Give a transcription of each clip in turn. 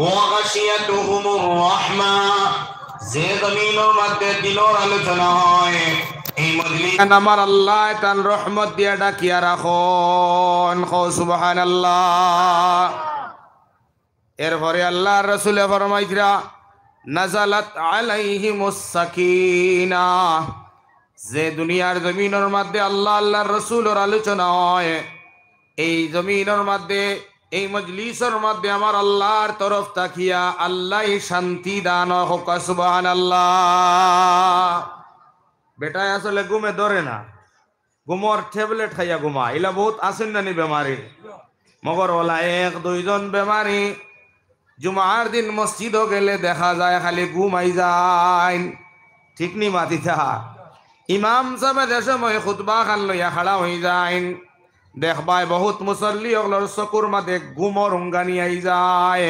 وغشيتهم الرحمة যে জমিনের মধ্যে দিনের আলোচনা হয় এই মজলিস আমার আল্লাহ তার রহমত দিয়া ডাকিয়া রাখুন সুবহানাল্লাহ। এরপরে আল্লাহর রাসূল ফরমাইতরা নাজালাত আলাইহিমুস সাকিনাহ, যে দুনিয়ার জমিনের মধ্যে আল্লাহ আল্লাহর রাসূলের আলোচনা হয় এই জমিনের মধ্যে এই মজলিসের মধ্যে আমার আল্লাহর তরফ তাকিয়া আল্লাহ শান্তি দান হোক সুবহানাল্লাহ। বেটায় আসলে ঘুমে ধরে না, ঘুমর ট্যাবলেট খাইয়া ঘুমা এলা বহুত আছেন নানি বেমারি, মগর ওলা এক দুইজন বেমারি জুমার দিন মসজিদও গেলে দেখা যায় খালি ঘুমাই যায়, ঠিক নি মাতিথা ইমাম সাহেব যে সময় খুতবা খান লইয়া খাড়া হয়ে যায় দেখবায় বহুত মুসল্লি ওগুলোর চকুর মাঝে ঘুমর উঙ্গানি আই যায়।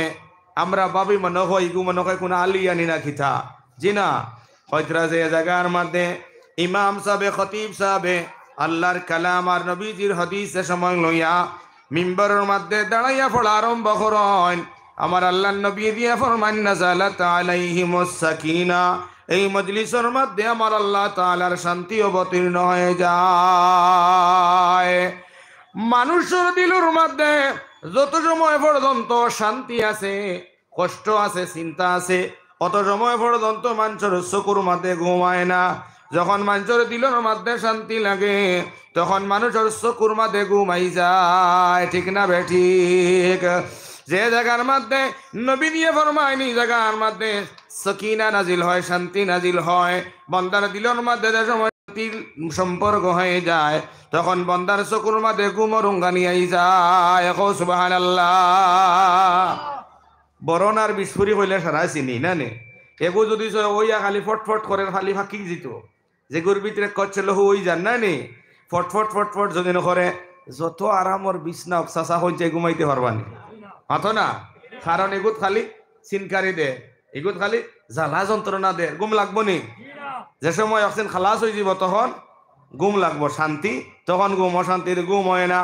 আমরা ভাবি মনে হয় গু মনে হয় কোনো আলিয়ানি না খিতা জি না হয়তরা যে জায়গার মধ্যে ইমাম সাহেব খতিব সাহেব আল্লাহর কালাম আর নবীজির হাদিসে সময় লইয়া মিম্বরের মধ্যে দাঁড়াইয়া পড়া আরম্ভ করেন, আমার আল্লাহর নবী দিয়া ফরমান নাযালাত আলাইহিমুস সাকিনা, এই মজলিসের মধ্যে আমার আল্লাহ তাআলার শান্তি অবতীর্ণ হয়ে যায়। মানুষের দিলের মধ্যে যত সময় পর্যন্ত শান্তি আছে, কষ্ট আছে, চিন্তা আছে, অত সময় পর্যন্ত মানুষের চকুর মধ্যে ঘুমায় না। যখন মানুষের দিলের মধ্যে শান্তি লাগে তখন মানুষের চকুর মধ্যে ঘুমাই যায়, ঠিক না বেঠিক? যে জায়গার মধ্যে নবী দিয়ে ফরমায়নি জায়গার মধ্যে সকিনা নাজিল হয়, শান্তি নাজিল হয়, বান্দার দিলের মধ্যে যে সময় সম্পর্ক হয়ে যায় তখন বন্দার চকুর মাঝে ঘুমর উঙ্গানি আই যায় সুবহানাল্লাহ। বরনার বিস্ফুরি হইলে সারা চিনি না নে এগো যদি ওইয়া খালি ফটফট করে খালি ফাঁকি দিত যে গুর ভিতরে করছিল ওই যান না নে ফটফট ফটফট যদি করে যত আরামর বিছনা চাষা হয়ে যায় ঘুমাইতে পারবানি মাথো না, কারণ এগুত খালি চিনকারি দে, এগুত খালি জ্বালা যন্ত্রণা দে, ঘুম লাগবো নি? যে সময় অক্সিজেন খালাস হয়ে যাব তখন ঘুম লাগবো, শান্তি তখন ঘুম, অশান্তির ঘুম হয় না।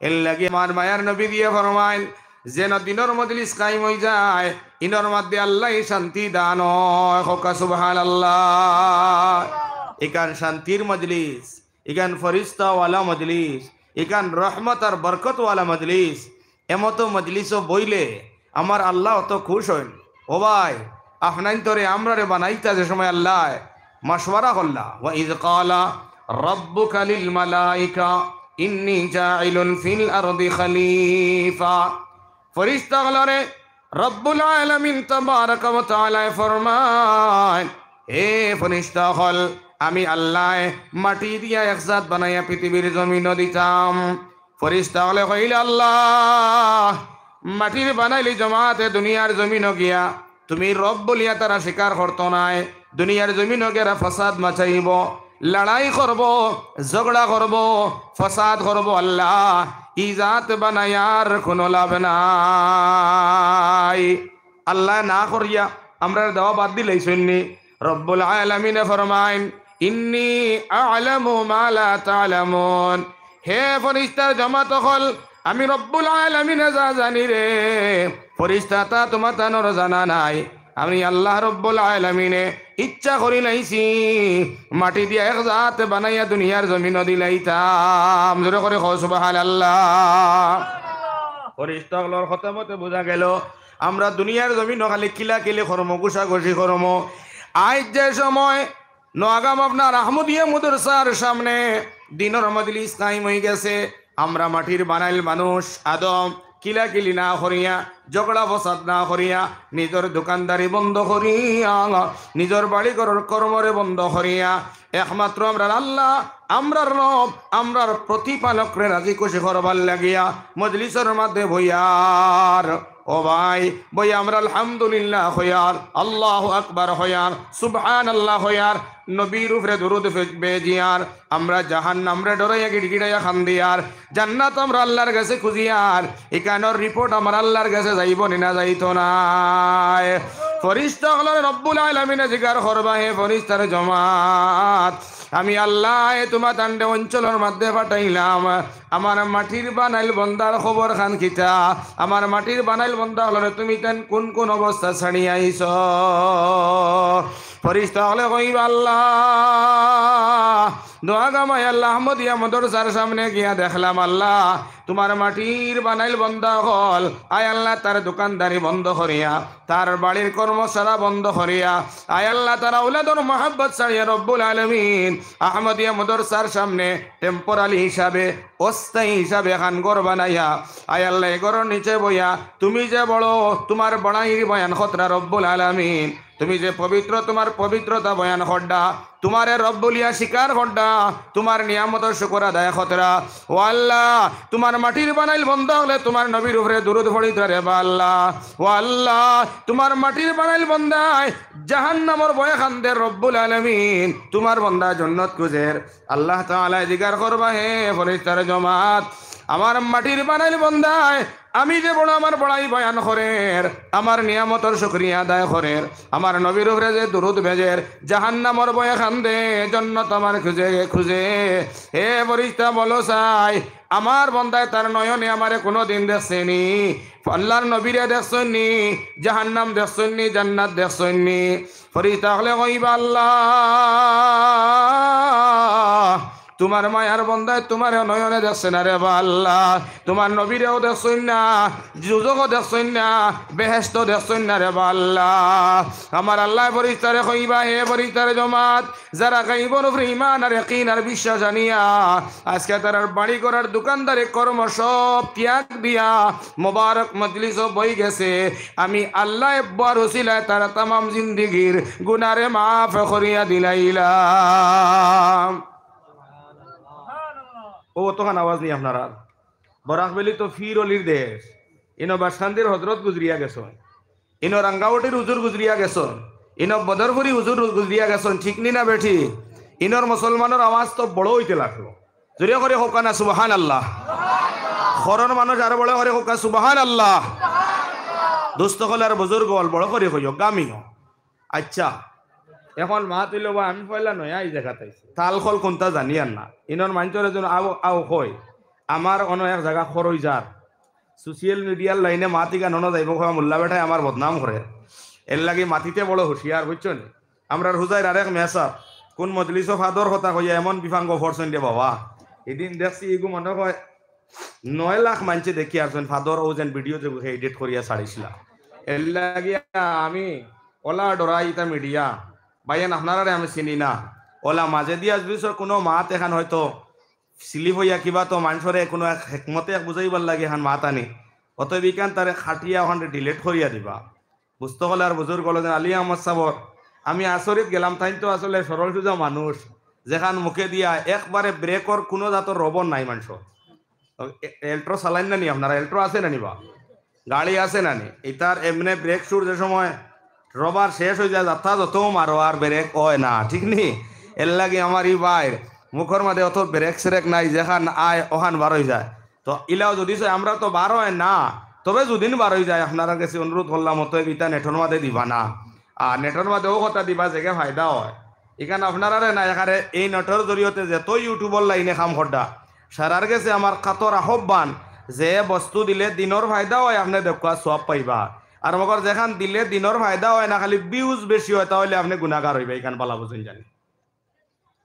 এর লাগে আমার মায়ার নবী দিয়ে ফরমাইল যেন দিনের মজলিস কায়েম হয়ে যায় ইনর মধ্যে আল্লাহ শান্তি দান হয় সুবহানাল্লাহ। এখান শান্তির মজলিস, এখান ফরিস্তাওয়ালা মজলিস, এখান রহমত আর বরকতওয়ালা মজলিস, এমতো মজলিসও বইলে আমার আল্লাহ অত খুশ হইন। ও ভাই আপনার তোরে আমরা রে বানাইতা যে সময় আল্লাহ মাশওয়ারা করলা ওয়া ইয ক্বালা রাব্বুকা লিল মালাইকা ইন্নী জাইলুন ফিল আরদি খলিফা, ফেরেশতাগণরে রব্বুল আলামিন তাবারাকা ওয়া তাআলা ফরমান হে ফেরেশতাগণ আমি আল্লাহ মাটি দিয়া একজাত বানাইয়া পৃথিবীর জমিন দিতাম। ফেরেশতাগণে কইলে আল্লাহ মাটির বানাইলি জমাতে দুনিয়ার জমিন গিয়া তুমি রব বলিয়া তারা স্বীকার করতো নাই, দুনিয়ার জমিন গেরা ফসাদ মাচাইব, লড়াই করব, ঝগড়া করব, ফসাদ করব, আল্লাহ ইজাত বানায়ার কোনো লাভ নাই। আল্লাহ না করিয়া আমরা দেওয়া বাদ দিলেই শুননি। রব্বুল আলামিন ফরমাইন ইন্নী আ'লামু মা লা তা'লামুন, হে ফেরেশতার জামাত হল আমি রব্বুল আলামিন যা জানি রে ফেরেশতা তা তোমার তানোর জানা নাই। আমি আল্লাহ রব্বুল আলামিনে ইচ্ছা করি লাইছি মাটি দিয়া এক জাত বানাইয়া দুনিয়ার জমিন দিলাইতাম। জোরে করে সুবহানাল্লাহ। ফেরেশতাগুলোর কথা মতে বোঝা গেল আমরা দুনিয়ার জমিন খালি কিলা কিলে করম, ঘুষাঘুষি করম। আজ যে সময় নোয়াগাম আপনার আহমদিয়া মাদ্রাসার সামনে দিনের মজলিস কায়েম হয়ে গেছে, আমরা মাটির বানাইল মানুষ আদম কিলাকিলি না করিয়া, ঝগড়া ফসাদ না করিয়া, নিজের দোকানদারি বন্ধ করিয়া, নিজের বাড়ি ঘরের কর্মরে বন্ধ করিয়া একমাত্র আমরা আল্লাহ আমরার রব আমরার প্রতিপালকরে রাজি খুশি করবার লাগিয়া মজলিসের মধ্যে বইয়ার ও ভাই বই আমরা আলহামদুলিল্লাহ হইয়ার, আল্লাহু আকবার হইয়ার, সুবহানাল্লাহ হইয়ার, নবীর উপরে দুরূদ বেজিয়ার, আমরা জাহান্নাম রে ডরাইয়া গিড়গিড়াইয়া খান্দিয়ার, জান্নাত আমরা আল্লাহর কাছে খুঁজিয়ার। এখানের রিপোর্ট আমার আল্লাহর কাছে যাইব না যাইতো না। ফেরেশতাগণ রব্বুল আলামিন জিকির করবা হে ফেরেশতার জামাত আমি আল্লাহ তোমার তান্ডে অঞ্চলের মধ্যে পাঠাইলাম আমার মাটির বানাইল বন্দার খবর খান খিতা আমার মাটির বানাইল বন্দা হলে তুমি তেন কোন কোন অবস্থা ছাড়িয়ে আইছ ফরিস্তা হলে কইবা আল্লাহ দোয়া গামাই আল্লাহ আহমদিয়া মদরসার সামনে গিয়া দেখলাম আল্লাহ তোমার মাটির বানাইল বন্ধা হল আয় আল্লাহ তার দোকানদারি বন্ধ করিয়া তার বাড়ির কর্মশালা বন্ধ করিয়া আয় আল্লাহ তার আওলাদর মোহাব্বত ছাড়িয়া রব্বুল আলমিন আহমদিয়া মদরসার সামনে টেম্পোরারি হিসাবে অস্থায়ী হিসাবে খান ঘর বানাইয়া আয় আল্লাহ এ ঘরের নিচে বইয়া তুমি যে বড় তোমার বড়াইর বয়ান খতরা রব্বুল আলমিন তুমি যে পবিত্র তোমার পবিত্রতা বয়ান খড্ডা তোমারে রব বলিয়া স্বীকার খড্ডা তোমার নিয়ামতের শুকর আদায় খতরা ও আল্লাহ তোমার মাটির বানাইল বন্ধ হলে তোমার নবীর উপরে দুরুদ পড়িতে রে বা আল্লাহ ও আল্লাহ তোমার মাটির বানাইল বন্দায় জাহান্নামর ভয় খান্দে রব্বুল আলামিন তোমার বন্দা জান্নাত খুঁজের আল্লাহ তাআলা জিগার করবা হে ফেরেশতার জমাত আমার মাটির বানাইল বন্দায় আমি যে বড় আমার বড়াই বয়ান করের আমার নিয়ামতর শুকরিয়া আদায় করের আমার নবীর উপরে যে দুরুদ ভেজের জাহান্নামর বয়ে খান্দে জান্নাত আমার খুঁজে খুঁজে হে ফেরেশতা বলো চাই আমার বন্দায় তার নয়নে আমারে কোনো দিন দেখছেনি আল্লাহর নবীরে দেখছেননি জাহান্নাম দেখছেননি জান্নাত দেখছেননি ফেরেশতা হলে কইবা আল্লাহ তোমার মায়ার বন্দায় তোমার নয়নে দেখছেন না রে বা আল্লাহ তোমার নবীরেও দেখছেন না যুজকও দেখছেন না বেহেস্ত দেখছেন না রে বা আল্লাহ আমার আল্লাহ ফেরেশতারে কইবা হে ফেরেশতার জমাত যারা গায়বের উপরে ঈমান আর ইয়াকিন আর বিশ্বাস আনিয়া আজকে তার বাড়ি করার দোকানদারি কর্ম সব ত্যাগ দিয়া মোবারক মজলিস বই গেছে আমি আল্লাহ একবার ওসিলায় তারা তামাম জিন্দেগীর গুনারে মাফ করিয়া দিলাইলাম ও তখন আওয়াজ নেই আপনারা বরাকবেলি তো ফির অলির দেশ ইনো বাসখান্দির হজরত গুজরিয়া গেছেন ইনো রাঙ্গাউটির হুজুর গুজরিয়া গেছেন ইনো বদরপুরি হুজুর গুজরিয়া গেছেন ঠিক নি না বেঠি ইনোর মুসলমানের আওয়াজ তো বড় হইতে লাগলো জোরে করে হোক না সুবহান আল্লাহ খরর মানুষ আরো বড় করে হোক সুবহান আল্লাহ দোস্ত হল আর বুজুর্গ হল বড় করে হইও গামিও আচ্ছা এখন মা তুইল বা আমি পয়লা নয়া এই জায়গাতে তাল খল কোনটা জানি আর না ইনর মাইন্ডর এজন আও আও হয় আমার অন্য এক জায়গা খরই যার সোশিয়াল মিডিয়ার লাইনে মাতিকা নন যাইব মোল্লা বেটায় আমার বদনাম করে এর লাগে মাটিতে বড় হুঁশিয়ার বুঝছো নি আমরা হুজাইর আরেক মেসাব কোন মজলিস ফাদর কথা কইয়া এমন বিফাঙ্গ ফরছেন দে বাবা এদিন দেখছি এগু মনে হয় 9 লাখ মানুষে দেখি আসছেন ফাদর ও যেন ভিডিও যে এডিট করিয়া ছাড়িছিলাম এর লাগিয়া আমি ওলা ডরাই তা মিডিয়া ভাইয়েন আপনারা আমি চিনি না ওলা মাঝে দিয়া যদি কোনো মাত এখন হয়তো সিলিপ হইয়া কিবা তো মানুষরে কোনো এক হেকমতে বুঝাইবার লাগে এখন মাত আনি অত বিজ্ঞান তারে খাটিয়া ওখানে ডিলেট করিয়া দিবা বুঝতে হলে আর বুজুর্গ হলো আলী আহমদ সাবর আমি আচরিত গেলাম তাই তো আসলে সরল সোজা মানুষ যেখান মুখে দিয়া একবারে ব্রেকর কোনো জাতর রবর নাই মানুষ এল্ট্রো চালাইন না নি আপনারা এল্ট্রো আছে না নিবা গাড়ি আছে না নি এটার এমনি ব্রেক শুর যে সময় রবার শেষ হয়ে যায় যাত্রা যত মারো আর ব্রেক হয় না ঠিক নি এর লাগে আমার ই বাইর মুখের মাঝে অত ব্রেক সেরেক নাই যেখান আয় ওখান বার হয়ে যায় তো ইলাও যদি আমরা তো বার হয় না তবে যদিন বার হয়ে যায় আপনারা কাছে অনুরোধ করলাম অত ইটা নেটর মাঝে দিবা না আর নেটর মাঝেও কথা দিবা যে ফায়দা হয় এখানে আপনারা না এখানে এই নেটর জরিয়তে যেত ইউটিউবর লাইনে কাম করডা সারার গেছে আমার কাতর আহ্বান যে বস্তু দিলে দিনের ফায়দা হয় আপনি দেখা সব পাইবা আর মগর যেখান দিলে দিনের ফায়দা হয় না খালি ভিউজ বেশি হয় তাহলে আপনি গুণাগার হইবে এখান পালা বুঝুন জানি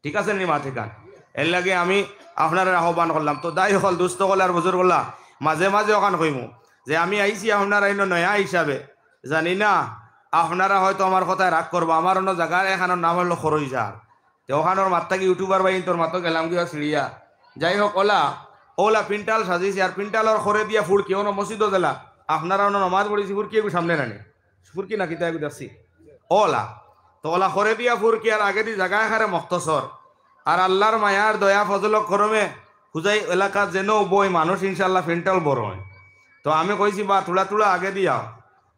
ঠিক আছে নি মা ঠিকান এর লাগে আমি আপনার আহ্বান করলাম তো দায় হল দুস্থ হল আর বুজুর করলা মাঝে মাঝে ওখান কইমু যে আমি আইছি আপনার আইন নয়া হিসাবে জানি না আপনারা হয়তো আমার কথায় রাগ করবো আমার অন্য জায়গার এখানোর নাম হলো খরই যার তো ওখানোর মাত্রাকে ইউটিউবার বাইন তোর মাত্র গেলাম গিয়া সিঁড়িয়া যাই হোক ওলা পিন্টাল সাজিয়েছি আর পিন্টালর খরে দিয়া ফুড় কেউ মসজিদও দিলা আপনারা অন্য নমাজ পড়েছি ফুরকি একটু সামনে নানি ফুরকি নাকি তাই দেখছি ওলা তো ওলা খরে দিয়া ফুরকি আর আগে দি জায়গা এখানে মক্তসর আর আল্লাহর মায়ার দয়া ফজলক করমে হুজাই এলাকা যেন বই মানুষ ইনশাল্লাহ পিন্টাল বড় হয় তো আমি কইছি বা তুলা তুলা আগে দিয়া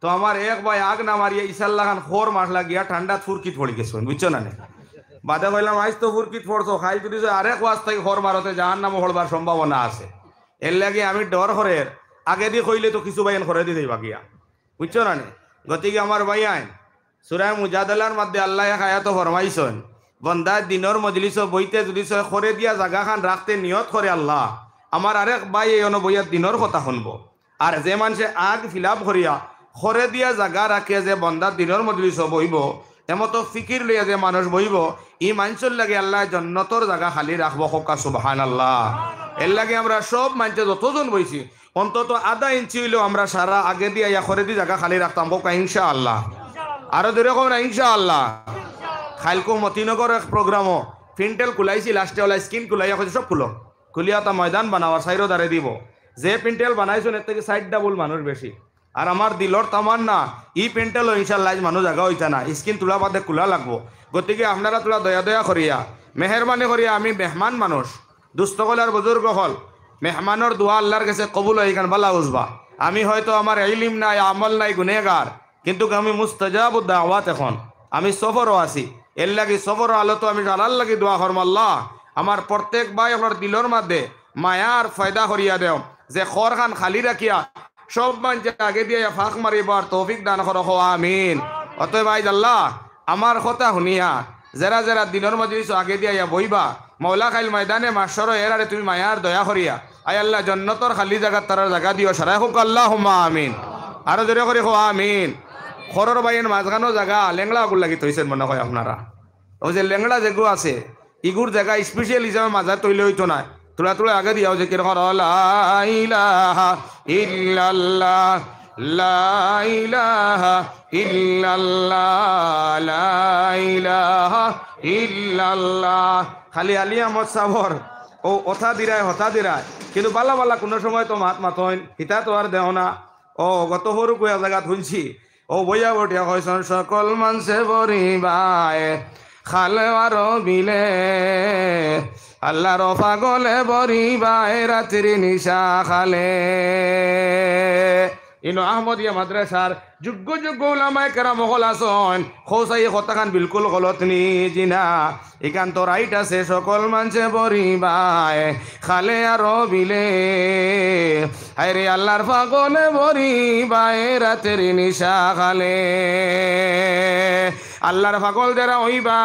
তো আমার এক ভাই আগ না মারিয়া ইসাল্লাহ খান খোর মাসলা গিয়া ঠান্ডা ফুরকিত পড়ি গেছো বুঝছো না বাদে কইলাম আইস তো ফুরকিত পড়ছো খাই যদি আরেক ওয়াজ থেকে খোর মারতে জাহান নাম হলবার সম্ভাবনা আছে এর লাগে আমি ডর করে আগে দিয়ে কইলে তো কিছু বাইন করে দিয়ে দেবা গিয়া বুঝছো না গতিকে আমার ভাই আইন সূরা মুজাদালার মধ্যে আল্লাহ এক আয়াত ফরমাইছেন বন্দা দিনের মজলিস বইতে যদি খরে দিয়া জাগা খান রাখতে নিয়ত করে আল্লাহ আমার আরেক ভাই এই বইয়া দিনের কথা শুনবো। আর যে মানুষে আগ ফিল আপ করিয়া খরে দিয়া জাগা রাখে যে বন্দা দিনের মজলিস বইব এমতো ফিকির লইয়া যে মানুষ বইব ই মানুষের লাগে আল্লাহ জন্নতর জায়গা খালি রাখবো হকা সুবহানাল্লাহ। এর লাগে আমরা সব মানুষে যতজন বইছি অন্তত আধা ইঞ্চি হইলেও আমরা সারা আগে দিয়ে খরে দিয়ে জায়গা খালি রাখতাম হোক ইনশাআল্লাহ। আরো দূরে কম না ইনশাআল্লাহ। খাইলকো মতিনগর এক প্রোগ্রামও ফিন্টেল কুলাইছি লাস্টে ওলা স্কিন কুলাইয়া কইছে সব খুলো খুলিয়া তা ময়দান বানাওয়ার সাইরো দাঁড়ে দিব যে পেন্টেল বানাইছেন এর থেকে সাইড ডাবল মানুষ বেশি। আর আমার দিলর তামান্না ই পেন্টেল ইনশাল্লাহ মানুষ জায়গা হইতা না স্কিন তোলা বাদে খোলা লাগবো। গতিকে আপনারা তোলা দয়া দয়া করিয়া মেহরবানি করিয়া আমি মেহমান মানুষ দুস্থ হল আর বুজুর্গ হল মেহমানের দোয়া আল্লাহর কাছে কবুল হইখান বালা উজবা। আমি হয়তো আমার ইলিম নাই আমল নাই গুনেগার কিন্তু আমি মুস্তাজাব দাওয়াত এখন আমি সফরও আছি। এর লাগি সফর আলো তো আমি আল্লাহর লাগি দোয়া করম আল্লাহ আমার প্রত্যেক ভাই আপনার দিলর মধ্যে মায়ার ফায়দা করিয়া দেও যে খর খান খালি রাখিয়া সব মানুষ আগে দিয়ে ফাঁক মারিবার তৌফিক দান করো আমিন। অতএব ভাই আল্লাহ আমার কথা শুনিয়া যারা যারা দিনের মজলিস আগে দিয়া বইবা মৌলা খাইল ময়দানে মাস্টর এরারে তুমি মায়ার দয়া করিয়া আয় আল্লাহ জন্নতর খালি জায়গা তার জায়গা দিও সারাই হোক আল্লাহ আমিন। আরো জোরে করে হো আমিন। খরর বাইয়ের মাঝখানো জায়গা লেংলা আগুর লাগি থইছেন মনে হয় আপনারা ওই যে লেংলা যেগুলো আছে ইগুর জায়গা স্পেশাল হিসাবে মাঝার তৈলে হইতো না তোলা তোলা আগে দিয়াও যে কিরকম লা ইলাহা ইল্লাল্লাহ লা ইলাহা ইল্লাল্লাহ লা ইলাহা ইল্লাল্লাহ খালি আলিয়া মত সাবর ও অথা দিরায় হতা দিরায় কিন্তু বালা বালা কোনো সময় তো মাত মাতইন হিতা তো আর দেও না। ও গত সরু কয়া জায়গা শুনছি ও বইয়া বটিয়া কইসন সকল মানুষে বরিবায় খালে আর বিলে আল্লাহর পাগলে বরিবায় রাত্রি নিশা খালে। ইনো আহমদিয়া মাদ্রাসার যোগ্য যোগ্য ওলামায়ে কেরাম হল আসন খোসাই হতাখান বিলকুল গলত নি জিনা এখান তো রাইট আছে সকল মানুষে বরিবায় খালে আর বিলে আরে আল্লাহর পাগলে বরিবায় রাত্রি নিশা খালে। আল্লাহর পাগল যারা হইবা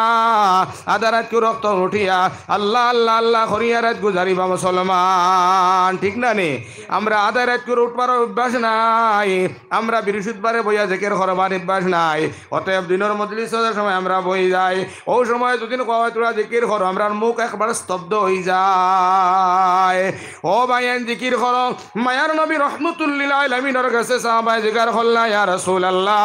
আধা রাত কেউ রক্ত উঠিয়া আল্লাহ আল্লাহ আল্লাহ হরিয়া রাত গুজারিবা মুসলমান ঠিক না নে। আমরা আধা রাত করে উঠবার অভ্যাস নাই আমরা বৃহস্পতিবারে বইয়া জেকের করবার অভ্যাস নাই। অতএব দিনের মজলিসের সময় আমরা বই যাই ও সময় দুদিন কওয়া তোরা জিকির করো আমরা মুখ একবার স্তব্ধ হয়ে যায়। ও ভাইয়ান জিকির করো মায়ার নবী রহমতুল্লিল আলামিনের কাছে সাহাবায়ে জিকির করলা ইয়া রাসূলুল্লাহ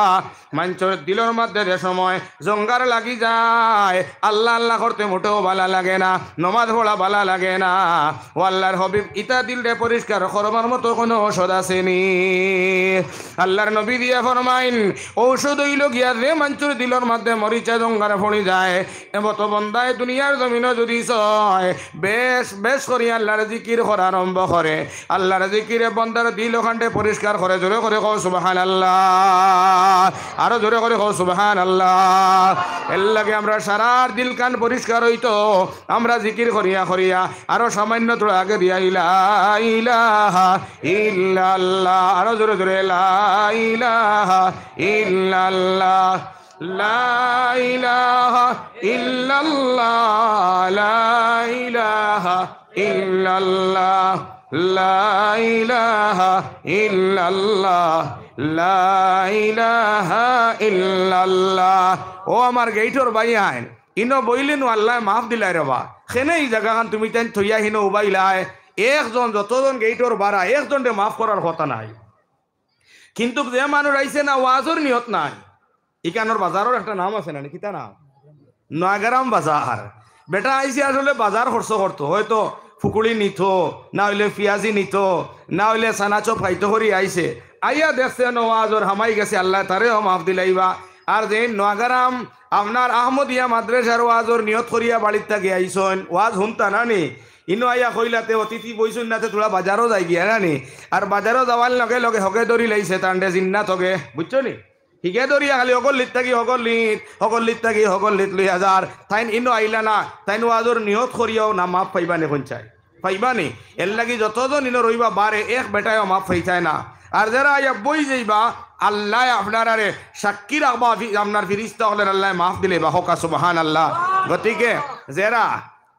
মানুষের দিলের মধ্যে যে সময় জঙ্গার লাগি যায় আল্লাহ আল্লাহ করতে মোটেও ভালো লাগে না নমাজ পড়া ভালো লাগে না। ও আল্লাহর হবিব ইতা দিলরে পরিষ্কার করবার মতো কোনো ঔষধ আসেনি। আল্লাহর নবী দিয়া ফরমাইন ঔষধ হইল গিয়া যে মানুষের দিলের মধ্যে মরিচা জঙ্গার ফড়ি যায় এমত বন্দায় দুনিয়ার জমিনও যদি ছয় বেশ বেশ করি আল্লাহর জিকির করা আরম্ভ করে আল্লাহর জিকিরে বন্দার দিল ওখানটে পরিষ্কার করে জোরে করে কও সুবহানাল্লাহ। আরো জোরে করে কও সুবহানাল্লাহ। এর লাগে আমরা সারার দিল কান পরিষ্কার হইতো আমরা জিকির করিয়া করিয়া আরো সামান্য তোরা আগে দিয়া লা ইলাহা ইল্লাল্লাহ আরো জোরে জোরে লা ইলাহা ইল্লাল্লাহ লা ইলাহা ইল্লাল্লাহ লা ইলাহা ইল্লাল্লাহ লা ইলাহা ইল্লাল্লাহ লা ইলাহা ইল্লাল্লাহ। ও আমার গেইটর ভাই আইন ইনো বইলেন আল্লাহ মাফ দিলাই রবা খেনে এই জায়গাখান তুমি তাই থইয়া হিনো উবাইলাই একজন যতজন গেইটর বাড়া একজনকে মাফ করার কথা নাই কিন্তু যে মানুষ আইছে না ওয়াজর নিয়ত নাই ইকানোর বাজারের একটা নাম আছে না কিতা নাম নয়াগ্রাম বাজার বেটা আইসি আসলে বাজার খরচ করতো হয়তো ফুকুড়ি নিত না হইলে পিয়াজি নিত না হইলে সানাচো ফাইতো করি আইছে আইয়া দেখছে নওয়াজর হামাই গেছে আল্লাহ তারেও মাফ দিলাইবা। আর যে নয়াগ্রাম আপনার আহমদিয়া মাদ্রাসার ওয়াজর নিয়ত করিয়া বাড়ির থেকে আইসন ওয়াজ শুনতা না নি ইনো আইয়া কইলাতে অতিথি বইসুন নাতে তোরা বাজারও যাই গিয়া না নি আর বাজারও যাওয়ার লগে লগে হকে ধরি লাইছে তান্ডে জিন্নাত হকে বুঝছো নি হিগে ধরিয়া খালি হগল্লিত থাকি হগল্লিত লই হাজার তাইন ইনো আইলা না তাইন ওয়াজর নিয়ত করিয়াও না মাফ পাইবা নে পঞ্চায় পাইবা নি এর লাগি যতজন ইনো রইবা বারে এক বেটায়ও মাফ পাইছায় না। আর যারা আইয়া বই যাইবা আল্লাহ আপনার আরে সাক্ষী রাখবা আপনার ফিরিস্তা হলেন আল্লাহ মাফ দিলে বা হকা সুবহান আল্লাহ। গতিকে যারা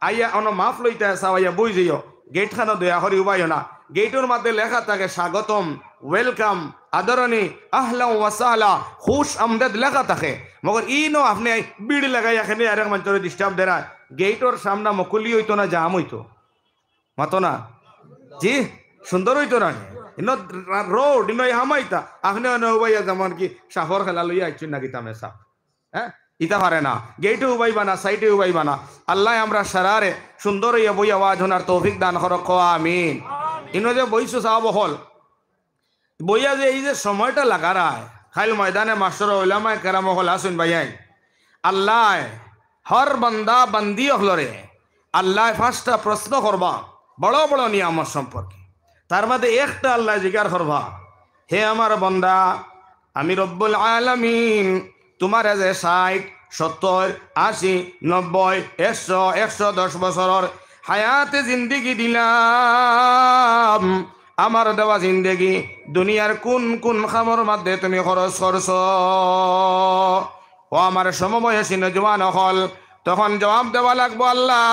আইয়া অন মাফ লইতে আসা আইয়া বই যাইও গেট খানো দয়া করি উবাইও না, গেটের মধ্যে লেখা থাকে স্বাগতম, ওয়েলকাম, আদরণী, আহলা ওয়াসালা, খুশ আমদেদ লেখা থাকে। মগর ইনো আপনি বিড়ি লাগাই এখানে আরেক মানুষের ডিস্টার্ব দেয়, গেটের সামনে মকুলি হইতো না, জাম হইতো, মাতো না জি সুন্দর হইতো না রোড ইনো হামাইতা আপনি উবাইয়া যেমন কি সাফর খেলা লইয়া আইছেন নাকি তামে সাফ, হ্যাঁ ইতা পারে না, গেটে উবাইবা না, সাইডে উবাইবা না। আল্লাহ আমরা সারারে সুন্দর হইয়া বই আওয়াজ হোনার তৌফিক দান করক, আমিন। ইনো যে বইছো চাব হল বইয়া যে এই যে সময়টা লাগারায় খাইল ময়দানে মাস্টার ওলামায়ে কেরাম হল আসুন ভাইয়াই, আল্লাহ হর বান্দা বান্দি হলরে আল্লাহ ফার্স্টটা প্রশ্ন করবা বড় বড় নিয়ামত সম্পর্কে, তার মধ্যে একটা আল্লাহ জিজ্ঞাসা করবা, হে আমার বান্দা আমি রব্বুল আলামিন তোমার যে 60, 70, 80, 90, 100, 110 বছরের হায়াতে জিন্দেগি দিলাম, আমার দেওয়া জিন্দেগি দুনিয়ার কোন কোন খামর মধ্যে তুমি খরচ করছ? ও আমার সমবয়সী নজওয়ান হল তখন জবাব দেওয়া লাগবো, আল্লাহ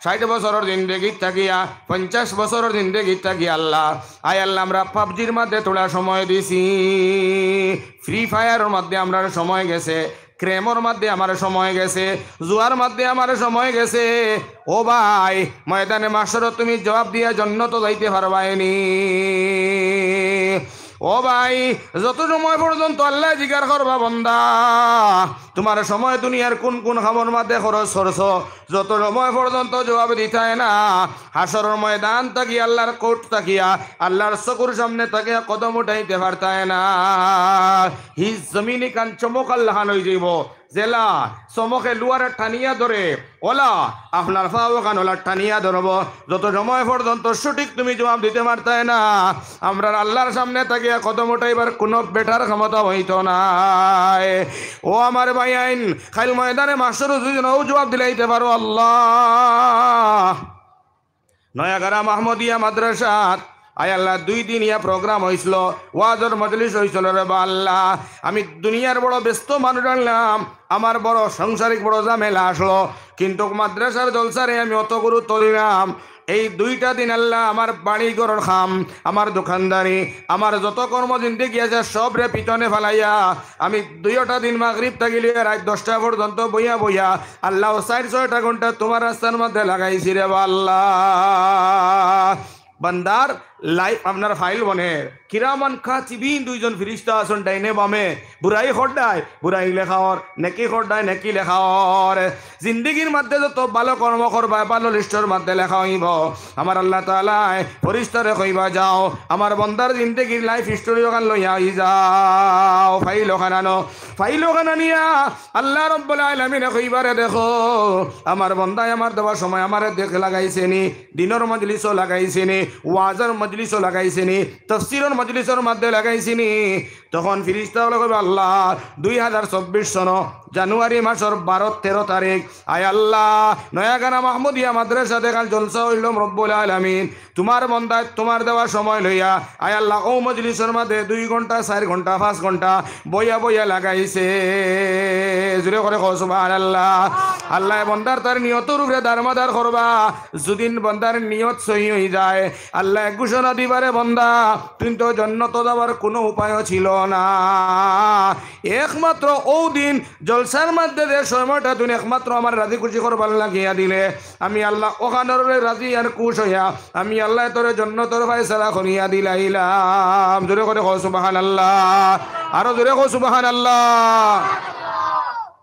60 বছরের জিন্দেগি থাকিয়া 50 বছরের জিন্দেগি থাকিয়া আল্লাহ আয় আল্লাহ আমরা পাবজির মধ্যে থোড়া সময় দিছি, ফ্রি ফায়ারের মধ্যে আমরা সময় গেছে, ক্রেমর মধ্যে আমার সময় গেছে, জুয়ার মধ্যে আমার সময় গেছে। ও ভাই ময়দানে মাস্টার তুমি জবাব দিয়া জন্নত যাইতে পারবাইনি। ও ভাই যত সময় পর্যন্ত আল্লাহ জিজ্ঞার করবা বন্দা তোমার সময় দুনিয়ার কোন কোন খামর মধ্যে খরচ করছ, যত সময় পর্যন্ত জবাব দিতায় না, হাসরের ময়দান তাকিয়া আল্লাহর কোর্ট তাকিয়া আল্লাহর চকুর সামনে তাকিয়া কদম উঠাইতে পারতায় না, হিজ জমিনি কান চমক আল্লাহ হয়ে যাইব, জেলা চমকে লুয়ারে টানিয়া ধরে ওলা আপনার ফাও কান ওলা টানিয়া ধরব, যত সময় পর্যন্ত সঠিক তুমি জবাব দিতে পারতায় না, আমরা আল্লাহর সামনে তাকিয়া কদম উঠাইবার কোনো বেটার ক্ষমতা হইতো না। ও আমার ভাই আইন খাইল ময়দানে মাস্টার ও জবাব দিলাইতে পারো, আল্লাহ নয়াগারা মাহমুদিয়া মাদ্রাসাত আয় আল্লাহ 2 দিন ইয়া প্রোগ্রাম হয়েছিল, ওয়াজর মজলিস হয়েছিল রে বা আল্লাহ, আমি দুনিয়ার বড় ব্যস্ত মানুষ আনলাম, আমার বড় সাংসারিক বড় ঝামেলা আসলো, কিন্তু মাদ্রাসার জলসারে আমি অত গুরুত্ব দিলাম। এই 2টা দিন আল্লাহ আমার বাড়ি ঘরের খাম, আমার দোকানদারি, আমার যত কর্ম জিন্দেগি আছে সব রে পিছনে ফেলাইয়া আমি 2টা দিন মাগরিব থাকিলে রাত 10টা পর্যন্ত বইয়া বইয়া আল্লাহ 4-6টা ঘন্টা তোমার রাস্তার মধ্যে লাগাইছি রে বা আল্লাহ। বান্দার লাইফ আপনার ফাইল বনে কিরামান কাতিবিন 2 জন ফেরেশতা আছেন ডাইনে বামে, বুরাই খড়ায় বুরাই লেখাওর, নেকি খড়ায় নেকি লেখাওর, জিন্দেগির মধ্যে যত ভালো কর্ম করবা ভালো লিস্টের মধ্যে লেখা হইব। আমার আল্লাহ তাআলা ফেরেশতারে কইবা যাও আমার বান্দার জিন্দেগির লাইফ হিস্টরি ওখান লইয়া যাও, ফাইল ওখানানো, ফাইল ওখানানিয়া আল্লাহ রাব্বুল আলামিন কইবারে দেখো আমার বান্দায় আমার দেওয়ার সময় আমারে দেখ লাগাইছেনি, দিনের মজলিসও লাগাইছেনি, ওয়াজের মজলিসও লাগাইছেনি, তাফসীরের মজলিসের মধ্যে লাগাইছেনি। তখন ফেরেশতা বলবে আল্লাহ 2024 সন জানুয়ারি মাসের 12-13 তারিখ আয় আল্লাহ নয়াগানা মাহমুদিয়া মাদ্রাসা দেখাল জলসা হইল রব্বুল আলামিন তোমার বন্দায় তোমার দেওয়া সময় লইয়া আয় আল্লাহ ও মজলিসের মধ্যে 2 ঘন্টা 4 ঘন্টা 5 ঘন্টা বইয়া বইয়া লাগাইছে, জুড়ে করে কও সুবহানাল্লাহ। আল্লাহ বন্দার তার নিয়তের উপরে দারমাদার করবা, যদি বন্দার নিয়ত সহি হয়ে যায় আল্লাহ ঘোষণা দিবারে বন্দা কিন্তু জান্নাত যাওয়ার কোনো উপায় ছিল না, একমাত্র ও দিন জলসার মধ্যে যে সময়টা তুমি একমাত্র আমার রাজি খুশি করবার লাগিয়া দিলে আমি আল্লাহ ওখানের রাজি আর খুশ হইয়া আমি আল্লাহ তোর জান্নাতের ফয়সালা করিয়া দিলাইলাম। জোরে করে কও সুবহানাল্লাহ, আরো জোরে কও সুবহানাল্লাহ।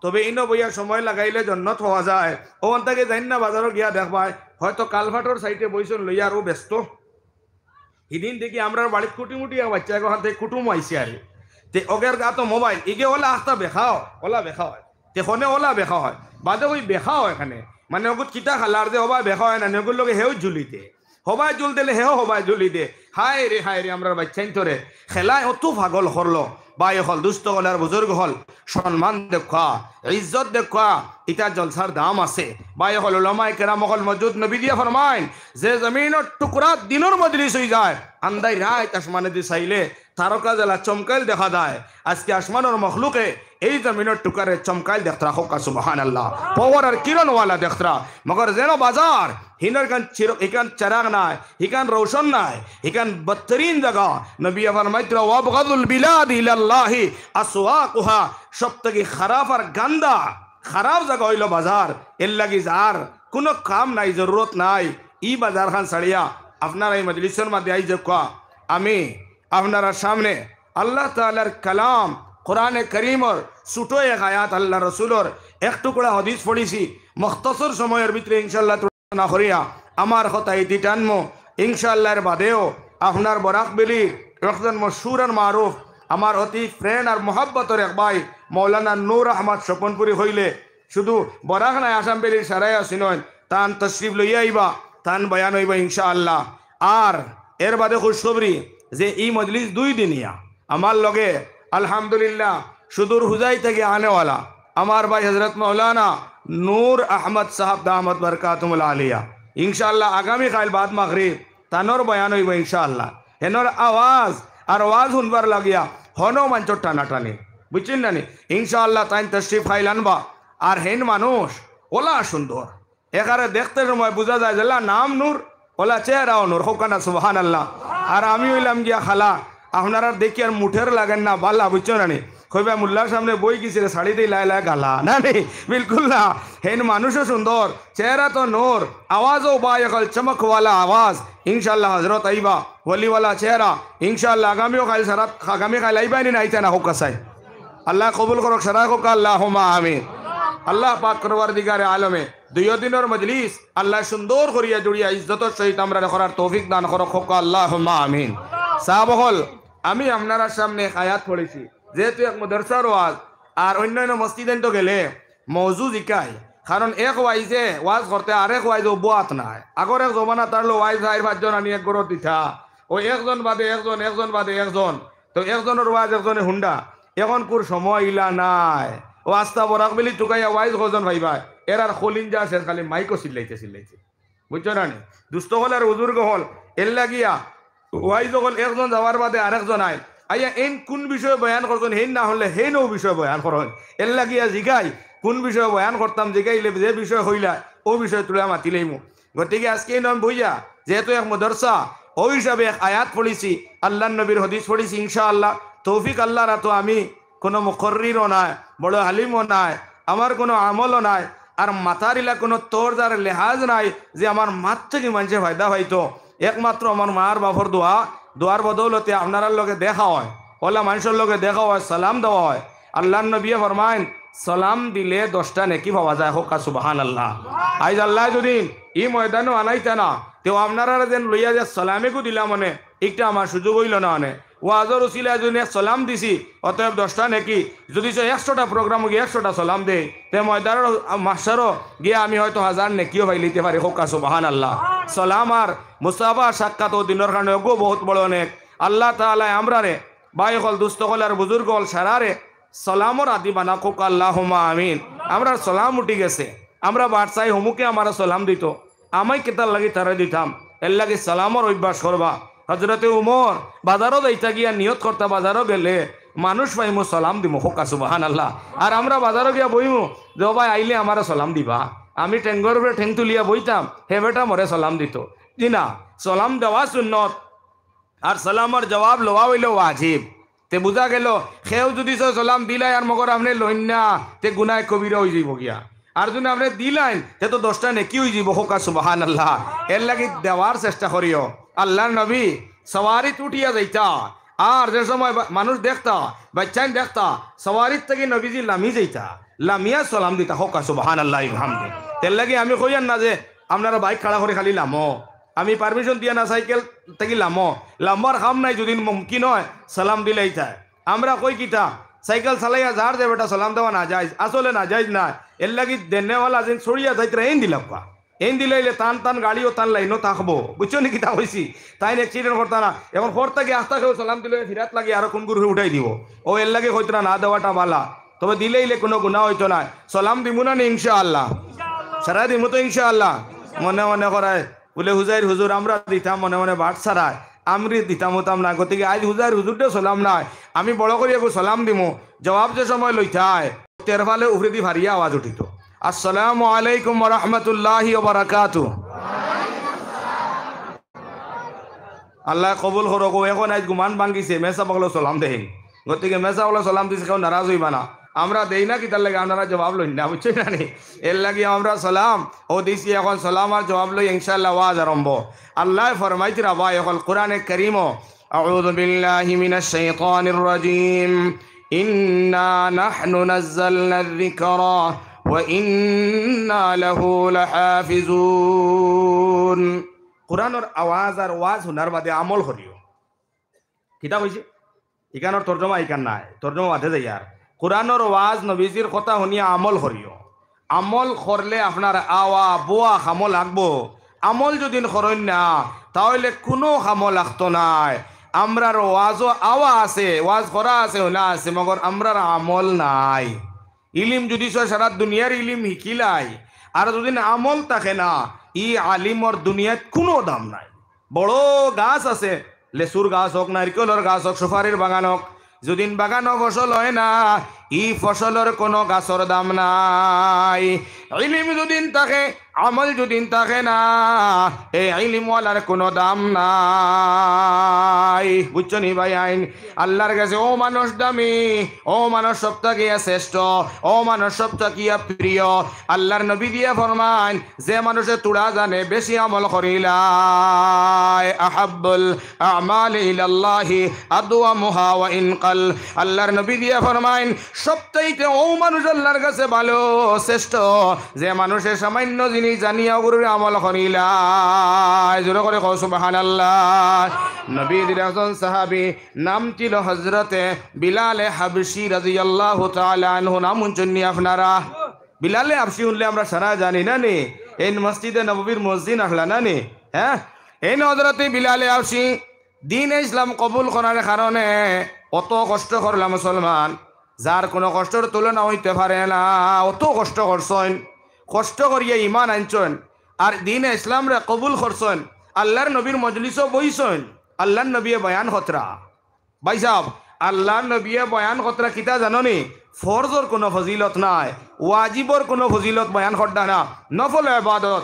তবে ইনো বইয়া সময় লাগাইলে জান্নাত হওয়া যায়, ওখান থেকে যাই না বাজারও গিয়া দেখবাই হয়তো কালভাটোর সাইডে বইসন লইয়া আরো ব্যস্ত, সেদিন দেখি আমরা বাড়ির কুটিমুটি বাচ্চা ওখান থেকে কুটুম আইসি আর তে ওগের গা তো মোবাইল ইগে ওলা আস্তা বেখাও ওলা বেখা হয় তেখনে ওলা বেখা হয় বাদে ওই বেখাও এখানে মানে ওগুত কিতা খালার দে হবাই বেখা হয় না ওগুর লোকে হেও ঝুলি দে হবাই জুল দিলে হেও হবাই ঝুলি দে। হায় রে আমরা বাচ্চাইন তোরে খেলায় অত পাগল করলো, বাই হল দুস্থ হল আর বুজুর্গ হল সম্মান দেখা ইজ্জত দেখা ইটা জলসার দাম আছে। বাই হল উলামায়ে কেরাম হল মজুদ নবী দিয়া ফরমাইন যে জমিনের টুকরা দিনের মজলিস হয়ে যায় আন্দাই রাত আসমানে দিয়ে চাইলে তারকা জ্বালা চমকাইল দেখা যায়। আজকে আসমানের মখলুকে এই জমিনের টুকারে চমকাইল দেখতরা হোকা সুবহানাল্লাহ, পাওয়ার আর কিরণওয়ালা দেখতরা। মগর যেন বাজার হিনার কান এখান চারাগ নাই, এখান রৌশন নাই, এখান বদতরিন জায়গা। নবী ফরমাইতরা ওয়াবগাদুল বিলাদ ইলাল্লাহি আসওয়াকুহা, সবথেকে খারাপ আর গান্দা খারাপ জায়গা হইল বাজার। এর লাগি যার কোনো কাম নাই, জরুরত নাই, ই বাজার খান ছাড়িয়া আপনারা এই মজলিসের মধ্যে আই যে আমি আপনারা সামনে আল্লাহ তাআলার কালাম কোরআনে করিমর ছোটো এক আয়াত আল্লাহ রসুলর এক টুকরা হদিস পড়িছি। মখতসর সময়ের ভিতরে ইনশাল্লাহ না করিয়া আমার কথা ইতি টানমো ইনশাল্লাহর বাদেও আপনার বরাক বেলি একজন মশহুর আর মারুফ আমার অতি ফ্রেন্ড আর মোহাব্বতর এক ভাই মৌলানা নূর আহমদ স্বপনপুরি হইলে শুধু বরাক নাই আসাম বেলির সারাই আসিনন তান তশরিফ লইয়া আইবা, তান বয়ান হইবা ইনশাআল্লাহ। আর এর বাদে খুশখবরি যে এই মজলিস 2 দিনিয়া আমার লগে আলহামদুলিল্লাহ সুদূর হুজাই থেকে আনেওয়ালা আমার ভাই হজরত মৌলানা নূর আহমদ সাহাব দামত বরকাতুল আলিয়া ইনশাআল্লাহ আগামী কাল বাদ মাগরিব তানোর বয়ান হইব ইনশাআল্লাহ। হেনর আওয়াজ আর আওয়াজ শুনবার লাগিয়া হনো মঞ্চর টানাটানি বুঝছেন না নি ইনশাআল্লাহ তাই তশরিফ খাইল আনবা। আর হেন মানুষ ওলা সুন্দর এখানে দেখতে সময় বোঝা যায় যে নাম নূর ওলা চেহারাও নূর হোকানা সুবহানাল্লাহ। আর আমি হইলাম গিয়া খালা আপনারা দেখি আর মুঠের লাগেন না বাল্লা বুঝছো না নি কইবা মুল্লার সামনে বই গেছিল শাড়ি দিয়ে লাই লাই গালা না নি বিলকুল না। হেন মানুষও সুন্দর চেহারা তো নূর আওয়াজও বা এখন চমকওয়ালা আওয়াজ ইনশাল্লাহ হজরত আইবা ওলিওয়ালা চেহারা ইনশাল্লাহ আগামীও কাল সারা আগামী কাল আইবাই নি আইতে না হোক কাসাই আল্লাহ কবুল করক সারা হোক আল্লাহুম্মা আমিন। আল্লাহ পাক করবার দিগারে আলমে 2 দিনের মজলিস আল্লাহ সুন্দর করিয়া জুড়িয়া ইজ্জতের সহিত আমরা করার তৌফিক দান করক হোক আল্লাহুম্মা আমিন। সাহাবহল আমি আপনার সামনে আয়াত পড়েছি যেহেতু এক মাদ্রাসার ওয়াজ আর অন্যান্য মসজিদে তো গেলে মৌজু জিকাই কারণ এক ওয়াইজে ওয়াজ করতে আরেক ওয়াইজ বোয়াত নাই। আগর এক জমানা তারলো ওয়াইজ 4-5 জন আনি এক গরত দিতা ওই একজন বাদে একজন একজন বাদে একজন তো একজনের ওয়াজ একজনে হুন্ডা। এখন কোর সময় ইলা নাই ও আস্তা বরাক বেলি টুকাইয়া ওয়াইজ কজন ভাইবা এর আর খলিন যা শেষ খালি মাইকও চিল্লাইতে বুঝছো না নি দুস্থ হল আর বুজুর্গ হল এর লাগিয়া ওয়াইজ হল একজন যাওয়ার বাদে আরেকজন আয় আইয়া এন কোন বিষয়ে বয়ান করতেন হেন না হলে হেন ও বিষয়ে বয়ান করেন এর লাগিয়া জিগাই কোন বিষয়ে বয়ান করতাম জিগাইলে যে বিষয় হইলা ও বিষয় তুলে মাতিলেইমু। গতিকে আজকে নাম বইয়া যেহেতু এক মদরসা ও হিসাবে এক আয়াত পড়েছি আল্লাহ নবীর হদিস পড়েছি ইনশাআল্লাহ তৌফিক আল্লাহ রাতো আমি কোনো মুকর্রিরও নাই বড় হালিমও নাই আমার কোনো আমলও নাই আর মাথারিলা কোনো তোরদার লেহাজ নাই যে আমার মাত থেকে মানুষে ফায়দা হয়তো একমাত্র আমার মার বাপর দোয়ার বদৌলতে আপনার লগে দেখা হয় ওলা মানুষের লগে দেখা হয় সালাম দেওয়া হয়। আল্লাহ নবী ফরমাইন সালাম দিলে 10টা নেকি পাওয়া যায় হোক সুবহানাল্লাহ। আইজ আল্লাহ যদি ই ময়দানও আনাইতে না তেও আপনারা যেন লইয়া যে সালামেকও দিলাম মানে একটা আমার সুযোগ হইল না মানে ওয়াজর উসিলা যদি সালাম দিছি অতএব 10টা নেকি যদি 100টা প্রোগ্রাম গিয়ে 100টা সালাম দে তে ময়দানের মাস্টারও গিয়ে আমি হয়তো 1000 নেকিও পাই লিতে পারি হোক সুবহানাল্লাহ। সালাম আর মুসাফা সাক্ষাৎ ও দিনের কারণে ওগো বহুত বড় অনেক আল্লাহ তাআলা আমরা রে ভাই হল দুস্থ হল আর বুজুর্গ হল সারারে সালামর আদি বানা হোক আল্লাহুম্মা আমিন। আমরা সালাম উঠি গেছে আমরা বাদশাহী হুমুকে আমার সালাম দিত আমায় কেতার লাগি তারা দিতাম এর লাগে সালামর অভ্যাস করবা। হজরতে উমর বাজারও যাইতা গিয়া নিয়ত করতা বাজারও গেলে মানুষ পাইমু সালাম দিমু হোক সুবহানাল্লাহ। আর আমরা বাজারও গিয়া বইমু যে ভাই আইলে আমার সালাম দিবা আমি ঠেঙ্গর উপরে ঠেং তুলিয়া বইতাম হে বেটা মরে সালাম দিত জি না সালাম দেওয়া সুন্নত আর সালামর জবাব লওয়া হইল ওয়াজিব। তে বুঝা গেল সেও যদি সালাম দিলাই আর মগর আপনি লইন না তে গুনায় কবিরা হয়ে যাইব গিয়া আর যদি আপনি দিলাইন তে তো 10টা নেকি হয়ে যাব হোক সুবহানাল্লাহ। এর লাগি দেওয়ার চেষ্টা করিও। আল্লাহর নবী সওয়ারিত উঠিয়া যাইতা আর যে সময় মানুষ দেখতা বাচ্চাইন দেখতা সওয়ারিত থেকে নবীজি লামি যাইতা লামিয়া সালাম দিতা হোক সুবহানাল্লাহ হামদে। এর লাগি আমি কইয়ান না যে আপনারা বাইক খাড়া করে খালি লামো আমি পারমিশন দিয়া না সাইকেল থেকে লাম্বার খাম নাই যদি মুমকিন হয় সালাম দিলেই যায়। আমরা কই কিতা সাইকেল চালাইয়া যার যে বেটা সালাম দেওয়া না যায় আসলে না যায় না এর লাগি দেনেওয়ালা যেন ছড়িয়া যাইতে এন দিলাম এন দিলাইলে টান টান গাড়িও টান লাইনও থাকবো বুঝছো নি কিতা হয়েছি তাই অ্যাক্সিডেন্ট করতা না এখন ফোর থেকে আস্তা খেয়েও সালাম দিলে ফিরাত লাগে আরো কোন গুরু উঠাই দিব ও এর লাগে হইতো না দেওয়াটা বালা তবে দিলেইলে কোনো গুণা হইতো না। সালাম দিব না নি ইনশাআল্লাহ সারা দিব তো ইনশাআল্লাহ। মনে মনে করায় বলে হুজাইর হুজুর আমরা দিতাম মনে মনে বাট সারায় আমি দিতাম হতাম না, গতিকে আজ হুজুরটা সালাম নাই, আমি বড় করে একটু সালাম দিমু, জবাব যে সময় লইতায় তের ফালে উফরে দি ভারিয়া আওয়াজ উঠিত, আসসালামু আলাইকুম ওয়া রাহমাতুল্লাহি ওয়া বারাকাতুহু। আল্লাহ কবুল করো। এখন আজ গুমান ভাঙ্গিছে, মেসা বগলো সালাম দেন, গতিকে মেসা বগলো সালাম দিছে, কেউ নারাজ হইবা না। আমরা দেই না কি তার লাগে আপনারা জবাব লই না, বুঝছেন না নি? এর লাগে আমরা সালাম ও দিছি, এখন সালাম আর জবাব লই ইনশাআল্লাহ ওয়াজ আরম্ভ। আল্লাহ ফরমাইতিরা ভাই এখন কোরআনে কারীম, আউযু বিল্লাহি মিনাশ শাইতানির রাজীম, ইন্না নাহনু নাযালনায যিকরা ওয়া ইন্না লাহু লাহাফিজুন। কোরআনের আওয়াজ আর ওয়াজ শোনার বাদে আমল করিও। কিতা কইছে? ইকানোর তর্জমা ইকান নাই, তর্জমা বাদে যাই। আর কোরআনের ওয়াজ নবীজির কথা শুনিয়া আমল করিও। আমল করলে আপনার আওয়া বোয়া খামল লাগবো। আমল যদি করেন না তাহলে কোনো খামল লাগতো নাই। আমরার ওয়াজও আওয়া আছে, ওয়াজ করা আছে, না আছে, মগর আমরার আমল নাই। ইলিম যদি সারা দুনিয়ার ইলিম শিকিলাই আর যদি আমল থাকে না, ই আলিমর দুনিয়াত কোনো দাম নাই। বড় গাছ আছে, লেচুর গাছ হোক, নারিকেলের গাছ হোক, সুপারির বাগান হোক, যদিন বাগানও ফসল হয় না, ই ফসলের কোনো গাছের দাম নাই। ইলিম যদিন থাকে, আমল যদিন থাকে না, এই ইলিমওয়ালার কোনো দাম নাই। বুঝছো নি ভাই? আইন আল্লাহর কাছে ও মানুষ দামি, ও মানুষ সবথেকে শ্রেষ্ঠ, ও মানুষ সবথেকে প্রিয়। আল্লাহর নবী দিয়ে ফরমান, যে মানুষে তুড়া জানে বেশি আমল করিলাই, আহাব্বুল আমালি ইলাল্লাহি আদওয়ামুহা ওয়া ইনকাল। আল্লাহর নবী দিয়ে ফরমান, সবথেকে ও মানুষ আল্লাহর কাছে ভালো শ্রেষ্ঠ যে মানুষের সামান্য জিনিস জানিয়া গুরুরে আমল করিলাই। জোরে করে কও সুবহানাল্লাহ। নবীর একজন সাহাবী, নাম ছিল হযরতে বিলালে হাবশী রাদিয়াল্লাহু তাআলা আনহু। নাম শুনছেন আপনারা? বিলালে হাবশী শুনলে আমরা সারা জানি না নি? এই মসজিদে নববীর মসজিদ আসলা না নি? হ্যাঁ, এই হযরতে বিলালে হাবশী দিন ইসলাম কবুল করার কারণে অত কষ্ট করলাম মুসলমান, যার কোনো কষ্টের তুলনা হইতে পারে না। অত কষ্ট করছেন, কষ্ট করিয়া ইমান আনছেন আর দিন ইসলাম রে কবুল করছেন। আল্লাহর নবীর মজলিসও বইছেন, আল্লাহর নবীয়ে বয়ান খতরা। ভাই সাহেব, আল্লাহর নবীয়ে বয়ান খতরা কিতা জাননি? ফরজর কোনো ফজিলত নাই, ওয়াজিবর কোনো ফজিলত বয়ান খদ্দা না, নফল ইবাদত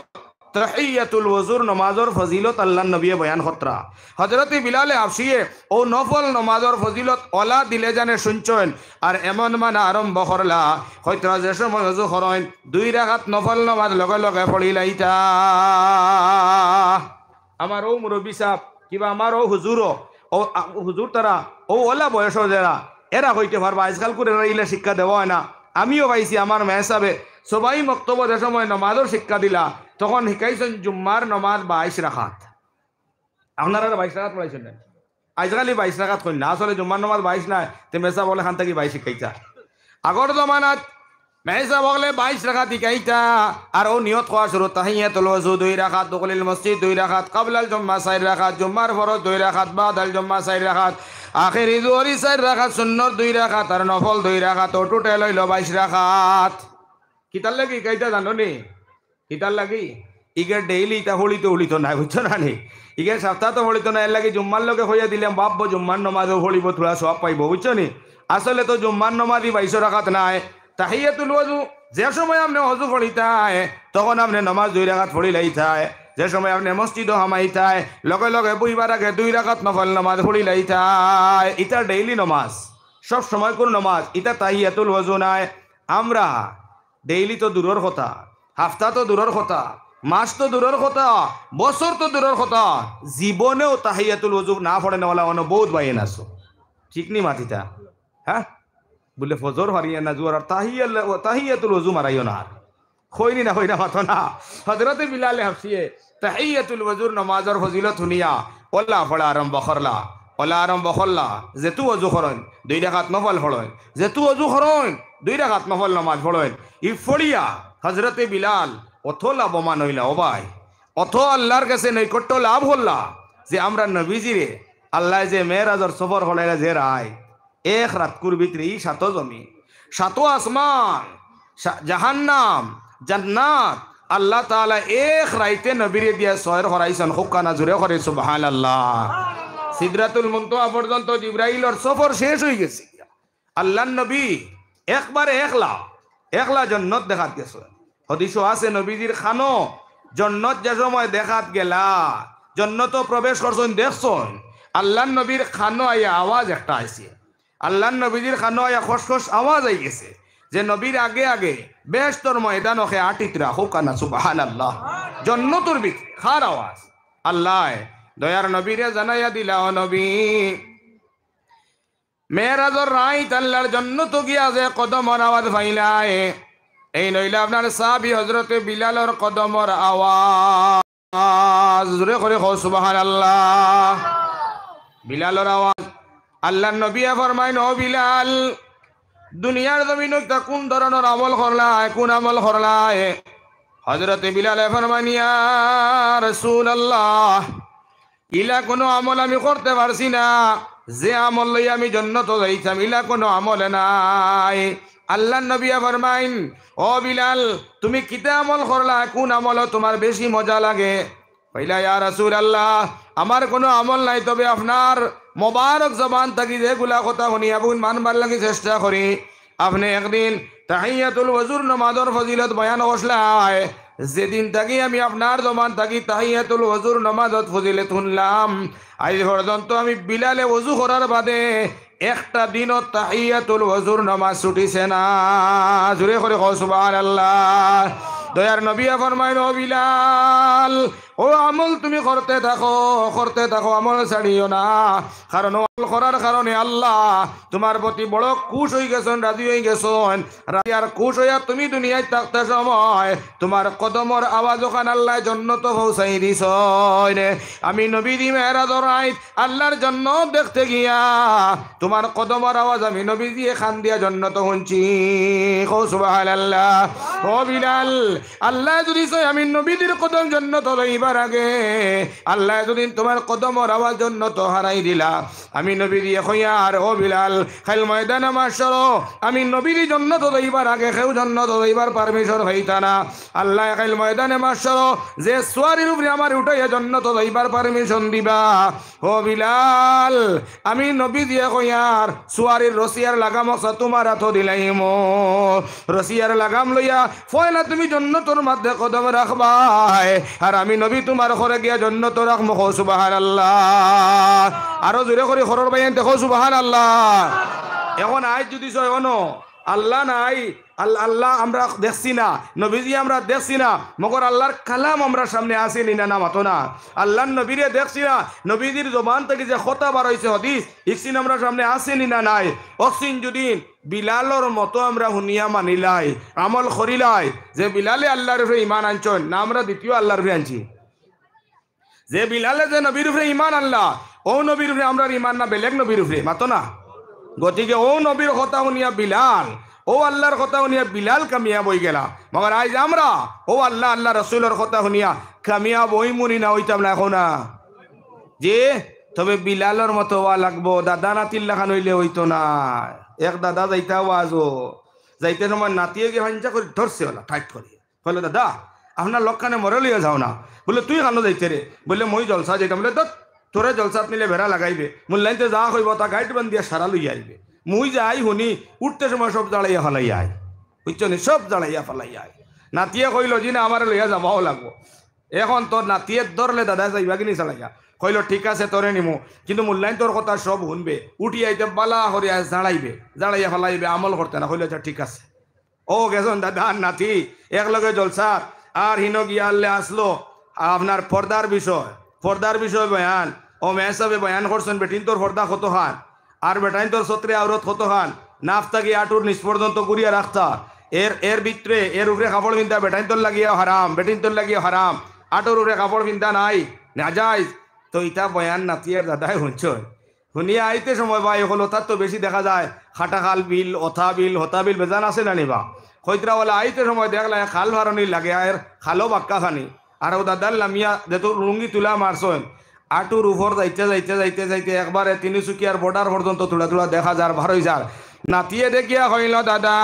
তাহিয়াতুল ওযুর নমাজর ফজিলত আল্লাহর নবীয়ে বয়ান খতরা। হযরত বিলালে হাবশীয়ে ও নফল নমাজর ফজিলত ওলা দিলে জানে শুনছেন আর এমন মানে আরম্ভ করলা, হয়তো যে সময় ওযু করেন 2 রাকাত নফল নমাজ লগে লগে পড়িলাইতা। আমার ও মুরব্বী সাহেব কিবা আমার ও হুজুরও, ও হুজুর তারা ও ওলা বয়সও যারা, এরা হইতে পারবা। আজকাল করে ইলে শিক্ষা দেওয়া হয় না। আমিও পাইছি আমার মেয়ে সাহেবে সবাই বক্তব্য যে সময় নমাজের শিক্ষা দিলা তখন শিখাইছেন জুম্মার নমাজ 22 রাকাত। আপনারা 22 রাকাত পড়াইছেন না? আজকালি 22 রাকাত কই না, আসলে জুম্মার নমাজ 22 নাই, তে মেসা বলে খান থেকে 22 শিখাইতা। আগর জমানাত মেসা বলে 22 রাকাত শিখাইতা আর ও নিয়ত করা শুরু, তাহিয়াতুল ওযু 2 রাকাত, দুখুলুল মসজিদ 2 রাকাত, ক্বাবলাল জুম্মা 4 রাকাত, জুম্মার ফরজ 2 রাকাত, বাদাল জুম্মা 4 রাকাত, আখিরি জোহরি 4 রাকাত, সুন্নত 2 রাকাত আর নফল 2 রাকাত, ও টোটাল হইল 22 রাকাত। কিতার লাগি শিখাইতা জানো নি? কিতার লাগি ইগে ডেইলি ইটা হলিত নাই, বুঝছো না নি? ইগে সপ্তাহ তো হলিত না, এর লাগে জুম্মার লোকে হইয়া দিলাম ভাববো জুম্মার নমাজও হলিব, থোড়া সব পাইব, বুঝছো নি? আসলে তো জুম্মার নমাজই 22 রাকাত নাই। তাহিয়াতুল ওযু যে সময় আপনি ওযু পড়িতায় তখন আপনি নমাজ 2 রাকাত পড়ি লাইতায়, যে সময় আপনি মসজিদও হামাইতায় লগে লগে বইবার আগে 2 রাকাত নফল নমাজ পড়ি লাইতায়। ইটা ডেইলি নমাজ, সব সময় কোন নমাজ, ইটা তাহিয়াতুল ওযু নাই। আমরা ডেইলি তো দূরের কথা, হাফতা তো দূরের কথা, মাস তো দূরের কথা, বছর তো দূরের কথা, জীবনেও তাহিয়াতুল ওযু না পড়ে নেওয়ালা অন্য বহুত বাইন আছো। ঠিক নি মাতিতা? হ্যাঁ, বলে ফজর হারিয়ে না জোয়ার তাহিয়াতুল ওযু মারাইও না, হইনি না হইনা মাথো না। হযরত বিলালে হাবশীয়ে তাহিয়াতুল ওযুর নমাজের ফজিলত শুনিয়া ওলা পড়া আরম্ভ করলা, ওলা আরম্ভ করলা যে তু ওযু করেন 2 রাকাত নফল পড়েন, যে তু ওযু করেন 2 রাকাত নফল নমাজ পড়েন। ই ফড়িয়া হযরতে বিলাল অথ লাভবান হইলা। ও ভাই, অথ আল্লাহর কাছে নৈকট্য লাভ হল্লা যে আমরা নবীজিরে আল্লাহ যে মেরাজর সফর হলাইলা যে রায়, 1 রাতকুর ভিতরে 7 জমি, 7 আসমান, জাহান্নাম, জান্নাত আল্লাহ তাআলা 1 রাইতে নবীরে দিয়া সয়র করাইছেন। হুক্কানা জুরে করে সুবহানাল্লাহ। সিদরাতুল মুনতাহা পর্যন্ত জিবরাইলের সফর শেষ হয়ে গেছে। আল্লাহর নবী একবারে একলা জান্নাত দেখাত গেছে। হাদিসও আছে নবীজির খানো জান্নাত যে সময় দেখাত গেলা, জান্নাত প্রবেশ করছেন দেখছেন, আল্লাহর নবীর খানো আইয়া আওয়াজ একটা আইছে। আল্লাহর নবীজির খানো আইয়া খসখস আওয়াজ আই গেছে যে নবীর আগে আগে বেশতর ময়দান ওকে আটিতরা হোকানা সুবহানাল্লাহ। জান্নাতুর ভিতরে খার আওয়াজ। আল্লাহ দয়ার নবীরে জানাইয়া দিলা, ও নবী মেরাজর রাইত আল্লাহর জান্নাত গিয়া যে কদমর আওয়াজ পাইলাই, এই নইলে আপনার সাহাবী হযরতে বিলালর কদমর আওয়াজ। জোরে করে কও সুবহানাল্লাহ। বিলালর আওয়াজ। আল্লাহর নবী ফরমাইন, ও বিলাল দুনিয়ার জমিনে কোন ধরনের আমল করলাই, কোন আমল করলাই? হযরতে বিলাল ফরমাইন, ইয়া রাসূলুল্লাহ ইলা কোনো আমল আমি করতে পারছি না, যে আমল লই আমি জান্নাত যাইতাম ইলা কোনো আমল নাই। আল্লাহর নবী ফরমাইন, ও বিলাল তুমি কিতা আমল করলা, কোন আমল তোমার বেশি মজা লাগে? কইলা, ইয়া রাসূলুল্লাহ আমার কোনো আমল নাই, তবে আপনার মোবারক জবান থাকি যেগুলা কথা শুনি আপনি মানবার লাগি চেষ্টা করি। আপনি একদিন তাহিয়াতুল ওযুর নামাজের ফজিলত বয়ান করলাই, যেদিন থাকি আমি আপনার জবান থাকি তাহিয়াতুল ওযুর নামাজত ফজিলত শুনলাম, আজ পর্যন্ত আমি বিলালে ওযু করার বাদে একটা দিনও তাহিয়াতুল ওযুর নামাজ ছুটিছে না। জোরে করে কও সুবহানাল্লাহ। দয়ার নবী ফরমাইন, ও বিলাল ও আমল তুমি করতে থাকো, আমল ছাড়িও না, কারণ আমল করার কারণে আল্লাহ তোমার প্রতি বড় খুশ হয়ে গেছেন, রাজি হয়ে গেছেন। রাজি আর খুশ হইয়া তুমি দুনিয়ায় থাকতে সময় তোমার কদমর আওয়াজ ওখান আল্লাহ জান্নাত পৌঁছাই দিছেন। আমি নবী দি মেরাজর রাইত আল্লাহর জান্নাত দেখতে গিয়া তোমার কদমর আওয়াজ আমি নবী দিয়ে খান দিয়া জান্নাত শুনছি। কও সুবহানাল্লাহ। ও বিলাল আল্লাহ যদি চাই আমি নবীদের কদম জান্নাত লইবার আগে আল্লাহ যদি তোমার কদমর আওয়াজ জান্নাত হারাই দিলা, আমি নবী দিয়ে কইয়ার, ও বিলাল খাইল ময়দানে মাশার আমি নবীর জান্নাত লইবার আগে কেউ জান্নাত লইবার পারমিশন হইতা না। আল্লাহ খাইল ময়দানে মাশার যে সোয়ারির উপরে আমার উঠাইয়া জান্নাত লইবার পারমিশন দিবা, ও বিলাল আমি নবী দিয়ে কইয়ার সোয়ারির রসিয়ার লাগাম তোমার হাত দিলাইম, রসিয়ার লাগাম লইয়া ফয়লা তুমি জান্নাতের মধ্যে কদম রাখবাই, আর আমি নবী তোমার ঘরে গিয়া জান্নাত রাখমু। কও সুবহানাল্লাহ। আরো জোরে করে ঘরের বাইন দেখো সুবহানাল্লাহ। এখন আজ যদি এখনো আল্লাহ নাই, আল্লাহ আমরা দেখছি না, নবীজি আমরা দেখছি না, মগর আল্লাহর কালাম আমরা সামনে আসেনি না, মাতো না। আল্লাহর নবীরে দেখছি না, নবীজির জবান থেকে যে কথা বার হয়েছে হাদিস ইকসিন আমরা সামনে আসেনি না নাই। অক্সিন যদি বিলালর মতো আমরা শুনিয়া মানিলাই, আমল করিলাই, যে বিলালে আল্লাহর উপরে ইমান আনছেন না, আমরা দ্বিতীয় আল্লাহর উপরে আনছি। যে বিলালে যে নবীর উপরে ইমান আনলা, ও নবীর উপরে আমরা ইমান না বেলেগ নবীর উপরে, মাতো না। গতিকে ও নবীর কথা শুনিয়া বিলাল, ও আল্লাহর কথা শুনিয়া বিলাল কামিয়াব হয়ে গেলা। মগর আজ আমরা ও আল্লাহ আল্লাহ রসুলের কথা শুনিয়া কামিয়াব হই মুনি না হইতাম না এখন না, যে তবে বিলালর মতো হওয়া লাগবো। দাদা নাতির লেখান হইলে হইতো না। এক দাদা যাইতা আজও যাইতে সময় নাতিয়ে গিয়ে হাঞ্চা করে ধরছে, ওলা টাইট করে বলে, দাদা আপনার লক্ষানে মরে লিয়ে যাও না। বলে তুই কানো যাইতে রে? বলে মই জলসা যাইতাম। বলে তোরে জলসাত নিলে ভেড়া লাগাইবে, মূল্যাইতে যা হইব তা গাইড বান দিয়ে সারা লইয়া আইবে। মুই যাই শুনি উঠতে সময় সব জ্বালাইয়া ফেলাই আয়, বুঝছো নি, সব জ্বালাইয়া ফেলাই আয়। নাতিয়ে কইল যে না আমার লইয়া যাবাও লাগবো। এখন তোর নাতিয়ে ধরলে দাদা যাইবা কিনি চালাইয়া, কইল ঠিক আছে তোরে নিমু, কিন্তু মূল্যাইন তোর কথা সব শুনবে, উঠি আইতে বালা হরিয়া জ্বালাইবে, জ্বালাইয়া ফেলাইবে, আমল করতে না। কইল আচ্ছা ঠিক আছে। ও গেছন দাদা আর নাতি একলগে জলসার, আর হিন গিয়া আল্লে আসলো আপনার পর্দার বিষয় বয়ান। ও মেয়ে সাহেবে বয়ান করছেন, বেটিন তোর পর্দা কত খান, আর বেটাইন তোর সত্রে আওরত কত খান, নাফতাকে আটুর নিচ পর্যন্ত করিয়া রাখতা, এর ভিতরে এর উপরে কাপড় পিন্ধা বেটাইন তোর লাগিয়া হারাম, বেটিন তোর লাগিয়া হারাম, আটুর উপরে কাপড় পিন্ধা নাই না যায়। তো ইটা বয়ান নাতিয়ের দাদাই শুনছেন। শুনিয়া আইতে সময় বা হলো তার তো বেশি দেখা যায় খাটাখাল বিল, অথা বিল, হতা বিল বেজান আছে না নিবা। খৈতরা বলে আইতে সময় দেখলা খাল ভারণি লাগে, আর খালো বাক্কা খানি, আর ও দাদার লামিয়া যেহেতু লুঙ্গি তুলা মারছেন, আটুর উপর যাইতে যাইতে যাইতে যাইতে একবারে তিনিচুকিয়ার বর্ডার পর্যন্ত তুলা তুলা দেখা যার ভারই যার। নাতিয়ে দেখিয়া কইল, দাদা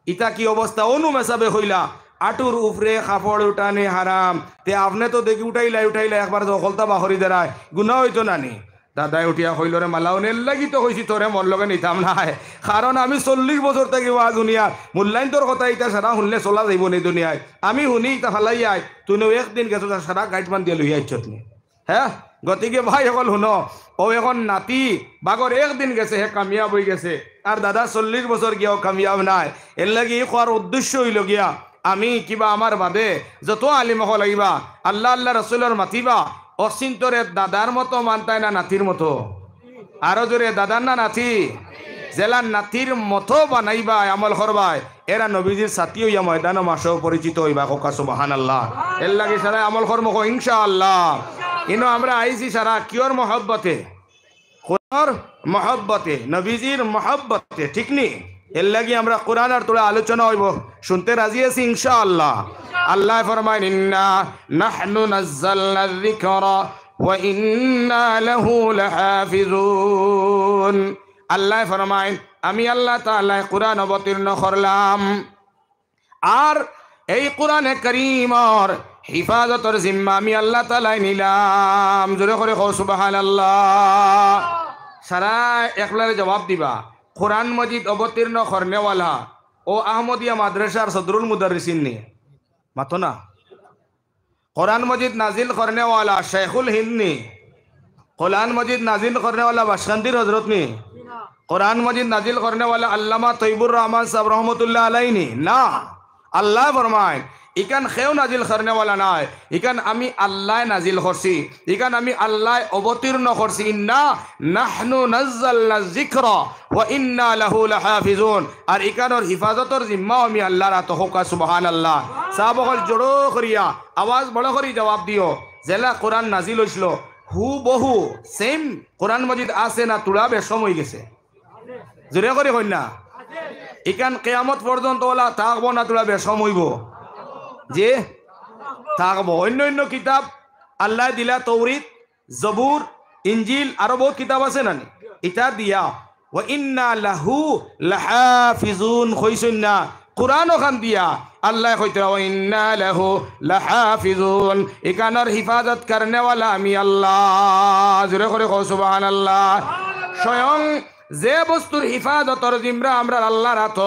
ইটা কি অবস্থা? অনু মেসাবে কইলা আটুর উপরে কাপড় উঠানি হারাম, তে আপনি তো দেখি উঠাইলাই একবার দখলতা বাহরি দেরায় গুণা হইতো নানি। দাদাই উঠিয়া কইল রে মালাও নেল লাগি তো কইছি তোরে মোর লগে নিতাম নাই, কারণ আমি 40 বছর থেকে ওয়া দুনিয়া মূল্যায়ন তোর কথা ইটা সারা শুনলে চলা যাইব নি দুনিয়ায়, আমি শুনি ইটা ফালাই আই তুই একদিন গেছো সারা গাইডমান দিয়ে লইয়া ইচ্ছত নি। হ্যাঁ, গতিকে ভাই সকল শুনো, ও এখন নাতি বাগর একদিন গেছে হে কামিয়াব হয়ে গেছে, আর দাদা 40 বছর গিয়াও কামিয়াব নাই। এর লাগি কোয়ার উদ্দেশ্য হইল গিয়া আমি কিবা আমার বাদে যত আলিম হল লাগিবা আল্লাহ আল্লাহ রসুলের মাতিবা, অচিন্তরে দাদার মতো মানতায় না নাতির মতো? আরো জোরে, দাদার না নাতি? জেলা নাতির মতো বানাইবা আমল করবাই, এরা নবীজির সাথী হইয়া ময়দান মাসেও পরিচিত হইবা। কোকা সুবহানাল্লাহ। এর লাগি সারা আমল কর্ম ইনশাআল্লাহ। ইনো আমরা আইছি সারা কিয়র মহব্বতে? কোরআনের মহব্বতে, নবীজির মহব্বতে, ঠিক নি? এর লাগি আমরা কোরআন আর তোলা আলোচনা হইব, শুনতে রাজি আছি ইনশাআল্লাহ। আল্লাহ ফরমায় ইন্না নাহনু নাযালনা যিকরা ওয়া ইন্না লাহু লাহাফিজুন। আল্লাহ ফরমায় আমি আল্লাহ তাআলা কোরআন অবতীর্ণ করলাম, আর এই কোরআনে কারীমর হিফাজতর জিম্মা আমি আল্লাহ তাআলাই নিলাম। জোরে করে কও সুবহানাল্লাহ। সারা একলারে জবাব দিবা, কোরআন মজিদ অবতীর্ণ করনেওয়ালা ও আহমদিয়া মাদ্রাসার সদরুল মুদাররিসিন নি মাতো না? কোরআন মজিদ নাজিল করনেওয়ালা শেখুল হিন্দ নি? কোরআন মজিদ নাজিল করনেওয়ালা বাসকান্দির হজরত নি? কোরআন মজিদ নাজিল করনেওয়ালা আল্লামা তৈবুর রহমান সাহেব রহমতুল্লাহ আলাই নি? না, আল্লাহ ফরমায় ইকান খেও নাজিল করনেওয়ালা নাই, ইকান আমি আল্লাহ নাজিল করছি, ইকান আমি আল্লাহ অবতীর্ণ করছি। ইন্না নাহনু নাযালনা যিকরা ওয়া ইন্না লাহু লাহাফিজুন। আর ইকানোর হিফাজতর জিম্মা আমি আল্লাহর হাতে। হোকা সুবহানাল্লাহ। সাহাবাগণ জোরে করিয়া আওয়াজ বড় করে জবাব দিও, জেলা কোরআন নাজিল হইছিল হু বহু সেম কোরআন মজিদ আছে না তুলা বেশম হয়ে গেছে? জোরে করে কই না? ইকান কিয়ামত পর্যন্ত ওলা থাকবো না তুলা বেশম হইব? যে থাকবো। অন্য অন্য কিতাব আল্লাহ দিলা তৌরিত, জবুর, ইঞ্জিল, আরো বহুত কিতাব আছে না? এটা দিয়া ওয়া ইন্না লাহু লাহাফিজুন কইছেন না? কোরআন ওখান দিয়া আল্লাহ কইতে ওয়া ইন্না লাহু লাহাফিজুন, একানোর হিফাজত করনেওয়ালা আমি আল্লাহ। জোরে করে কও সুবহানাল্লাহ। স্বয়ং যে বস্তুর হিফাজতর জিম্রা আমরা আল্লাহর হাত,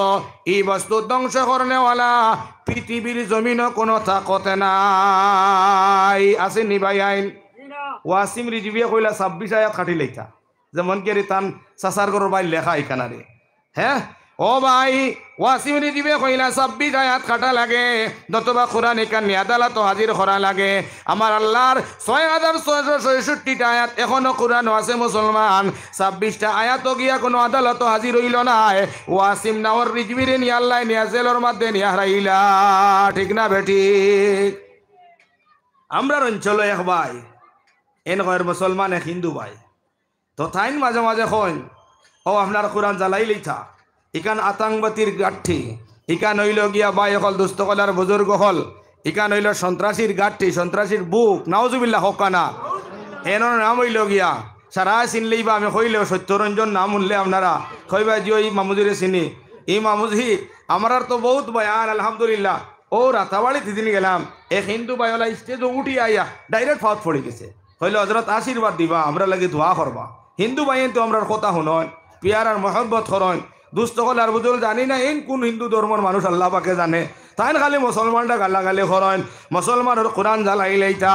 এই বস্তু ধ্বংস করনেওয়ালা পৃথিবীর জমিনও কোনো তাকতে নাই। আছে নি ভাই আইন? ওয়াসিম রিজভিয়া কইলা 26 আয়াত খাটি লেখা, যেমন কি তান সাসার গরর ভাই লেখা এখানে। হ্যাঁ ও ভাই, ওয়াসিম রিজভিয়া কইলা 26 আয়াত খাটা লাগে, নতবা কোরআন এখানে আদালত হাজির করা লাগে। আমার আল্লাহর 6666টা আয়াত এখনো কোরআন আছে মুসলমান, 26টা আয়াতও গিয়া কোনো আদালত হাজির হইল না। ওয়াসিম নাওর রিজভিরে নিয়ে আল্লাহ নিয়া জেলের মধ্যে নিয়ে হারাইলা। ঠিক না বেঠিক? আমরা অঞ্চল এক ভাই এন কয়ের মুসলমান এক হিন্দু ভাই, তো তাইন মাঝে মাঝে কইন ও আপনার কোরআন জ্বালাই লিখা, ইকান আতঙ্কবাদীর গাঠি, ইকান হইল গিয়া ভাই হল দুস্থকলার বুজুর্গ হল, ইকান হইল সন্ত্রাসীর গাঠি, সন্ত্রাসীর বুক, নাউজুবিল্লাহ হকানা। এনার নাম হইল গিয়া সারা চিনলেই বা আমি কইলেও সত্যরঞ্জন নাম উনলে আপনারা কইবা যে এই মামুজিরে চিনি। এই মামুজি আমার তো বহুত বয়ান আলহামদুলিল্লাহ। ও রাতাবাড়ি দিদিন গেলাম, এক হিন্দু বাইওলা স্টেজ উঠি আইয়া ডাইরেক্ট ফাউট পড়ে গেছে। হইলে হজরত আশীর্বাদ দিবা, আমরা লাগে দোয়া করবা। হিন্দু বাইন তো আমরা কথা শুনন, পিয়ার আর মহব্বত করন। দুস্থ হল আর বুঝল জানি না এন কোন হিন্দু ধর্মের মানুষ আল্লাহ পাকে জানে। তাই খালি মুসলমানটা গালাগালি করেন, মুসলমানের কোরআন জ্বালাইলেইতা।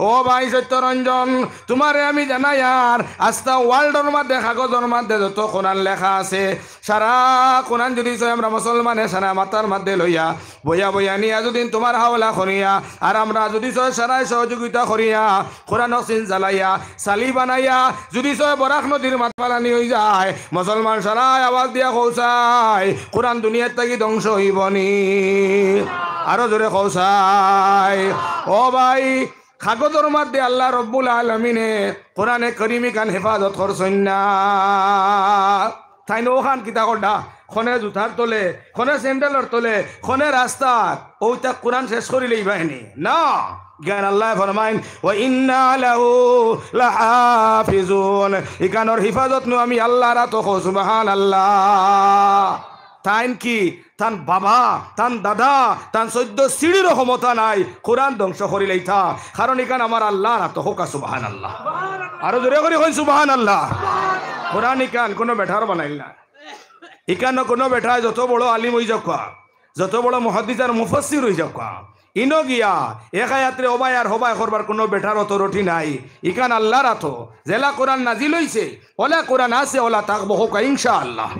ও ভাই সত্যরঞ্জন, তোমারে আমি জানাই আর আস্তা ওয়ার্ল্ডর মধ্যে কাগজের মধ্যে যত কোরআন লেখা আছে, সারা কোরআন যদি আমরা মুসলমানে সারা মাতার মধ্যে লইয়া বইয়া বইয়া নিয়া যদি তোমার হাওলা করিয়া আর আমরা যদি সারাই সহযোগিতা করিয়া কোরআন সিন জ্বালাইয়া সালি বানাইয়া যদি বরাক নদীর মাত পালানি হয়ে যায়, মুসলমান সারাই আওয়াজ দিয়া কৌসাই কোরআন দুনিয়ার থাকি ধ্বংস হইবনি। আরো জোরে কৌসাই। ও ভাই, কাগজের মধ্যে আল্লাহ রব্বুল আলমিনে কোরআনে করিমি কান হেফাজত করছেন না। তাই ওখান কিতা কটা খনে জুতার তোলে, খনে স্যান্ডেলের তোলে, খনে রাস্তার ওইটা কোরআন শেষ করিলেই বাহিনী না। জ্ঞান আল্লাহ ফরমাইন ও ইন্না লাহু লাহাফিজুন, ইকানোর হিফাজত নু আমি আল্লাহর তো সুবহানাল্লাহ। তাইন কি তান বাবা তান দাদা তান 14 সিঁড়িরও ক্ষমতা নাই কোরআন ধ্বংস করি লাইতা কারণ এখান আমার আল্লাহ না তো হোকা সুবহানাল্লাহ আরো জোরে করে কই সুবহানাল্লাহ কোরআন এখান কোনো বেঠার বানাইল না এখান কোনো বেঠায় যত বড় আলিম হই যাক যত বড় মুহাদ্দিস আর মুফাসসির হই যাক ইনো গিয়া এক আয়াতে ওবাই আর হবাই করবার কোনো বেটার অথরিটি নাই ইকান আল্লাহর আতো জেলা কোরআন নাজিল হইছে ওলা কোরআন আছে ওলা তাকবো হোক ইনশাআল্লাহ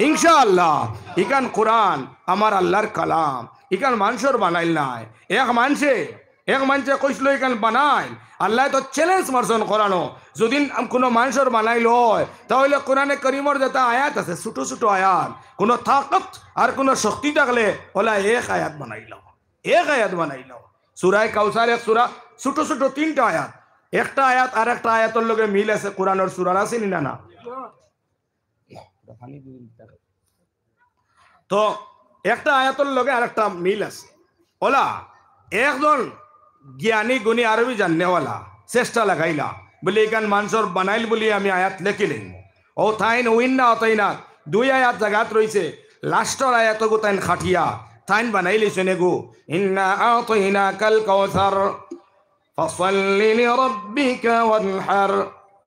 ইনশাআল্লাহ ইকান কোরআন আমার আল্লাহর কালাম ইকান মানুষের বানাইল নাই এক মানুষে কইছিল ইকান বানাইল আল্লাহ তো চ্যালেঞ্জ মারছেন কোরআনো যদি কোনো মানুষের বানাইল হয় তাহলে কোরআনে করিমর যেটা আয়াত আছে ছোট ছোট আয়াত কোনো তাকত আর কোনো শক্তি থাকলে ওলা এক আয়াত বানাইল এক আয়াত বানাইল সূরায়ে কাউসার এক সূরা ছোট ছোট 3টা আয়াত একটা আয়াত আর একটা আয়াতের লগে মিল আছে কোরআনের সূরার আছে না না তো একটা আয়াতের লগে আরেকটা মিল আছে ওলা একজন জ্ঞানী গুণী আরবি জাননেওয়ালা চেষ্টা লাগাইলা বলে এখান মানুষের বানাইল বলি আমি আয়াত লেখিলেন ও তাইন উইন না অতাই না 2 আয়াত জায়গাত রয়েছে লাস্টর আয়াত গো তাইন খাটিয়া তাইন বানাইলিছে নেগো ইন্না আতাইনাকাল কাউসার ফাসাল্লি লিরাব্বিকা ওয়ানহার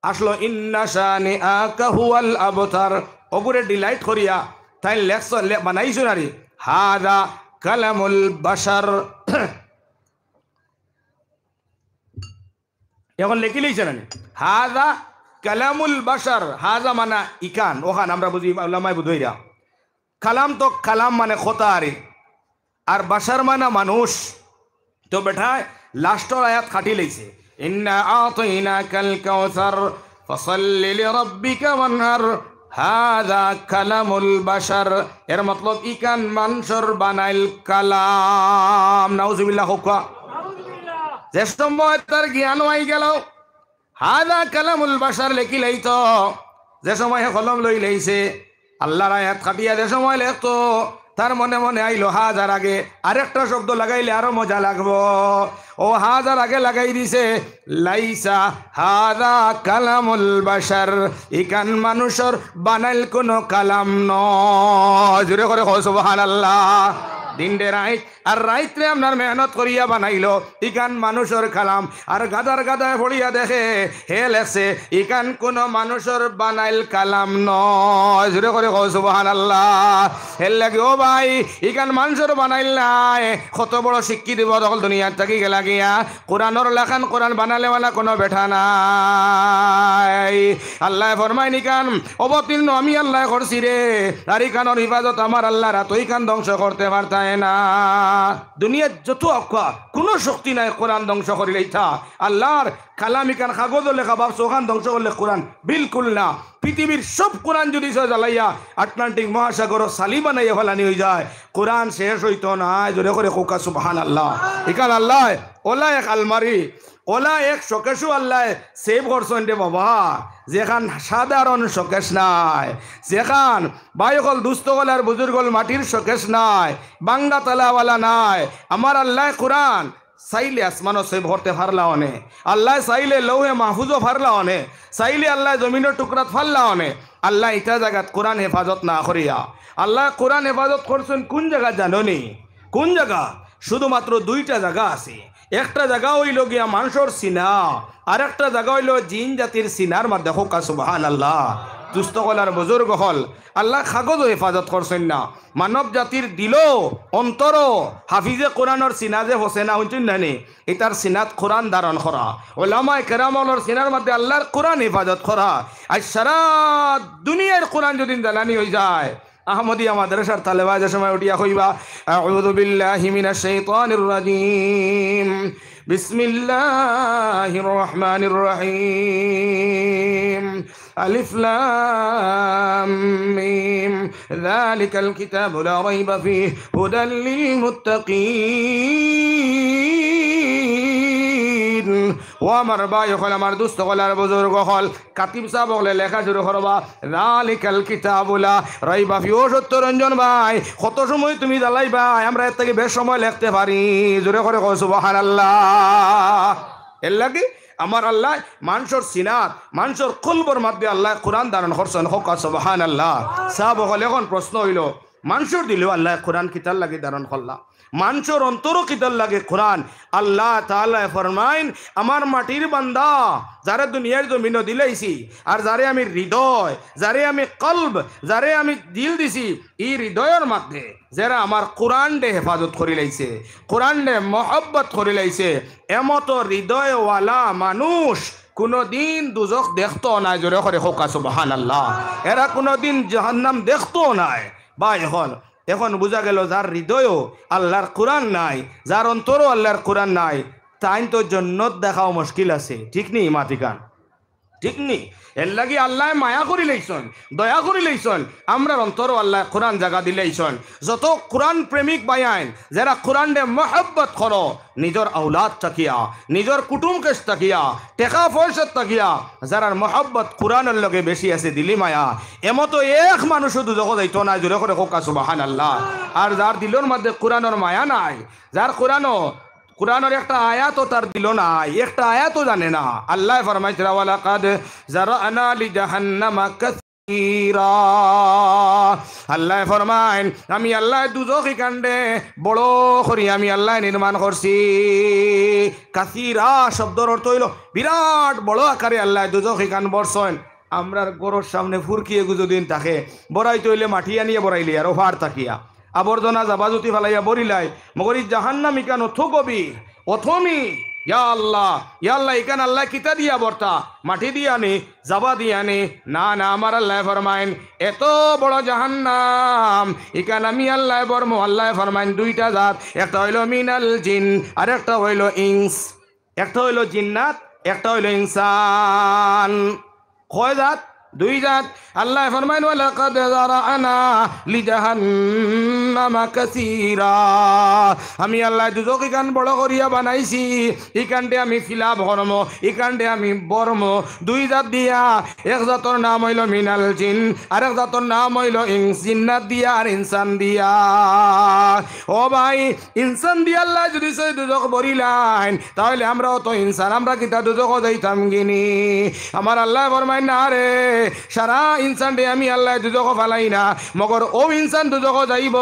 আসলো ইন্না শানিআকা হুয়াল আবতার ওগুরে ডিলাইট করিয়া তাই লেখছ বানাইছো নারি হাদা কালামুল বাশার এখন লেখি লইছে না হাদা কালামুল বাশার হাজা মানা ইকান ওখান আমরা বুঝি উলামায়ে বুঝাইরা কালাম তো কালাম মানে কথা আর বাশার মানা মানুষ তো বেঠায় লাস্টর আয়াত খাটি লইছে ইন্না আতাইনাকাল কাউসার ফাসাল্লি লিরাব্বিকা ওয়ানহার হাদা কালামুল বাশার এর মতলব ইকান মানুষের বানাইল কালাম নাউজুবিল্লাহ হুকা যে সময় তার জ্ঞান হয়ে গেল হাদা কালামুল বাশার লেখি লইতো যে সময় কলম লই লইছে আল্লাহর আয়াত খাটিয়া যে সময় লেখতো তার মনে মনে আইলো হাজার আগে আরেকটা শব্দ লাগাইলে আরো মজা লাগবো ও হাজার আগে লাগাই দিছে লাইসা হাদা কালামুল বাশার ইকান মানুষের বানাইল কোনো কালাম নয় জোরে করে কও সুবহানাল্লাহ দিন দে রাইত আর রাইতে আপনার মেহনত করিয়া বানাইলো ইকান মানুষের কালাম আর গাদার গাদায় পড়িয়া দেখে হে লেখছে ইকান কোন মানুষের বানাইল কালাম নয় জোরে করে কও সুবহানাল্লাহ হেল লাগে ও ভাই ইকান মানুষের বানাইল নাই কত বড় শিক্ষিত বদল দুনিয়ার থাকি গেলা গিয়া কোরআনের লেখান কোরআন বানালেওয়ালা কোনো বেঠা নাই আল্লাহ ফরমাই নিকান অবতীর্ণ আমি আল্লাহ করছি রে আর ইকানোর হিফাজত আমার আল্লাহ রাত ইকান ধ্বংস করতে পারতায় না দুনিয়ার যত আকা কোনো শক্তি নাই কোরআন ধ্বংস করিলেই থা আল্লাহর কালাম ইকান কাগজ লেখা ভাবছো ওখান ধ্বংস করলে কোরআন বিলকুল না পৃথিবীর সব কোরআন যদি জ্বালাইয়া আটলান্টিক মহাসাগর সালি বানাইয়া ফেলানি হয়ে যায় কোরআন শেষ হইতো না জোরে করে কোকা সুবহানাল্লাহ ইকান আল্লাহ ওলা এক আলমারি ওলা এক শোকেশও আল্লাহ সেভ করছেন রে বাবা যেখান সাধারণ শোকেশ নাই যেখান বাইকল দুস্থ হল আর বুজুর্গ হল মাটির শোকেশ নাই বাংলা তালাওয়ালা নাই আমার আল্লাহ কোরআন চাইলে আসমানও সেভ করতে পারলা অনে আল্লাহ চাইলে লৌহে মাহফুজও পারলা অনে চাইলে আল্লাহ জমিনের টুকরাত ফারলা অনে আল্লাহ ইটা জায়গাত কোরআন হেফাজত না করিয়া আল্লাহ কোরআন হেফাজত করছেন কোন জায়গা জাননি কোন জায়গা শুধুমাত্র 2টা জায়গা আছে একটা জায়গা হইল গিয়া মানুষের সিনা আর একটা জায়গা হইল জিন জাতির সিনার মধ্যে হোক সুবহানাল্লাহ দুস্থ হল আর বুজুর্গ হল আল্লাহ কাগজও হেফাজত করছেন না মানব জাতির দিল অন্তর হাফিজে কোরআনের সিনা যে হোসেন না শুনছেন নানি এটার সিনাত কোরআন ধারণ করা ওলামায়ে কেরামর সিনার মধ্যে আল্লাহর কোরআন হেফাজত করা আর সারা দুনিয়ার কোরআন যদি জ্বালানি হয়ে যায় আহমদিয়া মাদ্রাসার তালেবাজ সময় উঠিয়া কইবা আউযু বিল্লাহি মিনাশ শাইতানির রাজিম বিসমিল্লাহির রহমানির রহিম আলিফ লাম মিম যালিকাল কিতাবু লা রাইবা ফীহি হুদাল লিল মুত্তাকিন ও আমার ভাই হল আমার দুস্থ হল আর বুজুর্গ হল কাতিব সাহেব হলে লেখা শুরু করবা যালিকাল কিতাবু লা রাইবা ফীহি ও সত্যরঞ্জন ভাই কত সময় তুমি জ্বালাইবা আমরা এর থেকে বেশ সময় লিখতে পারি জোরে করে কও সুবহানাল্লাহ এর লাগি আমার আল্লাহ মানুষের সিনাত মানুষের কলবর মধ্যে আল্লাহ কোরআন ধারণ করছেন হোক সুবহানাল্লাহ সাহেব হলে এখন প্রশ্ন হইল মানুষের দিলেও আল্লাহ কোরআন কিতার লাগে ধারণ করলা, মানুষের অন্তরও কিতার লাগে কোরআন। আল্লাহ তাআলা ফরমাইন, আমার মাটির বান্দা যারা দুনিয়ার জমিন দিলাইছি, আর যারে আমি হৃদয়, যারে আমি কলব, যারে আমি দিল দিছি, এই হৃদয়ের মধ্যে যারা আমার কোরআন ডে হেফাজত করি লাইছে, কোরআন ডে মহব্বত করি লাইছে, এমত হৃদয়ওয়ালা মানুষ কোনদিন দুজখ দেখতো নাই। জোরে করে হোকা সুবহানাল্লাহ। এরা কোনদিন জাহান্নাম দেখতো নাই। বা এখন বোঝা গেল যার হৃদয়ও আল্লাহর কোরআন নাই, যার অন্তরও আল্লাহর কোরআন নাই, তাই তো জন্নত দেখাও মুশকিল আছে। ঠিক নেই মাতিকান? ঠিক নেই? এর লাগি আল্লাহ মায়া করি লাইছন, দয়া করি লাইছন, আমরা অন্তরও আল্লাহ কোরআন জায়গা দিলাইছন। যত কোরআন প্রেমিক বায়াইন যারা কোরআন দে মহব্বত করো, নিজের আউলাদ তাকিয়া, নিজের কুটুমকে তাকিয়া, টেকা পয়সা তাকিয়া, যারা মহব্বত কোরআনের লগে বেশি আছে দিলি মায়া, এমতো এক মানুষ দুজক যাইতো না। জোরে করে কোকা সুবহানাল্লাহ। আর যার দিলের মধ্যে কোরআনের মায়া নাই, যার কোরআনের একটা আয়াতও তার দিল না, একটা আয়াতও জানে না। আল্লাহ ফরমাইছে, ওয়ালাকাদ জারানা লি জাহান্নামা কাসীরা। আল্লাহ ফরমাইন, আমি আল্লাহ দুজখি কাণ্ডে বড় করি আমি আল্লাহ নির্মাণ করছি। কাসীরা শব্দের অর্থ হইল বিরাট বড় আকারে আল্লাহ দুজখি কান বর্ষণ। আমরার গরুর সামনে ফুরকিয়ে গুজুদিন তাকে বড়াইতে হইলে মাটি আনিয়ে বড়াইলি আর ওভার তাকিয়া আবর্জনা জাবাজুতি ফালাইয়া বরিলাই মগরি জাহান্নাম ইকান অথো গভীর অথমি। ইয়া আল্লাহ ইকান আল্লাহ কিতা দিয়া বর্তা মাটি দিয়া নে জাবা দিয়া নে? না না, আমার আল্লাহ ফরমাইন এত বড় জাহান্নাম ইকান আমি আল্লাহ বর্ম। আল্লাহ ফরমাইন দুইটা জাত, একটা হইল মিনাল জিন আর একটা হইল ইনস। একটা হইল জিন্নাত, একটা হইল ইনসান। কয় জাত? দুই জাত। আল্লাহ ফরমাইন, ওয়ালাকাদ যারানা লিজাহান্নামা কাসীরা। আমি আল্লাহ দুজক ইকান বড় করিয়া বানাইছি, ইকানটে আমি ফিলাপ করম, ইকানটে আমি বর্ম। দুই জাত দিয়া, এক জাতর নাম হইল মিনাল জিন আর এক জাতর নাম হইল ইনস। জিন্নাত দিয়া আর ইনসান দিয়া। ও ভাই, ইনসান দিয়া আল্লাহ যদি সেই দুজক বরিলাইন, তাহলে আমরাও তো ইনসান, আমরা কিতা দুজক যাইতাম গিনি? আমার আল্লাহ ফরমাইন, না রে, সারা ইনসান দে আমি আল্লাহ দুজক ফালাই না, মগর ও ইনসান দুজক যাইব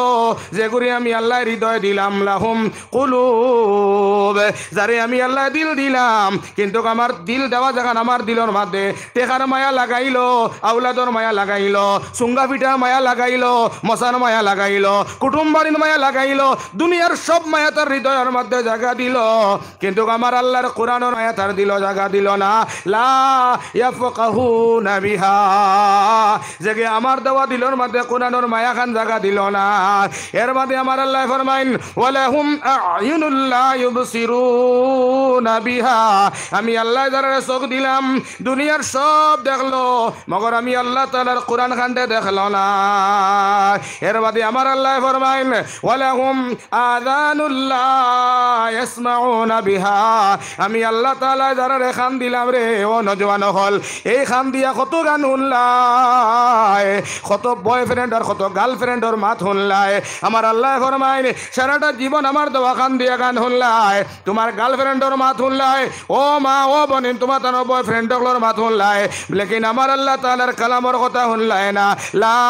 যেগুলি আমি আল্লাহ হৃদয় দিলাম। লাহুম কুলুব, যারে আমি আল্লাহ দিল দিলাম, কিন্তু আমার দিল দেওয়া জায়গা আমার দিলর মধ্যে টেকার মায়া লাগাইলো, আউলাদর মায়া লাগাইলো, সুঙ্গা পিঠার মায়া লাগাইলো, মশার মায়া লাগাইলো, কুটুম্বারির মায়া লাগাইলো, দুনিয়ার সব মায়া তার হৃদয়ের মধ্যে জায়গা দিল, কিন্তু আমার আল্লাহর কোরআনের মায়া তার দিল জায়গা দিল না। লা ইয়াফকাহুনা বিহা, যে আমার দেওয়া দিলর মধ্যে কোরআনের মায়া খান জায়গা দিল না। এর মধ্যে আমার আল্লাহ ফরমাইন, ওয়ালাহুম আ'য়ুনুল লা ইউবসিরুনা বিহা, আমি আল্লাহ যারা চোখ দিলাম দুনিয়ার সব দেখলো, মগর আমি আল্লাহ তাআলার কোরআন খানতে দেখলো না। এর মধ্যে আমার আল্লাহ ফরমাইন, ওয়ালাহুম আযানুল লা ইয়াসমাউনা বিহা, আমি আল্লাহ তাআলা যারা খান দিলাম রে ও নজওয়ান হল, এই খান দিয়া কত গান শুনলাই, কত বয়ফ্রেন্ড আর কত গার্লফ্রেন্ডর মাত শুনলাই। আমার আল্লাহ ফরমাইন, সারাটা জীবন আমার দেওয়া খান দিয়া গান শুনলাই, তোমার গার্লফ্রেন্ডর মাত শুনলাই, ও মা ও বোন তোমার তার বয়ফ্রেন্ডগুলোর মাত শুনলাই, লেকিন আমার আল্লাহ তাআলার কালামর কথা শুনলাই না। লা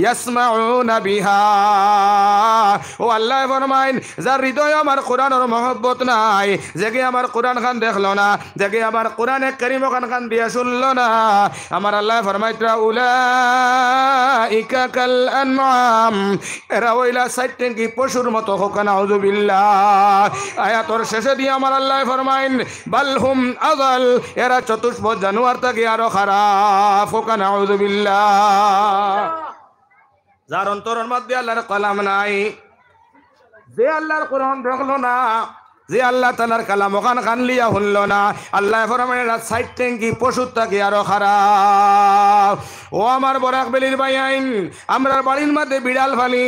ইয়াসমাউনা বিহা, ও আল্লাহ ফরমাইন, যার হৃদয় আমার কোরআনের মহব্বত নাই, জেগে আমার কোরআন খান দেখলো না, জেগে আমার কোরআনে কারীম খান দিয়া শুনলো না, আমার আল্লাহ ফরমাইতরা উলাইকা কাল আনআম, এরা হইলা সাইটেঙ্গি পশুর মতো। হোক নাউযুবিল্লাহ। আয়াতর শেষে দিয়ে আমার আল্লাহ ফরমাইন, বালহুম আযাল, এরা চতুষ্পদ জানোয়ার থেকে আরো খারাপ। হোক নাউযুবিল্লাহ। যার অন্তরের মধ্যে আল্লাহর কালাম নাই, যে আল্লাহর কোরআন দেখলো না, যে আল্লাহ তাআলার কালাম ওখান খান লিয়া শুনল না, আল্লাহ ফরমাইন সাইড ট্যাঙ্কি পশুর থাকে আরো খারাপ। ও আমার বরাক বেলির বাইন, আমরা বাড়ির মধ্যে বিড়াল ফালি,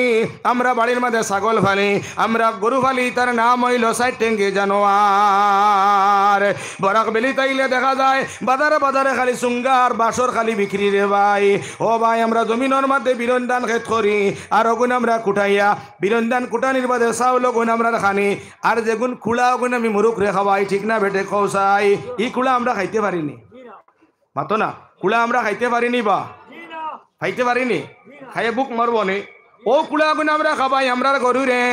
আমরা বাড়ির মধ্যে ছাগল ফালি, আমরা গরু ফালি, তার নাম হইল সাইড ট্যাঙ্কি জানোয়ার। বরাক বেলি তাইলে দেখা যায় বাজারে বাজারে খালি চুঙ্গার বাসর খালি বিক্রি রে ভাই। ও ভাই, আমরা জমিনের মধ্যে বিরন্দান খেত করি, আর ওগুন আমরা কুটাইয়া বিরন্দান কুটানির বাদে চাউল ওগুন আমরা খানি, আর যেগুন কুড়া ওগুন আমি মুরুখ রে খাওয়াই। ঠিক না বেটে কৌসাই? ই কুড়া আমরা খাইতে পারিনি, মাতো না, কুড়া আমরা খাইতে পারিনি, বা খাইতে পারিনি, খাইয়ে বুক মারবো নি। ও কুড়া আগুন আমরা খাবাই আমরার গরু রে,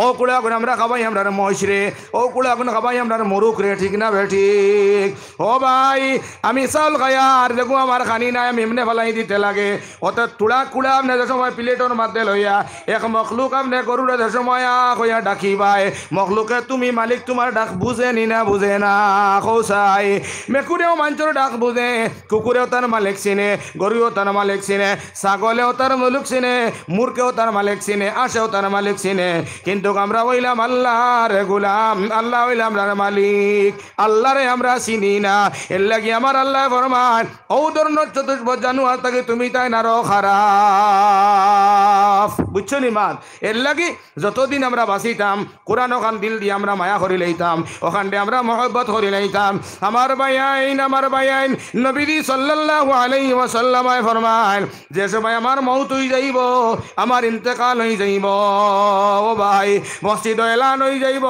ও কুড়া আগুন আমরা খাবাই আমরার মহিষ রে, ও কুড়া আগুন খাবাই আমরার মরুক রে, ঠিক না বে ঠিক? ও ভাই আমি চাউল খাই আর দেখো আমার খানি নাই, আমি এমনি ফেলাই দিতে লাগে। অত তুড়া কুড়া আপনি যে সময় প্লেটর মাধ্যমে লইয়া এক মখলুক আপনি গরুরে যে সময় কইয়া ডাকি ভাই, মখলুকে তুমি মালিক তোমার ডাক বুঝে নি না বুঝে না কৌসাই। মেকুরেও মানুষের ডাক বুঝে, কুকুরেও তার মালিক চিনে, গরুও তার মালিক চিনে, ছাগলেও তার মালিক চিনে, মূর্খেও তার মালিক চিনে, আশেও তার মালিক চিনে। কিন্তু আমরা হইলাম আল্লাহর গোলাম, আল্লাহ হইলাম আমরার মালিক, আল্লাহরে আমরা চিনি না। এর লাগি আমার আল্লাহ ফরমান ও ধরনের চতুর্থ জানুয়ার থেকে তুমি তাই না রো খারাপ, বুঝছো নি মান? এর লাগি যতদিন আমরা বাঁচিতাম কোরআন ওখান দিল দিয়ে আমরা মায়া করি লইতাম, ওখান দিয়ে আমরা মহব্বত করি লইতাম। আমার বাইয়াইন নবীজি সাল্লাল্লাহু আলাইহি ওয়াসাল্লাম ফরমান যে সময় আমার মউত হই যাইব, আমার ইন্তেকাল হই যাইব, ও ভাই মসজিদ এলান হই যাইব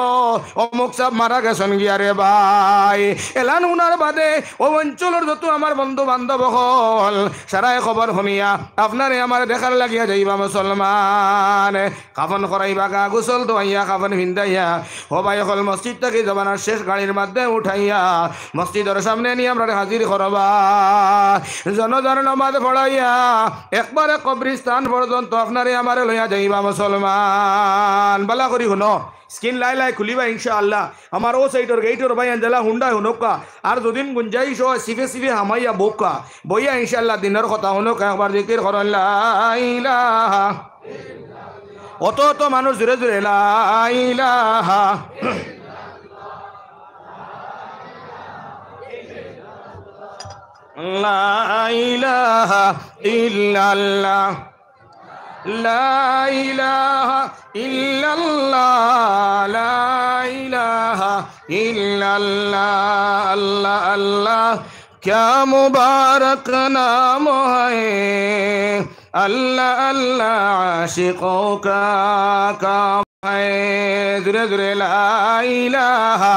অমুক সাহেব মারা গেছেন গিয়া রে ভাই। এলান উনার বাদে ও অঞ্চলের যত আমার বন্ধু বান্ধব হল সারাই খবর শুনিয়া আপনারে আমার দেখার লাগিয়া যাইবা মুসলমান। কাফন করাইবা, গা গোসল দোয়াইয়া কাফন ভিন্দাইয়া ও ভাই হল মসজিদ থেকে জবানার শেষ গাড়ির মাধ্যমে উঠাইয়া মসজিদের সামনে নিয়ে আমরা হাজির করবা। জনজার নামাজ পড়াইয়া একবারে কবরিস্তান পর্যন্ত আপনারে আমারে লইয়া যাইবা মুসলমান। বালা করি শুনো, স্কিন লাই লাই খুলিবা ইনশাআল্লাহ। আমার ও সাইডর গেইটর ভাই আঞ্জেলা হুন্ডা হুনকা আর যদিন গুঞ্জাইশ হয় সিফে সিফে হামাইয়া বোকা বইয়া ইনশাআল্লাহ দিনের কথা হুনক একবার জিকির করেন লা ইলাহা, অত অত মানুষ জোরে জোরে লা ইলাহা, লা ইলাহা ইল্লাল্লাহ, লা ইলাহা ইল্লাল্লাহ, লা ইলাহা ইল্লাল্লাহ। আল্লাহ আল্লাহ क्या मुबारक नाम है, अल्लाह अल्लाह आशिकों का काम है। জুড়ে জুড়ে লা ইলাহা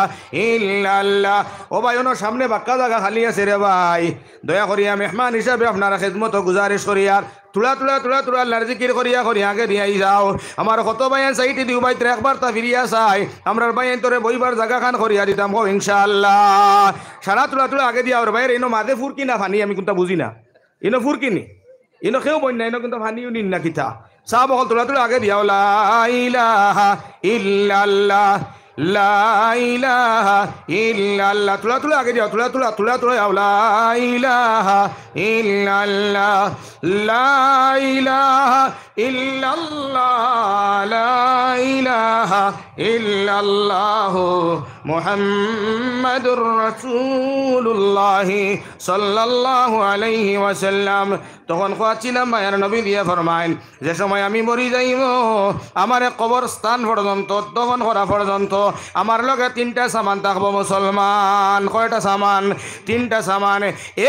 ইল্লাল্লাহ। ও ভাই ওনার সামনে বাক্কা জায়গা খালি আছে রে ভাই, দয়া করিয়া মেহমান হিসাবে আপনারা খেদমত গুজারিশ করিয়ার তুলা তুলা তুলা তুলা আল্লাহর জিকির করিয়া করিয়া আগে দিয়াই যাও। আমার কত বাইন সাইটি দিও ভাই একবার তা ফিরিয়া চাই আমরার বাইন তোরে বইবার জায়গা খান করিয়া দিতাম হো ইনশাআল্লাহ। সারা তুলা তুলা আগে দিয়া ওর ভাইয়ের এনো মাঝে ফুরকি না ফানি আমি কোনটা বুঝি না, এনো ফুরকি নি এনো খেয়েও বই না, এনো কিন্তু ফানিও নিন না কিতা সা বকল তুলা তুলা আগে দিয়াও লা ইলাহা ইল্লাল্লাহ, লা ইলাহা ইল্লাল্লাহ। তুলা তুলা আগে দিও, তুলা তুলা তুলা তুলা লা ইলাহা ইল্লাল্লাহ, লা ইলাহা ইল্লাল্লাহ, লা ইলাহা ইল্লাল্লাহ মুহাম্মাদুর রাসূলুল্লাহ সাল্লাল্লাহু আলাইহি ওয়াসাল্লাম। তখন কোয়াছিলাম মায়ের নবী দিয়ে ফরমাইন যে সময় আমি মরি যাইব আমার কবরস্থান পর্যন্ত দফন করা পর্যন্ত আমার লগে তিনটা সামান থাকবো মুসলমান। কয়টা সামান? তিনটা সামান।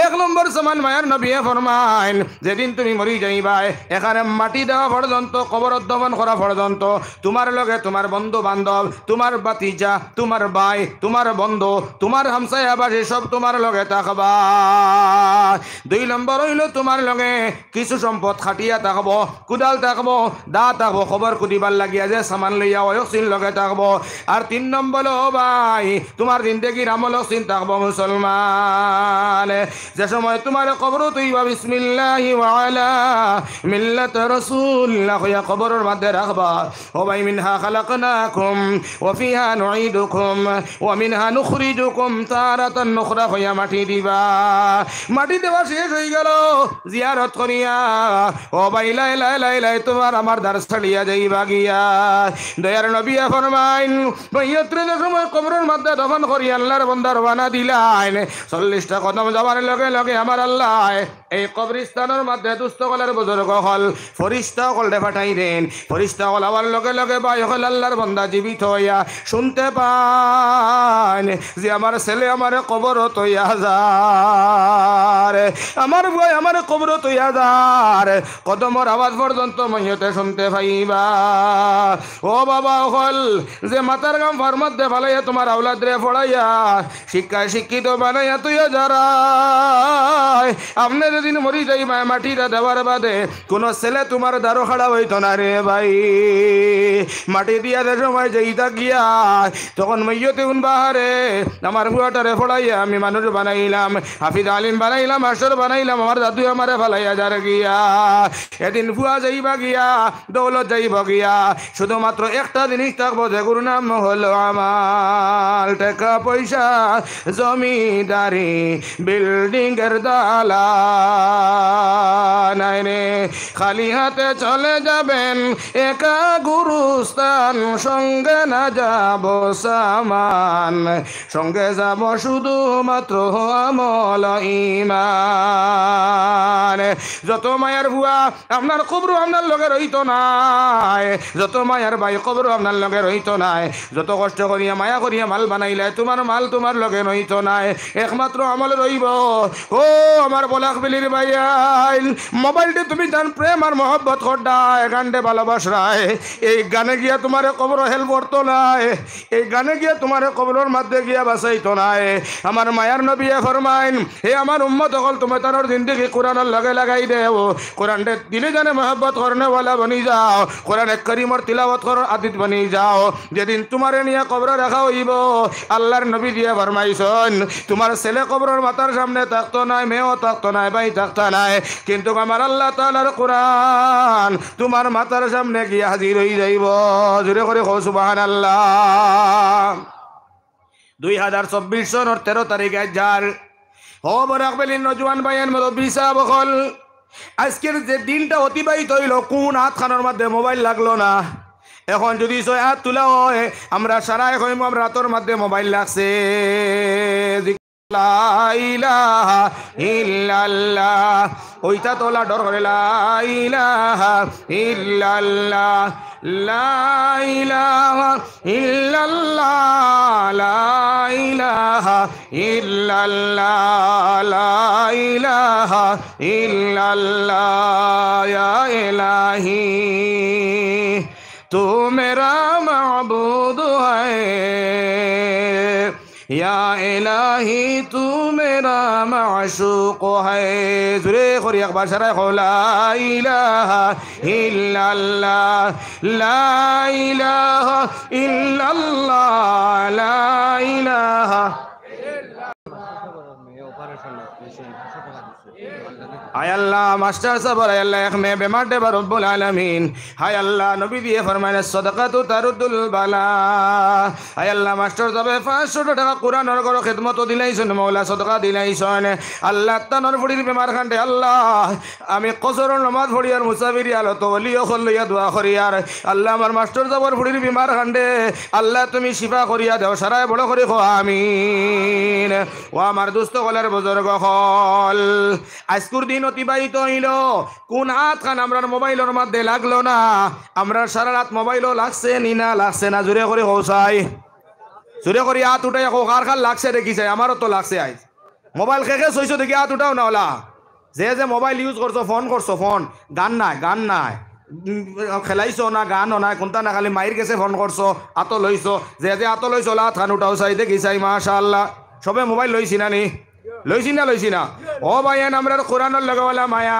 এক নম্বর সামান মায়ের নবী ফরমাইন যেদিন তুমি মরি যাইবাই এখানে মাটি দেওয়া পর্যন্ত কবর দফন করা পর্যন্ত তোমার লগে তোমার বন্ধু বান্ধব, তোমার বাতিজা, তোমার ভাই, তোমার বন্ধু, তোমার হামসায়া বাসী সব তোমার লগে থাকবা। দুই নম্বর হইল তোমার লগে কিছু সম্পদ খাটিয়া থাকবো, কুদাল থাকবো, দা থাকবো, খবর কুদিবার লাগিয়া যে সামান লইয়া অয়সিন লগে থাকবো। আর তিন নম্বর ভাই তোমার জিন্দেগির আমল সিন থাকবো মুসলমান। যে সময় তোমার কবর তুইবা বিসমিল্লাহি ওয়া আলা মিল্লাত রাসূলিল্লাহ হইয়া কবরের মধ্যে রাখবা। ও ভাই মিনহা খালাকনাকুম ওয়া ফিহা নুঈদুকুম ওয়া মিনহা নুখরিজুকুম তারাতান নুখরা হইয়া মাটি দিবা। মাটি দেওয়া শেষ হয়ে গেল জিয়ারত করিয়া ও ভাই লাই লাই লাই লাই তোমার আমার দ্বার ছাড়িয়া যাইবা গিয়া। দয়ার নবী ফরমাইন বইয়ত্রে সময় কবরের মধ্যে দফন করি আল্লাহর বান্দা রওনা দিলাইন 40টা কদম যাবার লগে লগে আমার আল্লাহ এই কবরস্থানের মধ্যে দুস্থ কলার বুজুর্গ হল ফরিস্তা কলরে পাঠাই দেন। ফরিস্তা কল আবার লগে লগে ভাই হল আল্লাহর বান্দা জীবিত হইয়া শুনতে পায় চান যে আমার ছেলে আমার কবর তৈয়া যার, আমার ভাই আমার কবর তৈয়া যার, কদমর আওয়াজ পর্যন্ত মাইয়তে শুনতে পাইবা। ও বাবা হল যে মাতার গাম ফার্মাত দে ফালাইয়া তোমার আওলাদ রে পড়াইয়া শিক্ষায় শিক্ষিত বানাইয়া তুইয়া যারা আপনি যেদিন মরি যাইবা মাটিটা দেওয়ার বাদে কোন ছেলে তোমার দ্বারো খাড়া হইতো না রে ভাই। মাটি দিয়া যে সময় যেইটা গিয়া তখন মাইয়তে উন বাহারে আমার বুয়াটারে পড়াইয়া আমি মানুষ বানাইলাম, হাফিজ আলিম বানাইলাম, মাস্টার বানাইলাম, আমার দাদু আমারে ফালাইয়া যার গিয়া এদিন ফুয়া যাইবা গিয়া দৌলত যাইব গিয়া শুধুমাত্র একটা জিনিস থাকবো যে গুরু নাম হলো আমার টাকা পয়সা জমিদারি বিল্ডিং এর দালা নাই রে। খালি হাতে চলে যাবেন একা গুরুস্থান, সঙ্গে না যাব সামান, সঙ্গে যাব শুধুমাত্র আমল ঈমান। যত মায়ের ভুয়া আপনার কবর আপনার লগে রইতো নাই, যত মায়ের ভাই কবর আপনার লগে রইতো নাই, যত কষ্ট করিয়া মায়া করিয়া মাল বানাইলে তোমার মাল তোমার লগে রইতো নাই, একমাত্র আমল রইব। ও আমার বলাক বিলির ভাইয়াইল মোবাইলটি তুমি জান প্রেম আর মহব্বত করডা গানডে ভালোবাসরায়, এই গানে গিয়া তোমার কবর হেল্প করতো নাই, এই গানে গিয়া তোমার কবরের মধ্যে গিয়া বাঁচাইতো নাই। আমার মায়ার নবী ফরমাইন হে আমার উম্মত হল তুমি তার জিন্দগি কোরআনের লগে লাগাই দেও, কোরআন দিলে জানে মহব্বত করনে वाला बनी যাও, কোরআন করিমর তিলাওয়াত করার আদিত বনি যাও। যেদিন তোমারে নিয়ে কবরে রাখা হইব আল্লাহর নবী দিয়ে ফরমাইছেন তোমার ছেলে কবরের মাথার সামনে থাকতো নাই, মেয়েও থাকতো নাই, ভাই থাকতো নাই, কিন্তু আমার আল্লাহ তাআলার কোরআন তোমার মাথার সামনে গিয়ে হাজির হয়ে যাইব। জোরে করে কও সুবহানাল্লাহ। 2024 সনের 13 তারিখে যার ও বরাকবেলিন নজওয়ান ভাইয়ের মুরব্বী সাহেব হল আজকের যে দিনটা অতিবাহিত হইল কোন হাতখানোর মধ্যে মোবাইল লাগলো না। এখন যদি 6 হাত তোলা হয় আমরা সারাই হইম আমরা রাতের মধ্যে মোবাইল লাগছে। লা ইলাহা ইল্লাল্লাহ ওইটা তোলা ডর করে লা ইলাহা ইল্লাল্লাহ লা ইলাহা ইল্লাল্লাহ লা ইলাহা ইল্লাল্লাহ লা ইলাহা ইল্লাল্লাহ ইয়া ইলাহি তু মেরা মাবুদ হ্যায়, या इलाही तू मेरा माशूक है। जुरे खोरी अखबार शरा खो ला इलाहा इल्लल्लाह ला इलाहा इल्लल्लाह ला इलाहा। हाय अल्लाह मास्टर साहब हाय अल्लाह एक में बीमार दे रब्बुल आलमीन हाय अल्लाह नबी दिए फरमाने सदकातु तारुदुल बाला। हाय अल्लाह मास्टर साहब 500 টাকা কোরআনের গরো খিদমত দিলাইছেন মওলা সদকা দিলাইছেন আল্লাহ তানোর ফুড়ির বেমার খান্ডে আল্লাহ আমি কসর নামাজ পড়ি আর মুসাফিরি আলো তো ওলিও খল্লিয়া দোয়া করি আর আল্লাহ আমার মাস্টার সাহেবের ফুড়ির বেমার খান্ডে আল্লাহ তুমি শিফা করিয়া দাও সারায় বড় করে কো আমিন। ও আমার দোস্ত গলার বুজুর্গ হল আজকুর দিন অতিবাহিত হইল কোন হাত খান আমরার মোবাইলের মধ্যে লাগলো না, আমরা সারা রাত মোবাইলও লাগছে নি না লাগছে না জোরে করে কৌসাই জোরে করে হাত উঠাই কার খান লাগছে দেখিছে আমারও তো লাগছে আজ মোবাইল খেখে চইছো দেখি হাত উঠাও না ওলা যে মোবাইল ইউজ করছো ফোন গান নাই খেলাইছো না গানও নাই কোনটা না খালি মাইর গেছে ফোন করছো আতো লইছো যে আতো লইছো হাত খান উঠাও চাই দেখিছাই মাশাআল্লাহ সবে মোবাইল লইছি না নি লইছি না ও ভাইয়ান আমরা কোরআনের লাগাওয়ালা মায়া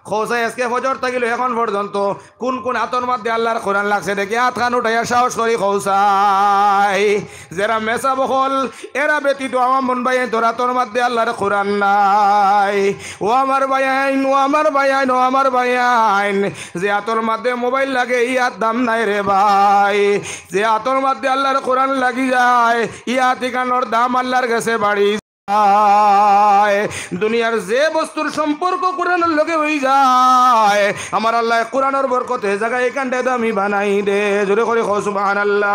খোসাই আজকে ফজর থাকিল এখন পর্যন্ত কোন কোন হাতর মধ্যে আল্লাহর কোরআন লাগছে দেখি হাত খান উঠাইয়া সাহস করি খোসাই যারা মেসা বহল এরা ব্যতীত আমার মন ভাই তোর হাতর মধ্যে আল্লাহর কোরআন নাই। ও আমার ভাইয়াইন যে হাতর মধ্যে মোবাইল লাগে ই হাত দাম নাই রে ভাই, যে হাতর মধ্যে আল্লাহর কোরআন লাগি যায় ই হাতিকানোর দাম আল্লাহর কাছে বাড়ি। দুনিয়ার যে বস্তুর সম্পর্ক কোরআনের লগে হয়ে যায় আমার আল্লাহ কোরআনের বরকতে জায়গায় এখানটা দামি বানাই দে জোরে করে কও সুবহানাল্লাহ।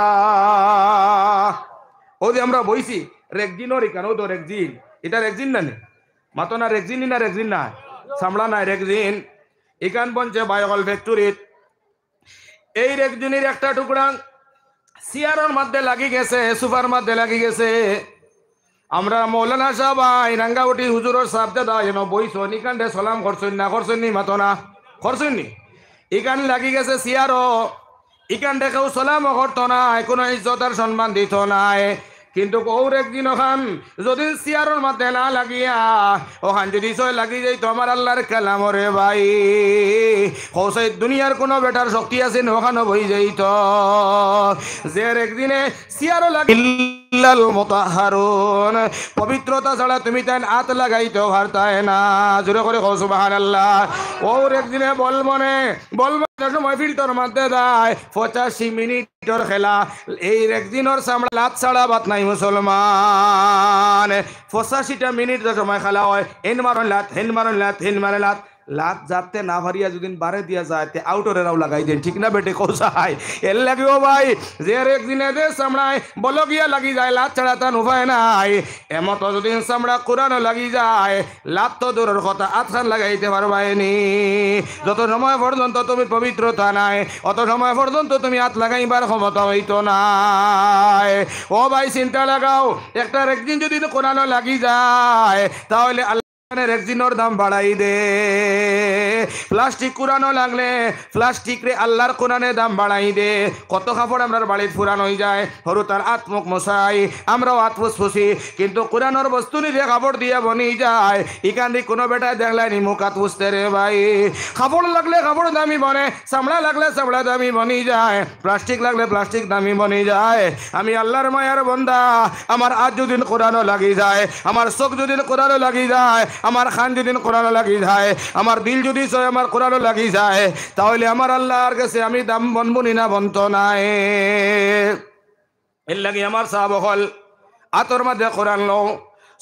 ও যে আমরা বইছি রেকজিনর এখানে ও তো রেকজিন এটা রেকজিন না মাতো না রেকজিন না সামলা নাই রেকজিন এখান পঞ্চে বায়োকল ফ্যাক্টরিত এই রেকজিনের একটা টুকরা চেয়ারের মধ্যে লাগি গেছে, সুপার মধ্যে লাগি গেছে। আমরা মৌলানা সাহেব রাঙ্গাউটি হুজুরের সাবদে দা যেন বইছন ইকানটা সালাম করছেন না, করছেন নি মাতো না, করছেন নি? ইকান লাগি গেছে চেয়ারও, ইকানটা কেউ সালামও করতো না, কোনো ইজ্জত আর সম্মান দিত নাই। কিন্তু ওর একদিন ওখান যদি চেয়ারের মধ্যে না লাগিয়া ওখান যদি সয় লাগি যাই তো আমার আল্লাহর কালাম রে ভাই, কৌশাই দুনিয়ার কোনো বেটার শক্তি আছে ওখানে বই যাইত যে একদিনে চেয়ারও লাগি ইল্লাল মুতাহহারুন, পবিত্রতা ছাড়া তুমি তাই হাত লাগাইতে পারতায় না। জোরে করে কও সুবহানাল্লাহ। ওর একদিনে বলবো সময় ফিল্টার মধ্যে দেয় 85 মিনিটের খেলা, এই একদিনের সামনে লাত ছাড়া বাত নাই মুসলমান। 85টা মিনিট সময় খেলা হয়, হেন মারন লাত, হেন মারন লাত, হেন মারে লাত, লাত যাতে না ভারিয়া যদি বারে দিয়া যায় তে আউটরেরাও লাগাই দেন, ঠিক না বেটে কোসাই? এর লাগিও ভাই যে একদিনে যে সামড়ায় বলো গিয়া লাগি যায়, লাত ছাড়া তার উপায় নাই। এমত যদি সামড়া কোরআনও লাগি যায়, লাত তো দূরের কথা আতখান লাগাইতে পারবাইনি। যত সময় পর্যন্ত তুমি পবিত্রতা নাই, অত সময় পর্যন্ত তুমি হাত লাগাইবার ক্ষমতা হইতো নাই। ও ভাই চিন্তা লাগাও, একটার একদিন যদি কোরআনও লাগি যায় তাহলে একদিনের দাম বাড়াই দে। প্লাস্টিক কুরানো লাগলে প্লাস্টিক রে আল্লাহর কোরআনের দাম বাড়াই দে। কত কাপড় আমরা বাড়ির পুরান হয়ে যায়, হরু তার আত্মক মশাই আমরাও আত্মস্পসি, কিন্তু কোরআনের বস্তু নিজে কাপড় দিয়ে বনি যায়। ইকান দি কোনো বেটায় দেখলাই নি মুখ আত্মস্তে রে ভাই। কাপড় লাগলে কাপড় দামি বনে, চামড়া লাগলে চামড়া দামি বনি যায়, প্লাস্টিক লাগলে প্লাস্টিক দামি বনি যায়। আমি আল্লাহর মায়ার বন্দা, আমার আজ যদি কোরআনও লাগি যায়, আমার চোখ যদি কোরআনও লাগি যায়, আমার খান যদি কোরআনও লাগি যায়, আমার দিল যদি চয় আমার কোরআনও লাগি যায়, তাহলে আমার আল্লাহর কাছে আমি দাম বনবনি না বন্ত নাই। এর লাগে আমার সাহাব হল আতর মধ্যে কোরআন লও,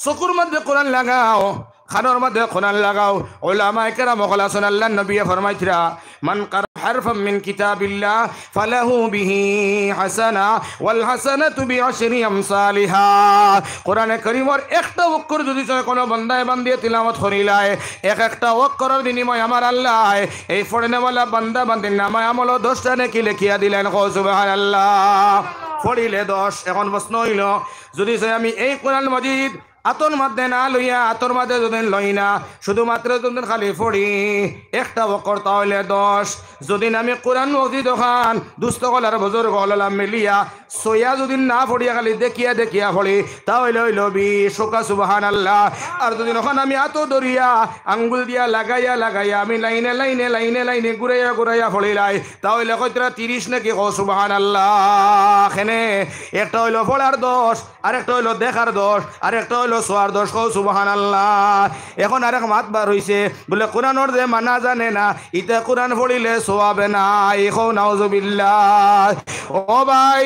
চকুর মধ্যে কোরআন লাগাও, খানোর মধ্যে কোরআন লাগাও। উলামায়ে কেরাম বলেছেন আল্লাহর নবী ফরমাইতরা মান কারা হারফাম মিন কিতাবিল্লাহ ফালাহু বিহি হাসানা ওয়াল হাসানাতু বিআশরি আমসালিহা। কোরআনে কারীমের একটা অক্ষর যদি কোনো বান্দায় বান্দিয়ে তিলাওয়াত করিলায়, এক একটা অক্ষরের বিনিময়ে আমার আল্লাহ এই পড়নেওয়ালা বান্দা বান্দির নামায় আমল 10টা নেকি লিখিয়া দিলেন। সুবহানাল্লাহ। পড়িলে 10। এখন প্রশ্ন হইল, যদি আমি এই কোরআন মাজিদ আতর মধ্যে না লইয়া, আতর মধ্যে যদি লই না, শুধুমাত্র যদি খালি পড়ি একটা অক্ষর তাহলে 10। যদি আমি কোরআন মজিদ ওখান দুস্থ গলার বুজুর্গ হলাম মিলিয়া সইয়া যদি না পড়িয়া খালি দেখিয়া দেখিয়া পড়ি তাহলে হইল 20। সুবহানাল্লাহ। আর যদি ওখান আমি আতো ধরিয়া আঙ্গুল দিয়া লাগাইয়া লাগাইয়া আমি লাইনে লাইনে লাইনে লাইনে ঘুরাইয়া ঘুরাইয়া পড়িলাই তাহলে কয়টা 30 নাকি? সুবহানাল্লাহ। এখানে একটা হইল পড়ার 10, আর একটা হইল দেখার 10, আর একটা হইল সোয়ার 10। সুবহানাল্লাহ। এখন আরেক মাত বার হইছে বলে কোরআনের যে মানা জানে না, ইটা কোরআন পড়িলে সোয়াবে না। এখন নাউজুবিল্লাহ। ও ভাই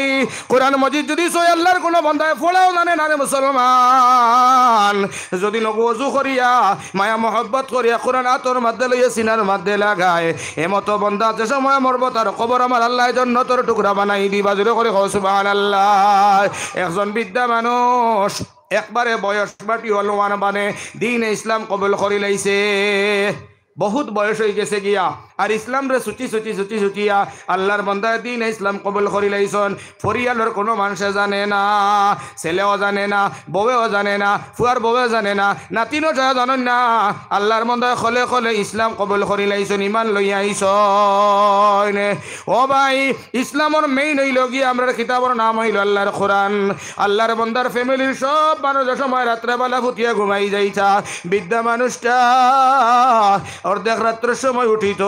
কোরআন মজিদ যদি সই আল্লাহর কোনো বান্দায় পড়াও জানে না রে মুসলমান, যদি নগু ওযু করিয়া মায়া মহব্বত করিয়া কোরআন আতর মধ্যে লইয়া সিনার মধ্যে লাগায়, এমতো বান্দা যে সময় মরব তার কবর আমার আল্লাহ জান্নাতের টুকরা বানাই দিবা। জোরে করে সুবহানাল্লাহ। একজন বিদ্যা মানুষ একবারে বয়স বাটি হল মানে দিন ইসলাম কবুল করি লাইছে, বহুত বয়স হয়ে গেছে গিয়া, আর ইসলাম রে ছুটি ছুটি ছুটি ছুটিয়া আল্লাহর বান্দা দিন ইসলাম কবুল করি লাইছন। পরিয়ালের কোনো মানুষে জানে না, ছেলেও জানে না, বউও জানে না, ফুয়ার বউও জানে না, নাতিনও যায় জানেন না। আল্লাহর বান্দা খলে খলে ইসলাম কবুল করি লাইছন, ইমান লইয়া আইছন। ও ভাই ইসলামর মেইন হইল গিয়া আমরা কিতাবর নাম হইল আল্লাহর কোরআন। আল্লাহর বান্দার ফ্যামিলির সব মানুষের সময় রাত্রেবেলা ফুটিয়া ঘুমাই যাইতা, বিদ্যা মানুষটা অর্ধেক রাত্রের সময় উঠিত,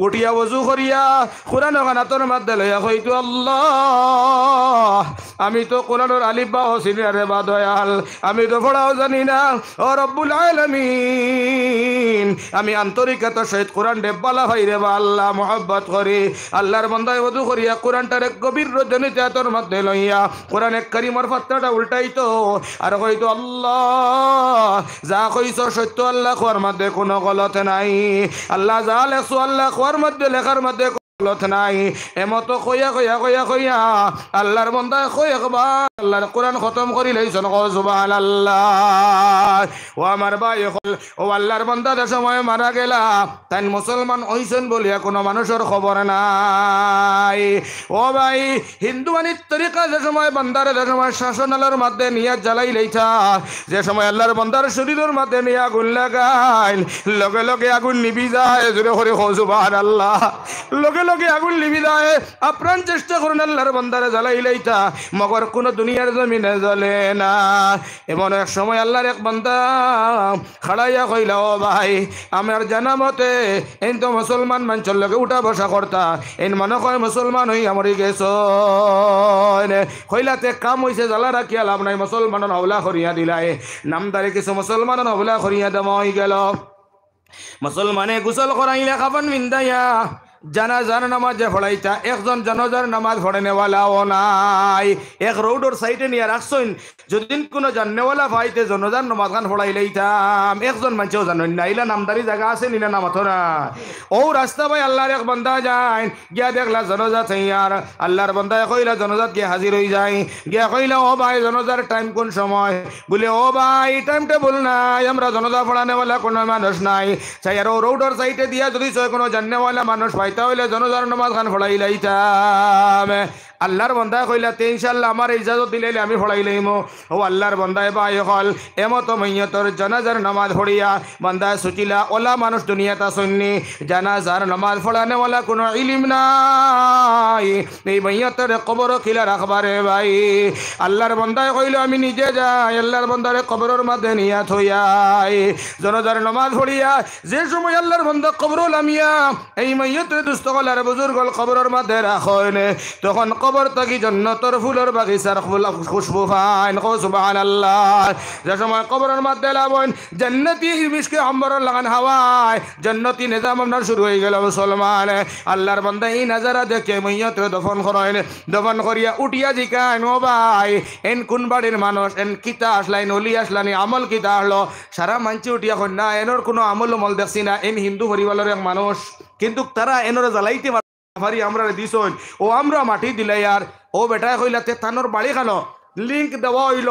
উঠিয়া ওযু করিয়া কোরআন কানাতর মধ্যে লইয়া কইতো আল্লাহ আমি তো কোরআনের আলিফ বা চিনি রে বা দয়াল, আমি তো পড়াও জানি না। ও রব্বুল আলামিন আমি আন্তরিকতার সহিত কোরআন ডেব্বালা ভাই রে বা আল্লাহ মহব্বত করি। আল্লাহর বান্দায় ওযু করিয়া কোরআনটার এক গভীর রজনীতে হাতের মধ্যে লইয়া কোরআন এক কারিমার পাতাটা উল্টাইতো আর কইতো আল্লাহ যা কইছো সত্য, আল্লাহ কোয়ার মধ্যে কোনো গলত নাই, আল্লাহ যা লেখছো আল্লাহ কোয়ার মধ্যে লেখার মধ্যে গলত নাই। এমতো কইয়া কইয়া কইয়া কইয়া আল্লাহর বান্দা কই একবার আল্লাহর কোরআন খতম করি লইছেন সুবহানাল্লাহ। ও আমার ভাই ও আল্লাহর বান্দা যে সময় মারা গেলা তাই মুসলমান হইছেন বলিয়া কোনো মানুষের খবর নাই। ও ভাই হিন্দু আনির তরিকা যে সময় বান্দারে যে সময় শাসনালয়ের মধ্যে নিয়ে জ্বালাই লইতা, যে সময় আল্লাহর বান্দার শরীরের মধ্যে নিয়ে আগুন লাগাইল, লগে লগে আগুন নিবি যায়। জোরে করে সুবহানাল্লাহ। লগে লগে আগুন নিবি যায়। আপ্রাণ চেষ্টা করুন আল্লাহর বান্দারে জ্বালাই লইতা, মগর কোন দুনিয়ার জমিনে জ্বলে না। এমন এক সময় আল্লাহর এক বান্দা খাড়াইয়া কইলা, ও ভাই আমার জানা মতে এই তো মুসলমান মানুষের লগে উঠা বসা করতা, এই মনে হয় মুসলমান হইয়া মরি গেছ। কইলাতে কাম হইছে, জ্বালা রাখিয়া লাভ নাই, মুসলমানের হওলা করিয়া দিলাই। নামদারি কিছু মুসলমানের হওলা করিয়া দেওয়া হয়ে গেল। মুসলমানে গোসল করাইলে কাফন বিন্দাইয়া জানাজার নামাজে পড়াইতা, একজন জানাজার নামাজ পড়েনেওয়ালাও নাই। এক রোডর সাইডে নিয়ে রাখছেন, যদি কোনো জানেওয়ালা ভাইতে জানাজার নামাজ খান পড়াইলেইতাম। একজন মানুষও জানেন না, ইলা নামদারি জায়গা আছে নিনা নামাতো না। ও রাস্তা ভাই আল্লাহর এক বান্দা যায়, গিয়া দেখলা জানাজা থাইয়ার। আল্লাহর বান্দায় কইলা জানাজাত গিয়ে হাজির হয়ে যায়। গিয়া কইলা, ও ভাই জানাজার টাইম কোন সময়? বলে, ও ভাই টাইম টেবল নাই, আমরা জানাজা পড়ানেওয়ালা কোনো মানুষ নাই। চাই আর রোডর সাইডে দিয়া যদি কোনো জানেওয়ালা মানুষ পাই তাহলে জনজার নামাজ খান ফড়াই লাইতাম। আল্লাহর বন্দায় কইলা, ইনশাল্লাহ আমার ইজাজত দিলে আমি ফড়াই লইম। ও আল্লাহর বন্দায় বাই হল এমত মাইয়তর জানাজার নামাজ পড়িয়া বন্দায় সুচিলা, ওলা মানুষ দুনিয়াতে আসেননি, জানাজার নামাজ পড়ানেওয়ালা কোনো ইলিম নাই, এই মাইয়তর কবর খিলা রাখবারে ভাই। আল্লাহর বন্দায় কইল, আমি নিজে যাই আল্লাহর বন্দারে কবরের মধ্যে নিয়া থইয়াই। জানাজার নামাজ পড়িয়া যে সময় আল্লাহর বন্দা কবর লামিয়া এই মাইয়তরে দুস্থকলার বুজুর্গল কবরের মধ্যে রাখেন, তখন কবর থাকি জান্নাতের ফুলের বাগিচার খুশবু পায়। সুবহানাল্লাহ। যে সময় কবরের মধ্যে লাভন জান্নাতি মিশকে আম্বর লাগান হাওয়ায় জান্নাতি নিজাম আপনার শুরু হয়ে গেল। মুসলমান আল্লাহর বান্দা এই নাজারা দেখে মাইয়তরে দফন করেন। দফন করিয়া উঠিয়া জিকান, ও ভাই এন কোন বাড়ির মানুষ, এন কিতা আসলাইন, অলি আসলানি, আমল কিতা আসলো? সারা মানছি উঠিয়া কন না, এনর কোনো আমল মল দেখছি না, এন হিন্দু পরিবারের এক মানুষ, কিন্তু তারা এনরে জ্বালাইতে পারি আমরা দিস ও আমরা মাটি দিলাই। আর ও বেটায় কইলাতে তানোর বাড়ি খানো লিঙ্ক দেওয়া হইল,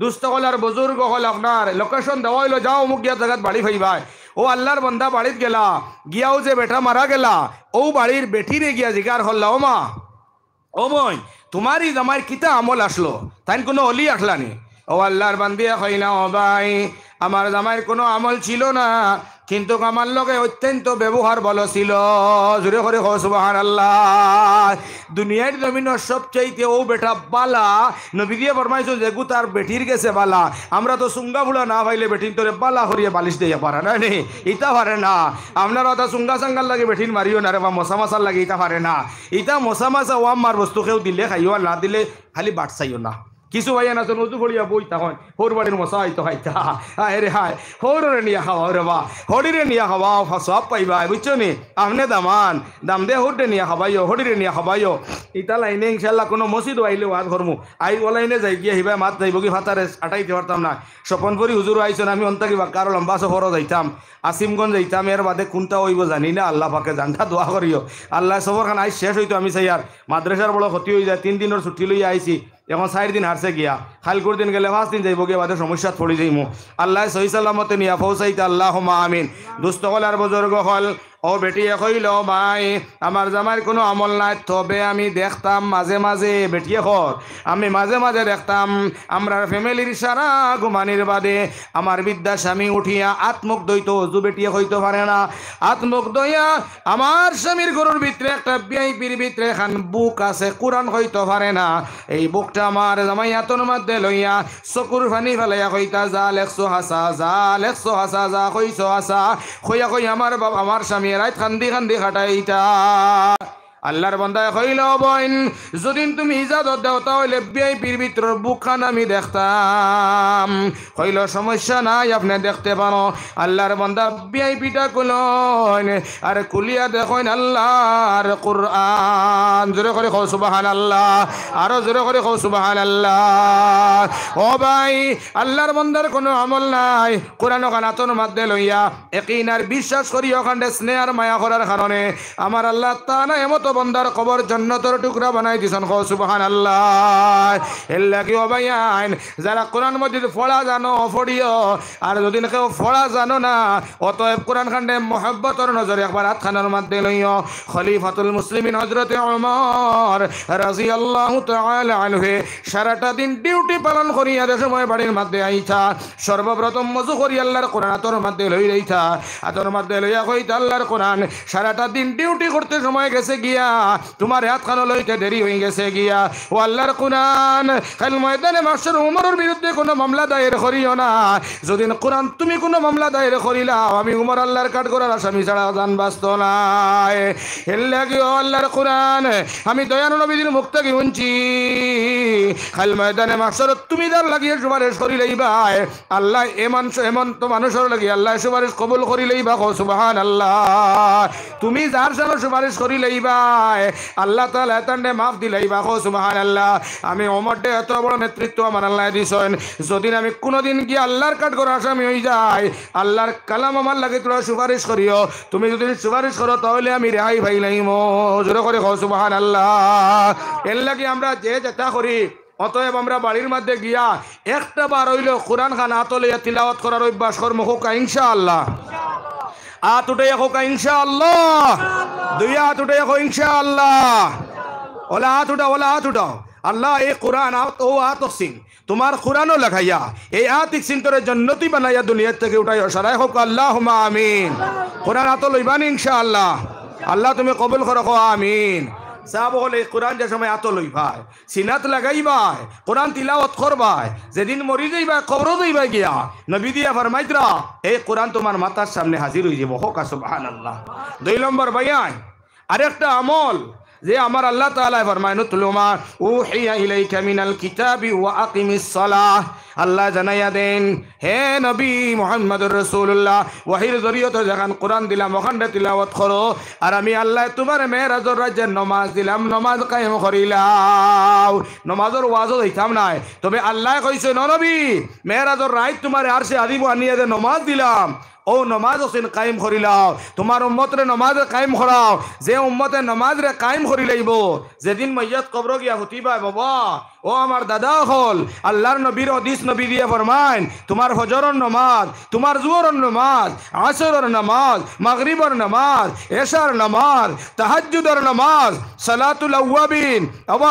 দুস্থ হলার বুজুর্গ হল আপনার লোকেশন দেওয়া হইল, যাও মুখ গিয়া জায়গাত বাড়ি ফাইবাই। ও আল্লাহর বন্দা বাড়িত গেলা, গিয়াও যে বেটা মারা গেলা ও বাড়ির বেটিরে গিয়া জিগার হল্লা, ও মা ও বোন তোমারই জামাইয়ের কিতা আমল আসলো? তাই কোনো অলি আসলানি? ও আল্লাহর বান্দিয়া কইলা, ও ভাই আমার জামাইয়ের কোনো আমল ছিল না, কিন্তু আমার লগে অত্যন্ত ব্যবহার ভালো ছিল। জোরে করে সুবহানাল্লাহ। দুনিয়ার জমিনের সবচাইতে ও বেটা বালা, নবী দিয়ে ফরমাইছো যে তার বেটির গেছে বালা। আমরা তো সুঙ্গা ফুলা না পাইলে বেটির তোরে বালা করিয়ে বালিশ দিয়ে পারে না, নে ইটা পারে না। আপনারা তো সুঙ্গা সাঙ্গার লাগে বেটির মারিও না রে, বা মশা মাছার লাগে ইটা পারে না। ইটা মশা মাছা ও আমার বস্তু কেউ দিলে খাইও, আর না দিলে খালি বাট চাইও না। কিছু ভাইয়া না নজু পড়িয়া বই তখন হোর বাড়ির মশা হয়তো খাইতা, হায় রে হায়, হরে নিয়ে খাওয়া রে বা হরিরে নিয়ে খাওয়া সব পাইবা, বুঝছো নি? আমনে দামান দাম দে হরে নিয়ে খাবাইও, হরিরে নিয়ে খাবাইও। ইটা লাইনে ইনশাল্লাহ কোনো মসজিদ আইলে ওয়াজ করমু, আই ও লাইনে যাই গিয়ে হিবা মাত যাইব কি ফাতারে আটাইতে পারতাম না। স্বপনপুরি হুজুর আইসন, আমি অন্তাকি বা কারো লম্বা সফরও যাইতাম, আসিমগঞ্জ যাইতাম, এর বাদে কোনটা হইব জানি না। আল্লাহ পাকে জানটা দোয়া করিও। আল্লাহ সফর খান আইস শেষ হইতো, আমি চাই আর মাদ্রাসার বড় ক্ষতি হয়ে যায়। 3 দিনের ছুটি লইয়া আইসি, এখন 4 দিন হারছে গিয়া, খালকুর দিন গেলে 5 দিন যাইব গিয়ে বাদে সমস্যাত পড়ি যাইমু। আল্লাহ সহি সালামতে নিয়া পৌঁছাইতে আল্লাহুম্মা আমিন। দুস্থ হলার বুজুর্গ হল ও বেটিয়ে কইল, ভাই আমার জামাইয়ের কোনো আমল নাই, তবে আমি দেখতাম মাঝে মাঝে, বেটিয়ে কর আমি মাঝে মাঝে দেখতাম আমরা ফ্যামিলির সারা ঘুমানির বাদে আমার বিদ্যা স্বামী উঠিয়া আত্মুখ দইত। অজু বেটিয়ে হইতে পারে না, আত্মুখ দইয়া আমার স্বামীর গরুর ভিতরে একটা ভিআইপির ভিতরে খান বুক আছে, কোরআন হইতে পারে না। এই বুকটা আমার জামাই হাতর মধ্যে লইয়া চকুর পানি ফেলাইয়া কইতা, যা লেখছো হাসা, যা লেখছো হাসা, যা কইছো হাসা, কইয়া কই আমার বাবা আমার স্বামী রাত কান্দি কান্দি খাটাইতা। আল্লাহর বান্দায় কইল, বোন যদি তুমি ইজাজত দাও তাহলে ভিআইপির ভিতর বুকখান আমি দেখতাম। কইল সমস্যা নাই, আপনি দেখতে পারো। আল্লাহর বান্দা ভিআইপিটা খুলন আর খুলিয়া দেখেন আল্লাহর কুরআন। কোরআন জোরে করে কও সুবহানাল্লাহ আরো জোরে করে কও সুবহানাল্লাহ ও ভাই আল্লাহর বান্দার কোনো আমল নাই কোরআন কানাতর মধ্যে লইয়া ইয়াকিন আর বিশ্বাস করি ওখানে স্নেহ আর মায়া করার কারণে আমার আল্লাহ তাআলা এমতো বান্দার কবর জান্নাতের টুকরা বানাই দিছেন কও সুবহানাল্লাহ এর লাগি ও ভাই আইন যারা কোরআন মজিদ পড়া জানো পড়িও আর যদি কেউ পড়া জানো না অতএব কোরআন খান্ডে মোহাব্বতর নজরে একবার হাতখানার মধ্যে লইও খলিফাতুল মুসলিমিন হযরতে ওমর রাদিয়াল্লাহু তাআলা আনহু সারাটা দিন ডিউটি পালন করিয়া যে সময় বাড়ির মধ্যে আইতা সর্বপ্রথম ওযু করি আল্লাহর কোরআন হাতের মধ্যে লই রাইতা হাতের মধ্যে লইয়া কইতা আল্লাহর কোরআন সারাটা দিন ডিউটি করতে সময় গেছে গিয়া তোমার হাতখানা লইতে দেরি হয়ে গেছে গিয়া ও আল্লাহর কোরআন কাল ময়দানে মাশর ওমরের বিরুদ্ধে কোনো মামলা দায়ের করিও না যদি কোরআন তুমি কোনো মামলা দায়ের করিলাও আমি উমর আল্লাহর কাঠ করার আসামি ছাড়া জান বাঁচত নাই এর লাগি ও আল্লাহর কোরআন আমি দয়ানু নবীর মুখ থেকে শুনছি কাল ময়দানে মাশর তুমি যার লাগিয়ে সুপারিশ করিলেই ভাই আল্লাহ এমন তো মানুষের লাগি আল্লাহ সুপারিশ কবুল করিলেই বা সুবহানাল্লাহ তুমি যার সাথে সুপারিশ করিলেই ভাই আল্লাহ তাআলা তান্ডে মাফ দিলেই বা সুবহানাল্লাহ আমি ওমর দে এত বড় নেতৃত্ব আমার আল্লাহ দিছেন যদি আমি কোনোদিন গিয়ে আল্লাহর কাঠ করার আসামি হয়ে যাই আল্লাহর কালাম আমার লাগে তোরা সুপারিশ করিও তুমি যদি সুপারিশ করো তাহলে আমি রেহাই পাইলাম জোরে করে কও সুবহানাল্লাহ এর লাগি আমরা যে যেটা করি অতএব আমরা বাড়ির মধ্যে গিয়া একটা বার হইলেও কোরআন খান হাতলে তিলাওয়াত করার অভ্যাস করবো হোক ইনশাআল্লাহ হাত উঠে হোক ইনশাআল্লাহ দুই হাত উঠে হোক ইনশাআল্লাহ ওলা হাত উঠাও আল্লাহ এই কোরআন ও আত সিং তোমার কোরআনও লেখাইয়া এই আতিক সিন্তরে জন্নতি বানাইয়া দুনিয়া থেকে উঠাইয়া সারাই হোক আল্লাহুম্মা আমিন কোরআন হাত লইবানি ইনশাআল্লাহ আল্লাহ তুমি কবুল করো আমিন সাহাব হলে কোরআন যে সময় আত লইবাই সিনাত লাগাইবাই কোরআন তিলাওয়াত করবাই যেদিন মরি যাইবা কবর যাইবা গিয়া নবী দিয়া ফরমাইতরা এই কোরআন তোমার মাথার সামনে হাজির হয়ে যাব হোক সুবহানাল্লাহ দুই নম্বর বায়ান আরেকটা আমল যে আমার আল্লাহ তাআলা ফরমায় নুতলুমা উহিয়া ইলাইকা মিনাল কিতাবি ওয়া আকিমিস সালাহ আল্লাহ জানাইয়া দেন হে নবী মুহাম্মদুর রাসূলুল্লাহ ওয়াহির জরিয়তে যখন কোরআন দিলাম ওখানে তিলাওয়াত করো আর আমি আল্লাহ তোমার মেরাজের রাজ্যের নামাজ দিলাম নামাজ কায়েম করিলাও নামাজের ওয়াজও দিতাম নাই তবে আল্লাহ কইছে নবী মেরাজের রাত তোমার আরশে আদিব আনিয়ে যে নামাজ দিলাম ও নমাজ হোসেন কায়েম করিলাও তোমার উম্মতরে নমাজ কায়েম করাও যে উম্মতে নমাজ রে কায়েম করি লইব যেদিন মাইয়াত কবর গিয়া হতিবা বাবা ও আমার দাদা হল আল্লাহর নবীর হাদিস নবী দিয়ে ফরমান তোমার ফজরের নামাজ তোমার জোহরের নামাজ আসরের নামাজ মাগরিবের নামাজ এশার নামাজ তাহাজ্জুদের নামাজ সালাতুল আওয়াবিন আবা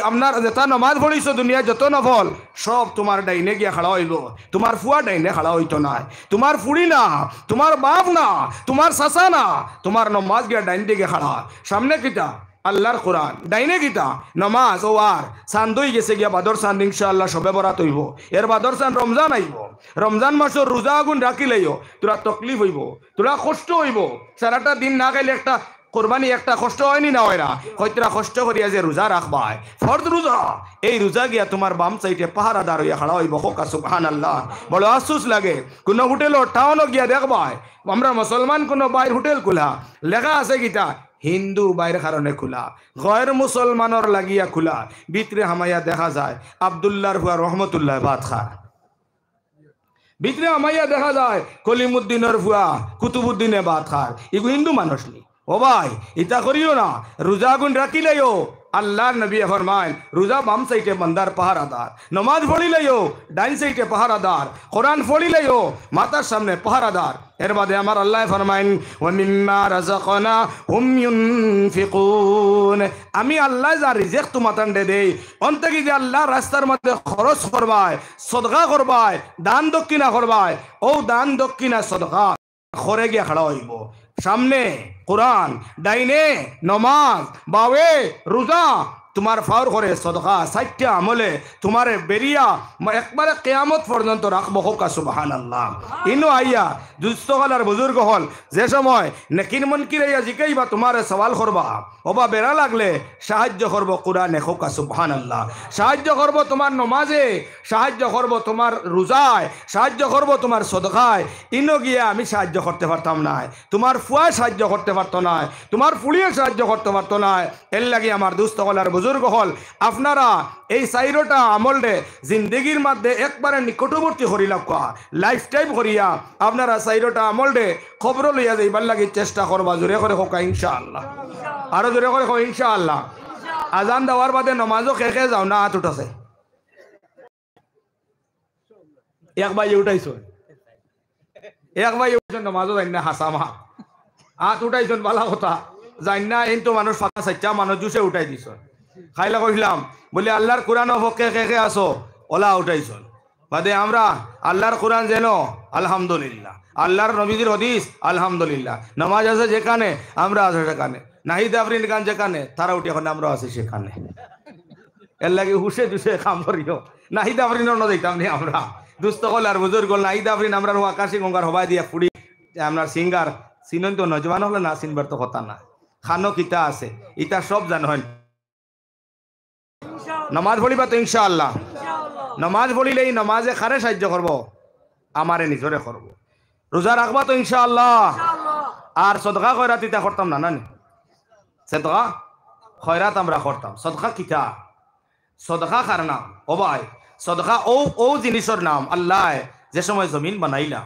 আপনার যেটা নামাজ পড়িছো দুনিয়া যত নফল সব তোমার ডাইনে গিয়া খাড়া হইব তোমার ফুয়া ডাইনে খাড়া হইতো না তোমার ফুড়ি না তোমার বাপ না তোমার চাচা না তোমার নামাজ গিয়া ডাইন দিকে খাড়া সামনে কিতা আল্লাহর কোরআন ডাইনে গীতা নামাজ ও আর চান্দই গেছে গিয়া বাদর চান্দ ইনশাআল্লাহ সবে বরাত হইব এর বাদর চান্দ রমজান আইব রমজান মাসের রোজা আগুন রাখিলেও তোরা তকলিফ হইব তোরা কষ্ট হইব সারাটা দিন না খাইলে একটা কোরবানি একটা কষ্ট হয়নি না হয় না হয়তোরা কষ্ট করিয়া যে রোজা রাখবাই ফরদ রোজা এই রোজা গিয়া তোমার বাম সাইডে পাহারাদার হইয়া খাড়া হইব হোকা সুবহানাল্লাহ বড় আফসোস লাগে কোন হোটেল টাউনও গিয়া দেখবাই আমরা মুসলমান কোন বাইর হোটেল খোলা লেখা আছে গীতা হিন্দু বাইরের কারণে খোলা গয়ের মুসলমানের লাগিয়া খোলা ভিতরে হামাইয়া দেখা যায় আব্দুল্লাহর হুয়া রহমতুল্লাহ ভাত খা ভিতরে হামাইয়া দেখা যায় কলিমুদ্দিনের হুয়া কুতুবুদ্দিনে ভাত খার এগু হিন্দু মানুষ নি ও ভাই ইতা করিও না রোজা গুণ রাখিলেও আল্লাহর নবী ফরমান রোজা বাম সাইডে বান্দার পাহারাদার নামাজ পড়িলেও ডাইন সাইডে পাহারাদার কোরআন পড়িলেও মাতার সামনে পাহারাদার এর বাদে আমার আল্লাহ ফরমাইন ওয়া মিম্মা রাযাকনাহুম ইউনফিকুন আমি আল্লাহ যা রিজিক তোমাতান্ডে দেই অন্তে কি যে আল্লাহ রাস্তার মধ্যে খরচ করবায় সদকা করবায় দান দক্ষিণা করবায় ও দান দক্ষিণা সদকা খরে গিয়া খাড়া হইব সামনে কোরআন ডাইনে নমাজ বাওয়ে রোজা তোমার ফাওর করে সদকা সাইটটা আমলে তোমার বেরিয়া একবারে কিয়ামত পর্যন্ত রাখবো হোক সুবহানাল্লাহ। ইনো আইয়া দুস্থ হল আর বুজুর্গ হল যে সময় নেকির মনকির আইয়া জিকাইবা তোমার সওয়াল করবা ওবা বেড়া লাগলে সাহায্য করব কোরআনে হোক সুবহানাল্লাহ। সাহায্য করব তোমার নমাজে, সাহায্য করব তোমার রোজায়, সাহায্য করব তোমার সদকায়। ইনো গিয়া আমি সাহায্য করতে পারতাম না, তোমার ফুয়ায় সাহায্য করতে পারতো না, তোমার ফুলিয়ে সাহায্য করতে পারতো না। এর লাগি আমার দুস্থ হল আর বুজুর্গ হল আপনারা এই চাইরোটা আমলরে জিন্দগির মধ্যে একবারে নিকটবর্তী করিলাম লাইফ টাইম করিয়া আপনারা চাইরোটা আমলরে খবর লইয়া যাইবার লাগি চেষ্টা করবা। জোরে করে হোক ইনশাআল্লাহ, আরো জোরে করে হোক ইনশাআল্লাহ। আজান দেওয়ার বাদে নমাজও খেয়ে যাও না, হাত উঠাছে এক ভাই উঠাইছো, এক ভাই উঠাইছেন নমাজও যাই না হাসামা হাত উঠাইছেন বালা কথা যাই না। এই তো মানুষ ফাঁকা চাইছা মানুষ জুসে উঠাই দিছ খাইলা কইলাম বলে আল্লাহর কোরআন পক্ষে কে আসো ওলা উঠাইছ বাদে আমরা আল্লাহর কোরআন যেন আলহামদুলিল্লাহ, আল্লাহর নবীজির হদিস আলহামদুলিল্লাহ, নামাজ আছে যেখানে আমরা আছে সেখানে, নাহিদ আফরিন গান যেখানে তারা উঠে এখন আমরা আছি সেখানে। এর লাগে হুসে জুসে কাম করিও নাহিদ আফরিনও ন দেখতাম নি আমরা দুস্থ হল আর বুজুর্গ নাহিদ আফরিন আমরা আকাশি গঙ্গার হবাই দিয়া ফুড়ি আপনার সিঙ্গার চিনন তো নজওয়ান হলে না চিনবার তো কথা না। খানো কিতা আছে ইটা সব জানেন। নমাজ পড়িবা তো ইনশাআল্লাহ, নমাজ পড়িলেই নমাজে খারে সাহায্য করব আমারে নিজরে করব। রোজা রাখবা তো ইনশাআল্লাহ, আর সদকা খয়রাত ইটা করতাম না নানি, সদকা খয়রাত আমরা করতাম। সদকা কিতা সদকা কার নাম ও ভাই, সদকা ও ও জিনিসের নাম আল্লাহ যে সময় জমিন বানাইলা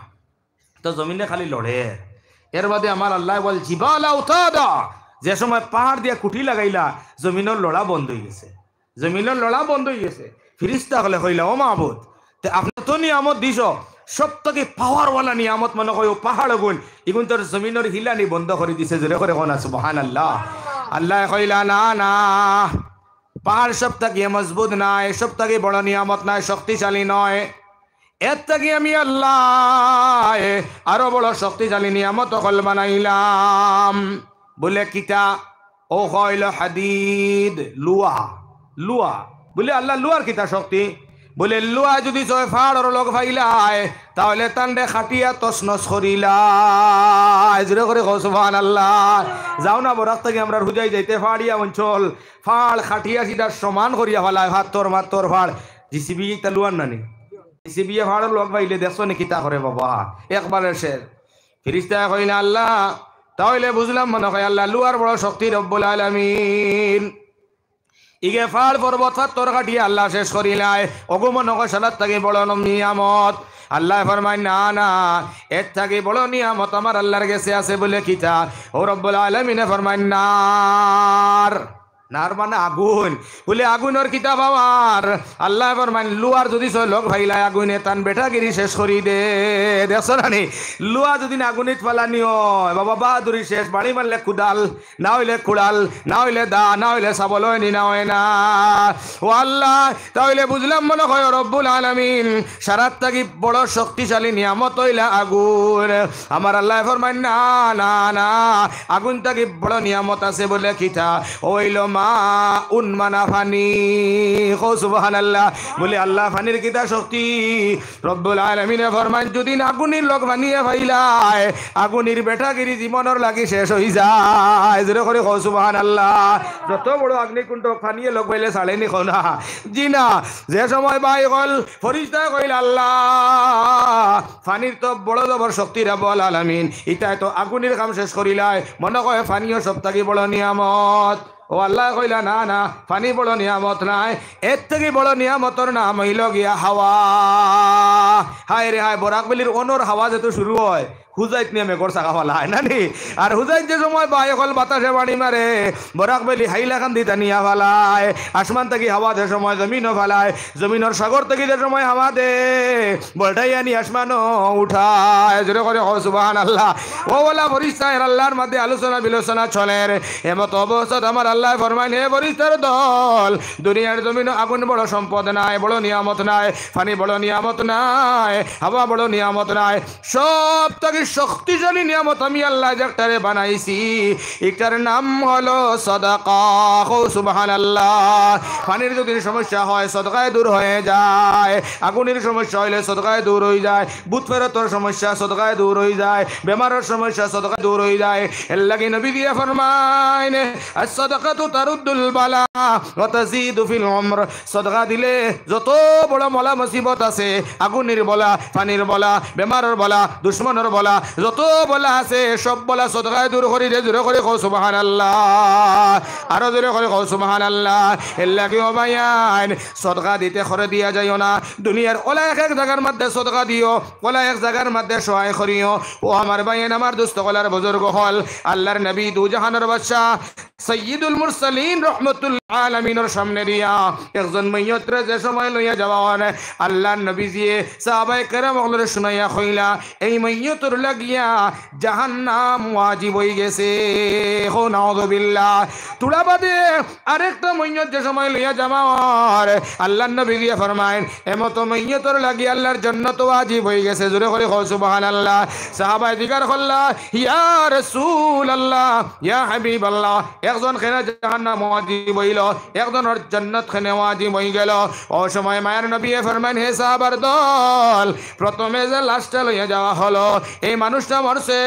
তো জমিনে খালি লড়ে। এর বাদে আমার আল্লাহ বল জিবালা উতাদা যে সময় পাহাড় দিয়া কুটি লাগাইলা জমিনের লড়া বন্ধ হয়ে গেছে, জমিনের লড়া বন্ধ হয়ে গেছে। ফিরিস্তা হলে কইলা ও মাহবুদ তে আপনি তো নিয়ামত দিছ সব থেকে পাওয়ারওয়ালা নিয়ামত মনে কই পাহাড় গুণ এগুন তোর জমিনের হিলানি বন্ধ করে দিছে। জোরে করে কোন সুবহানাল্লাহ। আল্লাহ কইলা না না পাহাড় সব থেকে মজবুত নয়, সব থেকে বড় নিয়ামত নয়, শক্তিশালী নয়, এর থেকে আমি আল্লাহ আরো বড় শক্তিশালী নিয়ামত হল বানাইলাম। বলে কিতা ও হইল হাদিদ লুয়া, লুয়া বলে আল্লাহ লুয়ার কিতা শক্তি বলে লুয়া যদি ছয় ফাড়র লোক ফাইলায় তাহলে তান্ডে খাটিয়া তসনস করিলাই। জোরে করে সুবহানাল্লাহ। যাও না বরাক থেকে আমরা হুজাই যাইতে ফাড়িয়া অঞ্চল ফাড় খাটিয়া সিধা সমান করিয়া ফেলায় হাতর মাতর ফাড় জিসিবি তা লুয়ার নানি জিসিবি ফাড়র লোক ফাইলে দেখছো নাকি তা করে বাবা একবারের শের। ফিরিস্তা কইনা আল্লাহ তাহলে বুঝলাম মনে হয় আল্লাহ লুয়ার বড় শক্তি রব্বুল আলামিন। ইগে ফাড় পর্বত ফাত্তর কাটিয়ে আল্লাহ শেষ করিলাই ওগো মনে হয় সালাত থেকে বড় নিয়ামত। আল্লাহ ফরমায় না না এর থেকে বড় নিয়ামত আমার আল্লাহর কাছে আছে বলে কিতা ও রব্বুল আলামিন ফরমায় নার, নার মানে আগুন বলে আগুনের কিতাব আমার আল্লাহ ফরমান লুয়ার যদি লোক ভাইলা আগুনে তান বেটাগিরি শেষ করি দে। দেখছো নানি লুয়া যদি আগুনিত ফালানি হয় বাবা বাহাদুরি শেষ, বাড়ি মারলে কুদাল না হইলে কুড়াল না হইলে দা না হইলে সাবল হয়নি না হয় না। ও আল্লাহ তাহলে বুঝলাম মনে হয় রব্বুল আলামিন সারাত থাকি বড় শক্তিশালী নিয়ামত হইলা আগুন। আমার আল্লাহ ফরমান না না না আগুন থাকি বড় নিয়ামত আছে বলে কিতা ওইল মা উন্মানা ফানি। সুবহানাল্লাহ বলে আল্লাহ ফানির কিতা শক্তি রব্বুল আলামিন ফরমান যদি আগুনের লোক বানিয়ে ফাইলায় আগুনের বেটাগিরি জীবনের লাগি শেষ হয়ে যায়। জোরে করে সুবহানাল্লাহ। যত বড় অগ্নিকুণ্ড ফানিয়ে লোক পাইলে ছাড়েনি না জি না। যে সময় বাই হল ফরিস্তা কইল আল্লাহ ফানির তো বড় জবর শক্তি রব্বুল আলামিন ইতাই তো আগুনের কাম শেষ করিলায় মনে কয় ফানিও সব থেকে বড় নিয়ামত। ও আল্লাহ কইলা না না পানি বড় নিয়ামত নাই, এর থেকে বড় নিয়ামতর নাম হইল গিয়া হাওয়া। হায় রে হায় বরাকবেলির অনর হাওয়া যেহেতু শুরু হয় হুজাইত নিয়ে মেঘর চাকা ফেলা হয় নানি, আর হুজাইত যে সময় বাই অকল বাতাসে বাড়ি মারে বরাকবেলি হাইলাখান দিতা নিয়া ফেলায়, আসমান থেকে হাওয়া যে সময় জমিনও ফেলায়, জমিনের সাগর থেকে যে সময় হাওয়া দে বলটাই আনি আসমানও উঠায়। জোরে করে সুবহানাল্লাহ। ও বলা ফরিস্তা এর আল্লাহর মধ্যে আলোচনা বিলোচনা চলের এমত অবস্থা আমার আল্লাহ ফরমাইন হে ফরিস্তার দল দুনিয়ার জমিন আগুন বড় সম্পদ নাই, বড় নিয়ামত নাই, পানি বড় নিয়ামত নাই, হাওয়া বড় নিয়ামত নাই, সব থেকে শক্তিশালী নিয়ামত আমি আল্লাহ একটারে বানাইছি, এটার নাম হলো সাদাকা। সুবহানাল্লাহ। পানির যদি সমস্যা হয় সদকায় দূর হয়ে যায়, আগুনের সমস্যা হইলে সদকায় দূর হয়ে যায়, ভূত ফেরতের সমস্যা সদকায় দূর হয়ে যায়, বেমারের সমস্যা সদকায় দূর হয়ে যায়। এর লাগি নবী দিয়ে ফরমায় আস-সাদাকাতু তারুদ্দুল বালা ওয়া তাজিদু ফিল উমর। সদকা দিলে যত বড় মলা মুসিবত আছে, আগুনের বলা, পানির বলা, বেমারের বলা, দুশ্মনের বলা, যত বলা আছে সব বলা সদকায় দূর করে দে। জোরে করে কও সুবহানাল্লাহ, আরো জোরে করে কও সুবহানাল্লাহ। এর লাগি ও ভাইয়ান সদকা দিতে করে দিয়া যাইও না। দুনিয়ার ওলা এক এক জায়গার মধ্যে সদকা দিও, ওলা এক জায়গার মধ্যে সহায় করিও। ও আমার ভাইয়ান, আমার দোস্ত কলার বুজুর্গ হল, আল্লাহর নবী দু জাহানের বাদশা সৈয়দুল মুরসালিন রহমতুল আলামিনের সামনে দিয়া একজন মাইয়তরে যে সময় লইয়া যাওয়া হয়, আল্লাহর নবীজিয়ে সাহাবায়ে কেরামগুলোর শুনাইয়া কইলা এই মাইয়তর লাগিয়া জাহান্নাম ওয়াজিব হয়ে গেছে। হো নাউযুবিল্লাহ। তুড়া বাদে আরেকটা মাইয়ত যে সময় লইয়া যাওয়া হয়, আল্লাহর নবীজিয়ে ফরমায় এমত মাইয়তর লাগিয়া আল্লাহর জান্নাত ওয়াজিব হয়ে গেছে। জোরে করে কও সুবহানাল্লাহ। সাহাবায়ে জিকার করলা ইয়া রাসূলুল্লাহ, ইয়া হাবিবাল্লাহ, একজন খেনা জাহান্নাম ওয়াজিব হইল, একজনের জান্নাত খেনে ওয়াজিব হয়ে গেল। ও সময় মায়ের নবী ফরমান হে সাহাবার দল, প্রথমে যে লাশটা লইয়া যাওয়া হলো, এই মানুষটা মরছে,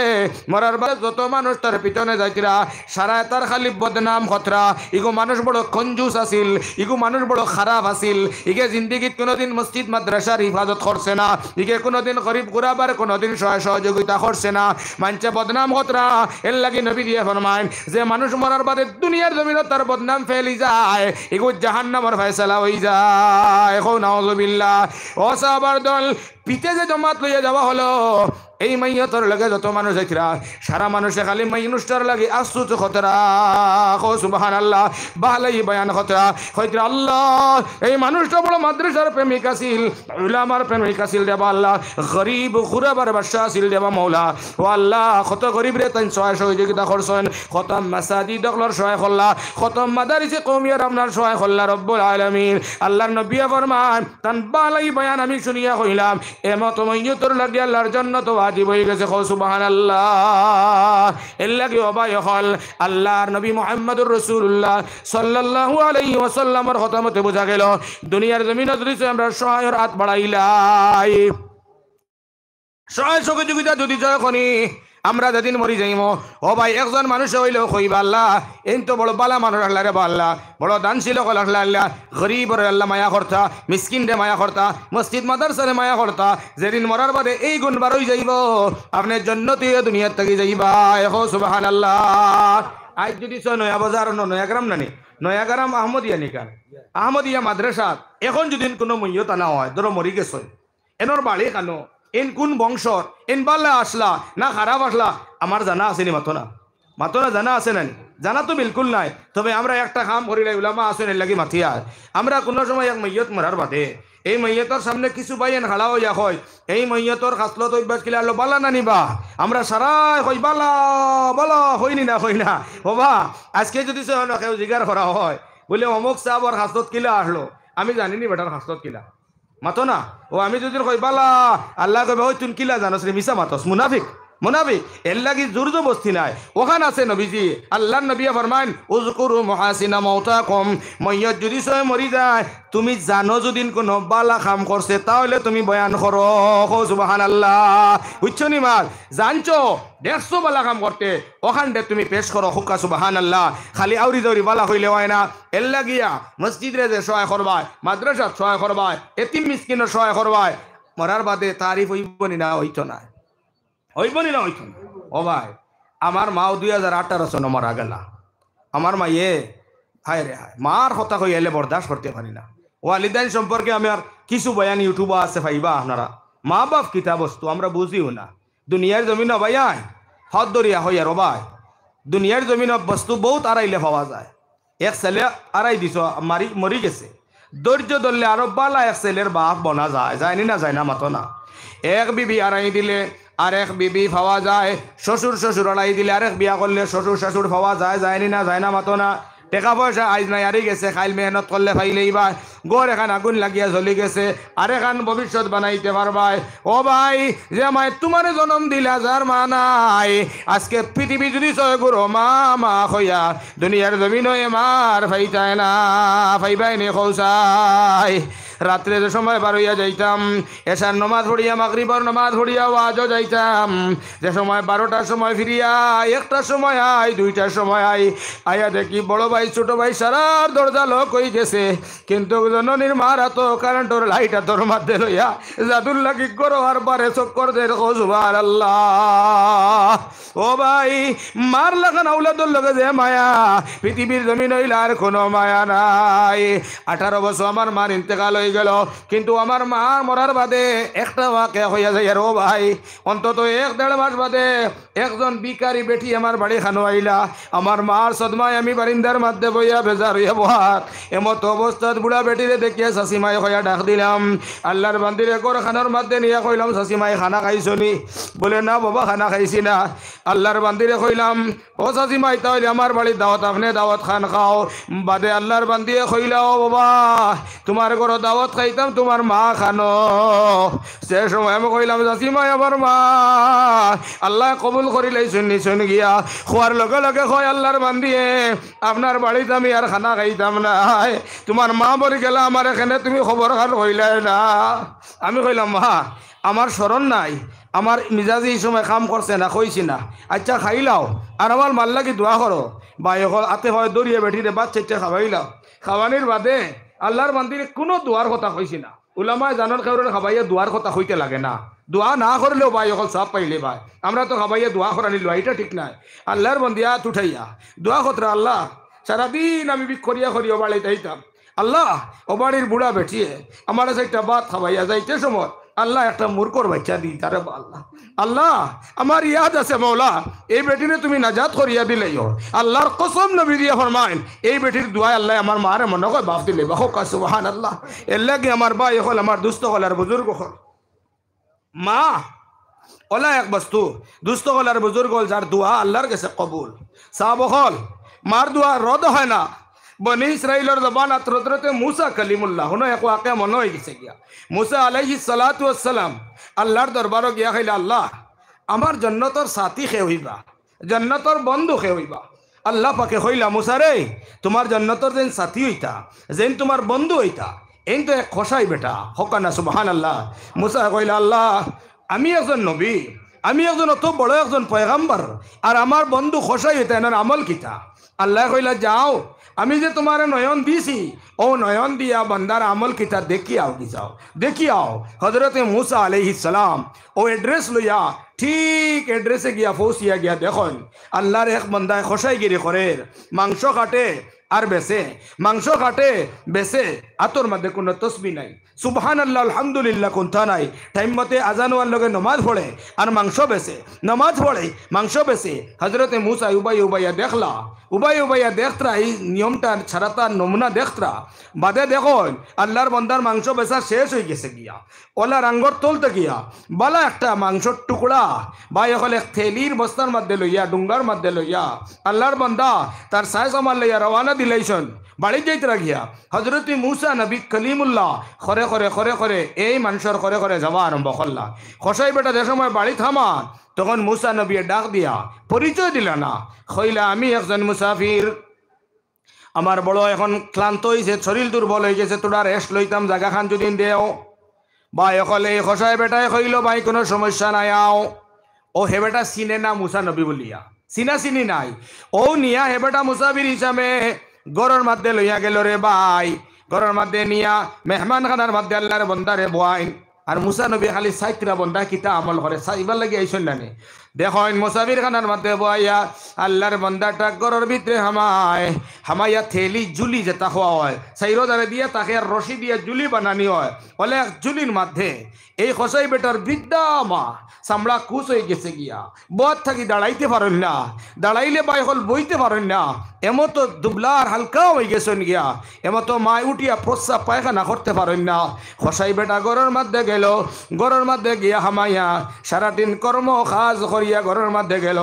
মরার পরে যত মানুষ তার পিছনে যাইতিরা সারা তার খালি বদনাম খতরা। ইগো মানুষ বড় কঞ্জুস আছিল, ইগো মানুষ বড় খারাপ আছিল, ইগে জিন্দিগিত কোনোদিন মসজিদ মাদ্রাসার হিফাজত করছে না, ইগে কোনোদিন গরিব গুরাবার কোনোদিন সহযোগিতা করছে না, মানছে বদনাম খতরা। এর লাগি নবী দিয়ে ফরমায় যে মানুষ মরার বাদে দুনিয়ার জমিনত তার বদনাম ফেলি যায়, এগো জাহান্নামের ফয়সালা হয়ে যায়। এখন নাউযুবিল্লাহ। ও সাহাবার দল, পিতে যে জমাত লইয়া যাওয়া হলো, এই মাইয়তর লাগে যত মানুষ যাইতিরা সারা মানুষে খালি মানুষটার লাগে আশ্চর্য খতরা। কও সুবহানাল্লাহ। বালাই বয়ান খতরা কইতিরা আল্লাহ এই মানুষটা বড় মাদ্রাসার প্রেমিক আছিল, উলামার প্রেমিক আছিল দেবা আল্লাহ, গরিব গুরাবার বাদশা আছিল দেবা মওলা। ও আল্লাহ কত গরিব রে তাই সহযোগিতা করছেন, কত মাসাজিদ দখলর সহায় করলা, কত মাদারিসে কওমিয়ার আপনার সহায় করলা রব্বুল আলামিন। আল্লাহর নবী ফরমান তান বালাই বয়ান আমি শুনিয়া কইলাম এমত মাইয়তর লাগে আল্লাহর জান্নাত ওয়াজিব হয়ে গেছে। কও সুবহানাল্লাহ। এর লাগি অবাই হল আল্লাহর নবী মুহাম্মদুর রাসূলুল্লাহ সাল্লাল্লাহু আলাইহি ওয়াসাল্লামের কথা মতে বোঝা গেল দুনিয়ার জমিনে যদি আমরা সহায়ের হাত বাড়াইলাই, সহায় সহযোগিতা যদি যখনই আমরা যেদিন মরি যাইম, ও ভাই একজন মানুষ হইলেও কইবা আল্লাহ এই তো বড় বালা মানুষ আল্লাহ রে আল্লাহ, বড় দানশীল আল্লাহ, গরিবর আল্লাহ মায়া করতা, মিসকিন রে মায়া করতা, মসজিদ মাদ্রাসারে মায়া করতা। যেদিন মরার বাদে এই গুণ বারই যাইব, আপনার জন্নতি দুনিয়ার থেকে যাইবা। এখন সুবহানাল্লাহ। আজ যদি নয়া বাজার নয়াগ্রাম নানি নয়াগ্রাম আহমদিয়া নিকান আহমদিয়া মাদ্রাসা এখন যদি কোনো মইয়ত আনা হয়, ধরো মরি গেছে, এনর বাড়ি কানো, এন কোন বংশর, এন বাল্লা আসলা না খারাপ আসলা আমার জানা আসেনি। মাতো না জানা আছে নানি? জানা তো বিলকুল নাই। তবে আমরা একটা কাম করি উলামা আসেন এর লাগি মাথিয়া আমরা কোনো সময় এক মইয়ত মরার বাদে এই মইয়তর সামনে কিছু বাইন খাড়া হইয়া হয়, এই মইয়তর খাসলত অভ্যাস কিলা আলো বালা না নিবা, আমরা সারাই হই বালা বালা হইনি না হই না বাবা। আজকে যদি কেউ জিজ্ঞাসা করা হয় বলে অমুক সাহাবর খাসলত কিলা আসলো, আমি জানিনি বেটার খাসলত কিলা। মাতো না। ও আমি যদি কই বালা, আল্লাহ কইবে ওই তুই কিলা জানোস রে, মিছা মাতস, মুনাফিক মুনাফিক। এর লাগি জোর জবস্তি নাই। ওখান আছে নবীজি আল্লাহর নবী ফরমান উযকুরু মুহাসিনা মাউতাকুম, মইয়ত যদি সয় মরি যায় তুমি জানো যদি কোনো বালা কাম করছে তাহলে তুমি বয়ান করো। সুবহানাল্লাহ। বুঝছো নি মার? জানছো 150 বালা কাম করতে ওখানটা তুমি পেশ করো হুক্কা সুবহানাল্লাহ। খালি আউরি দৌরি বালা হইলে হয় না। এর লাগিয়া মসজিদে যে সহায় করবায়, মাদ্রাসাত সহায় করবায়, এতিম মিসকিনের সহায় করবায়, মরার বাদে তারিফ হইবনি না? হইতো না, হইবনি না? হইতো না। ও ভাই আমার মাও 2018 সনে মারা গেলা। আমার মাইয়ে হায় রে হায়, মার কথা কই এলে বরদাস্ত করতে পারি না। ওয়ালিদাইন সম্পর্কে আমার কিছু বয়ান ইউটিউবে আছে, পাইবা আপনারা। মা বাপ কিতা বস্তু আমরা বুঝিও না। দুনিয়ার জমিন ভাইয়াই হদ দরিয়া হইয়া র ভাই, দুনিয়ার জমিন বস্তু বহুত আড়াইলে পাওয়া যায়। এক ছেলে আড়াই দিছ মরি গেছে, ধৈর্য ধরলে আরো বালা এক ছেলের বাপ বনা যায়, যায়নি না? যায় না? মাতো না। এক বিবি আড়াই দিলে আর এক বিবি পাওয়া যায়, শ্বশুর আড়াই দিলে আরেক বিয়া করলে শ্বশুর পাওয়া যায়, যায়নি না? যায় না? মাতো না। টেকা পয়সা আইজ নাই আরি গেছে, খাইল মেহনত করলে পাইলেই বা গড় এখান আগুন লাগিয়া জ্বলি গেছে, আর এখান ভবিষ্যৎ বানাইতে পারবাই। ও ভাই, যে মায় তোমার জন্ম দিলা যার মা নাই, আজকে পৃথিবী যদি চয় গুরু মা মা হইয়া দুনিয়ার জমিন হয়ে মার ফাইতায় না, ফাইবাই নে খৌসাই। রাত্রে যে সময় বার হইয়া যাইতাম, এশার নমাজ পড়িয়া মাগরিবার নমাজ পড়িয়া ওয়াজও যাইতাম, যে সময় 12টার সময় ফিরিয়া 1টার সময় আই, 2টার সময় আইয়া দেখি বড় ভাই ছোট ভাই সারার দরজা লক হয়ে গেছে, কিন্তু জননীর মার তো কারেন্টর লাইট তোর মধ্যে লইয়া জাদুর লাগি করো আর বারে চক্কর দে সুবহানাল্লাহ। ও ভাই, মার লাগান আউলাদুর লগে যে মায়া, পৃথিবীর জমিন হইলে আর কোনো মায়া নাই। 18 বছর আমার মার ইন্তেকাল হয়ে গেল, কিন্তু আমার মা মরার বাদে একটা ওয়াকে হইয়া যায়। ও ভাই, অন্তত 1-1.5 মাস বাদে একজন বিকারি বেটি আমার বাড়ি খানো আইলা, আমার মার সদমায় আমি বারিন্দার মধ্যে বইয়া বেজার হইয়া বহার। এমত অবস্থাত বুড়া বেটিরে দেখিয়া শাসিমাই হইয়া ডাক দিলাম, আল্লাহর বান্দিরে কর খানোর মধ্যে নিয়ে কইলাম, শাসিমাই খানা খাইছনি? বলে না বাবা, খানা খাইছি না। আল্লাহর বান্দিরে কইলাম, ও শাসিমাই তাহলে আমার বাড়ির দাওয়াত, আপনি দাওয়াত খান খাও। বাদে আল্লাহর বান্দিয়ে কইলা, ও বাবা, তোমার ঘর দাওয়াত খাইতাম, তোমার মা খানো। সে সময় আমি কইলাম, শাসিমাই আমার মা আল্লাহ কবুল করিলেই শুনি শুনি গিয়া খোয়ার লগে লগে কয়, আল্লাহর বান্দিয়ে আপনার বাড়িতে আমি আর খানা খাইতাম না, তোমার মা বলি গেলা আমার এখানে তুমি খবর খান কইলাই না। আমি কইলাম, মা আমার স্মরণ নাই, আমার মিজাজি এই সময় কাম করছে না, কইছি না। আচ্ছা খাইলাও, আর আমার মাল লাগি দোয়া করো। বা এখন আতে হয় দরিয়ে বেঠিরে বাচ্চা খাওয়াইলাও। খাওয়ানির বাদে আল্লাহর বান্দিরে কোনো দোয়ার কথা কইছি না। উলামায় জানার কারণে খাবাইয়া দোয়ার কথা হইতে লাগে না, দোয়া না করলেও ভাই এখন সব পাইলে ভাই। আমরা তো খাবাইয়া দোয়া করা নিল, এটা ঠিক নাই। আল্লাহর বন্দিয়া উঠাইয়া দোয়া কতরা, আল্লাহ সারাদিন আমি বিক্ষরিয়া করিয়া বাড়িতে আইতাম, আল্লাহ ও বাড়ির বুড়া বেঠিয়ে আমার একটা ভাত খাবাইয়া যাইতে সময় আল্লাহ একটা মূর্খর বাচ্চা দিই তারে। আল্লাহ আল্লাহ আমার ইয়াদ আছে মৌলা, এই বেটিরে তুমি নাজাত করিয়া দিলেই হো। আল্লাহর কসম নবী দিয়া ফরমাইন, এই বেটির দোয়া আল্লাহ আমার মারে মনে কয় বাপ দিলে বাহ সুবহানাল্লাহ। এর লাগে আমার ভাই হল, আমার দুস্থ হল আর বুজুর্গ হল, মা ওলা এক বস্তু দুস্থ হল আর বুজুর্গ হল, যার দোয়া আল্লাহর কাছে কবুল। সাহাব হল মার দোয়া রদ হয় না। বনি ইসরাইলের জবান আতরতে মুসা কালিমুল্লাহ হনো এক ওয়াকে মনে হয়ে গেছে গিয়া। মুসা আলাইহিস সালাতু ওয়াস সালাম আল্লাহর দরবারও গিয়া খাইলে, আল্লাহ আমার জন্নতর সাথী খে হইবা, জন্নতর বন্ধু খে হইবা। আল্লাহ পাকে হইলা, মুসা রে তোমার জন্নতর যেন সাথী হইতা, যেন তোমার বন্ধু হইতা, এই তো এক খসাই বেটা হকানা সুবহানাল্লাহ। মুসা কইলা, আল্লাহ আমি একজন নবী, আমি একজন অত বড় একজন পয়গাম্বর, আর আমার বন্ধু খসাই হইতা, এনার আমল কিতা? আল্লাহ কইলা, যাও আমি যে তোমার নয়ন দিছি, ও নয়ন দিয়া বন্দার আমল কিতা দেখি আও, কি যাও দেখি আও। হজরতে মুসা আলাইহিস সালাম ও এড্রেস লইয়া ঠিক এড্রেসে গিয়া পৌঁছিয়া গিয়া দেখুন আল্লাহর এক বন্দায় খসাইগিরি করে, মাংস কাটে আর বেছে, মাংস কাটে বেছে, আতর মধ্যে কোনো তসবি নাই, সুবহানাল্লাহ আলহামদুলিল্লাহ কোনটা নাই। টাইম মতে আজান হওয়ার লগে নমাজ পড়ে আর মাংস বেছে, নমাজ পড়ে মাংস বেছে। হজরতে মুসা উবাইয়া দেখলা, উবাইয়া দেখতরা এই নিয়মটা ছাড়াতা নমুনা দেখতরা। বাদে দেখুন আল্লাহর বন্দার মাংস বেচা শেষ হয়ে গেছে গিয়া, ওলা রাঙ্গর তোলতে গিয়া বালা একটা মাংসর টুকরা বা এখন এক থেলির বস্তার মধ্যে লইয়া, ডুঙ্গার মধ্যে লইয়া আল্লাহর বন্দা তার সাইজ আমার লইয়া রওয়ানা দিলাইছন বাড়ি যাইতরা গিয়া। হজরত মুসা নবী কলিমুল্লাহ খরে খরে খরে খরে এই মানুষের খরে খরে যাওয়া আরম্ভ করলা। খসাই বেটা যে সময় বাড়ি থামা, তখন মুসা নবী ডাক দিয়া পরিচয় দিলা না, কইলা আমি একজন মুসাফির, আমার বড় এখন ক্লান্ত হয়েছে, শরীর দুর্বল হয়ে গেছে, তোরা রেস্ট লইতাম, জায়গা খান যদি দেও। ভাই অকলে খসাই বেটায় কইল, ভাই কোনো সমস্যা নাই আও। ও হে বেটা চিনে না মুসা নবী বলিয়া, চিনা চিনি নাই। ও নিয়া হে বেটা মুসাফির হিসাবে গরর মধ্যে লইয়া গেল রে ভাই, গরর মধ্যে নিয়া মেহমান খানার মধ্যে আল্লাহর বন্দারে বয়াইন। আর মুসা নবী খালি সাইতরা বন্দা কিতা আমল করে সাইবার লাগে আইসন না। দেখেন মুসাফির খানার মধ্যে বইয়া আল্লাহর বন্দাটা গরর ভিতরে হামাইয়া থেলি জুলি যেটা হওয়া হয়, সাইরোদারে দিয়ে তাকে রশি দিয়ে জুলি বানানি হয়, বলে এক জুলির মধ্যে এই খসাই বেটার বৃদ্ধা মা চামড়া কুচ হয়ে গেছে গিয়া, বদ থাকি দাঁড়াইতে পারেন না, দাঁড়াইলে বাই হল বইতে পারেন না, এমতো দুবলার হালকা হয়ে গেছেন গিয়া, এমতো মায় উঠিয়া প্রস্রাব পায়খানা করতে পারেন না। খসাই বেটা গরর মধ্যে গেল, গরর মধ্যে গিয়া হামাইয়া সারাদিন কর্ম কাজ করিয়া ঘরের মধ্যে গেল।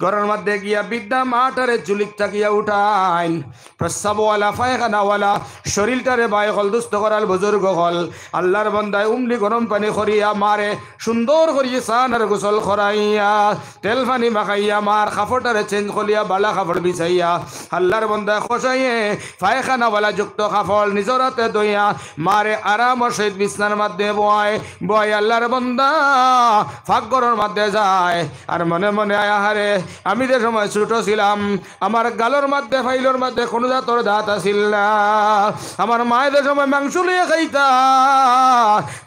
ঘরের মধ্যে গিয়া বিদ্যা মাটারে চুলিক তাকিয়া উঠাইন, প্রস্রাবওয়ালা পায়খানাওয়ালা শরীরটারে বাই হল দুস্থ করাল বুজুর্গ হল। আল্লাহর বান্দায় উমলি গরম পানি করিয়া মারে সুন্দর করিয়া স্নান আর গোসল করাইয়া তেল পানি মাখাইয়া মার কাপড়টারে চেঞ্জ করিয়া বালা কাপড় বিছাইয়া আল্লাহর বান্দায় খসাইয়ে পায়খানাওয়ালা যুক্ত কাপড় নিজের হাতে দইয়া মারে আরামর সহিত বিছনার মধ্যে বয় বয় আল্লাহর বান্দা ফাঁকঘরের মধ্যে যায় আর মনে মনে আহারে আমি যে সময় ছোট ছিলাম আমার গালের মধ্যে ফাইলের মধ্যে কোনো জাতর দাঁত আসিল না। আমার মায়ের যে সময় মাংস লিয়ে খাইতা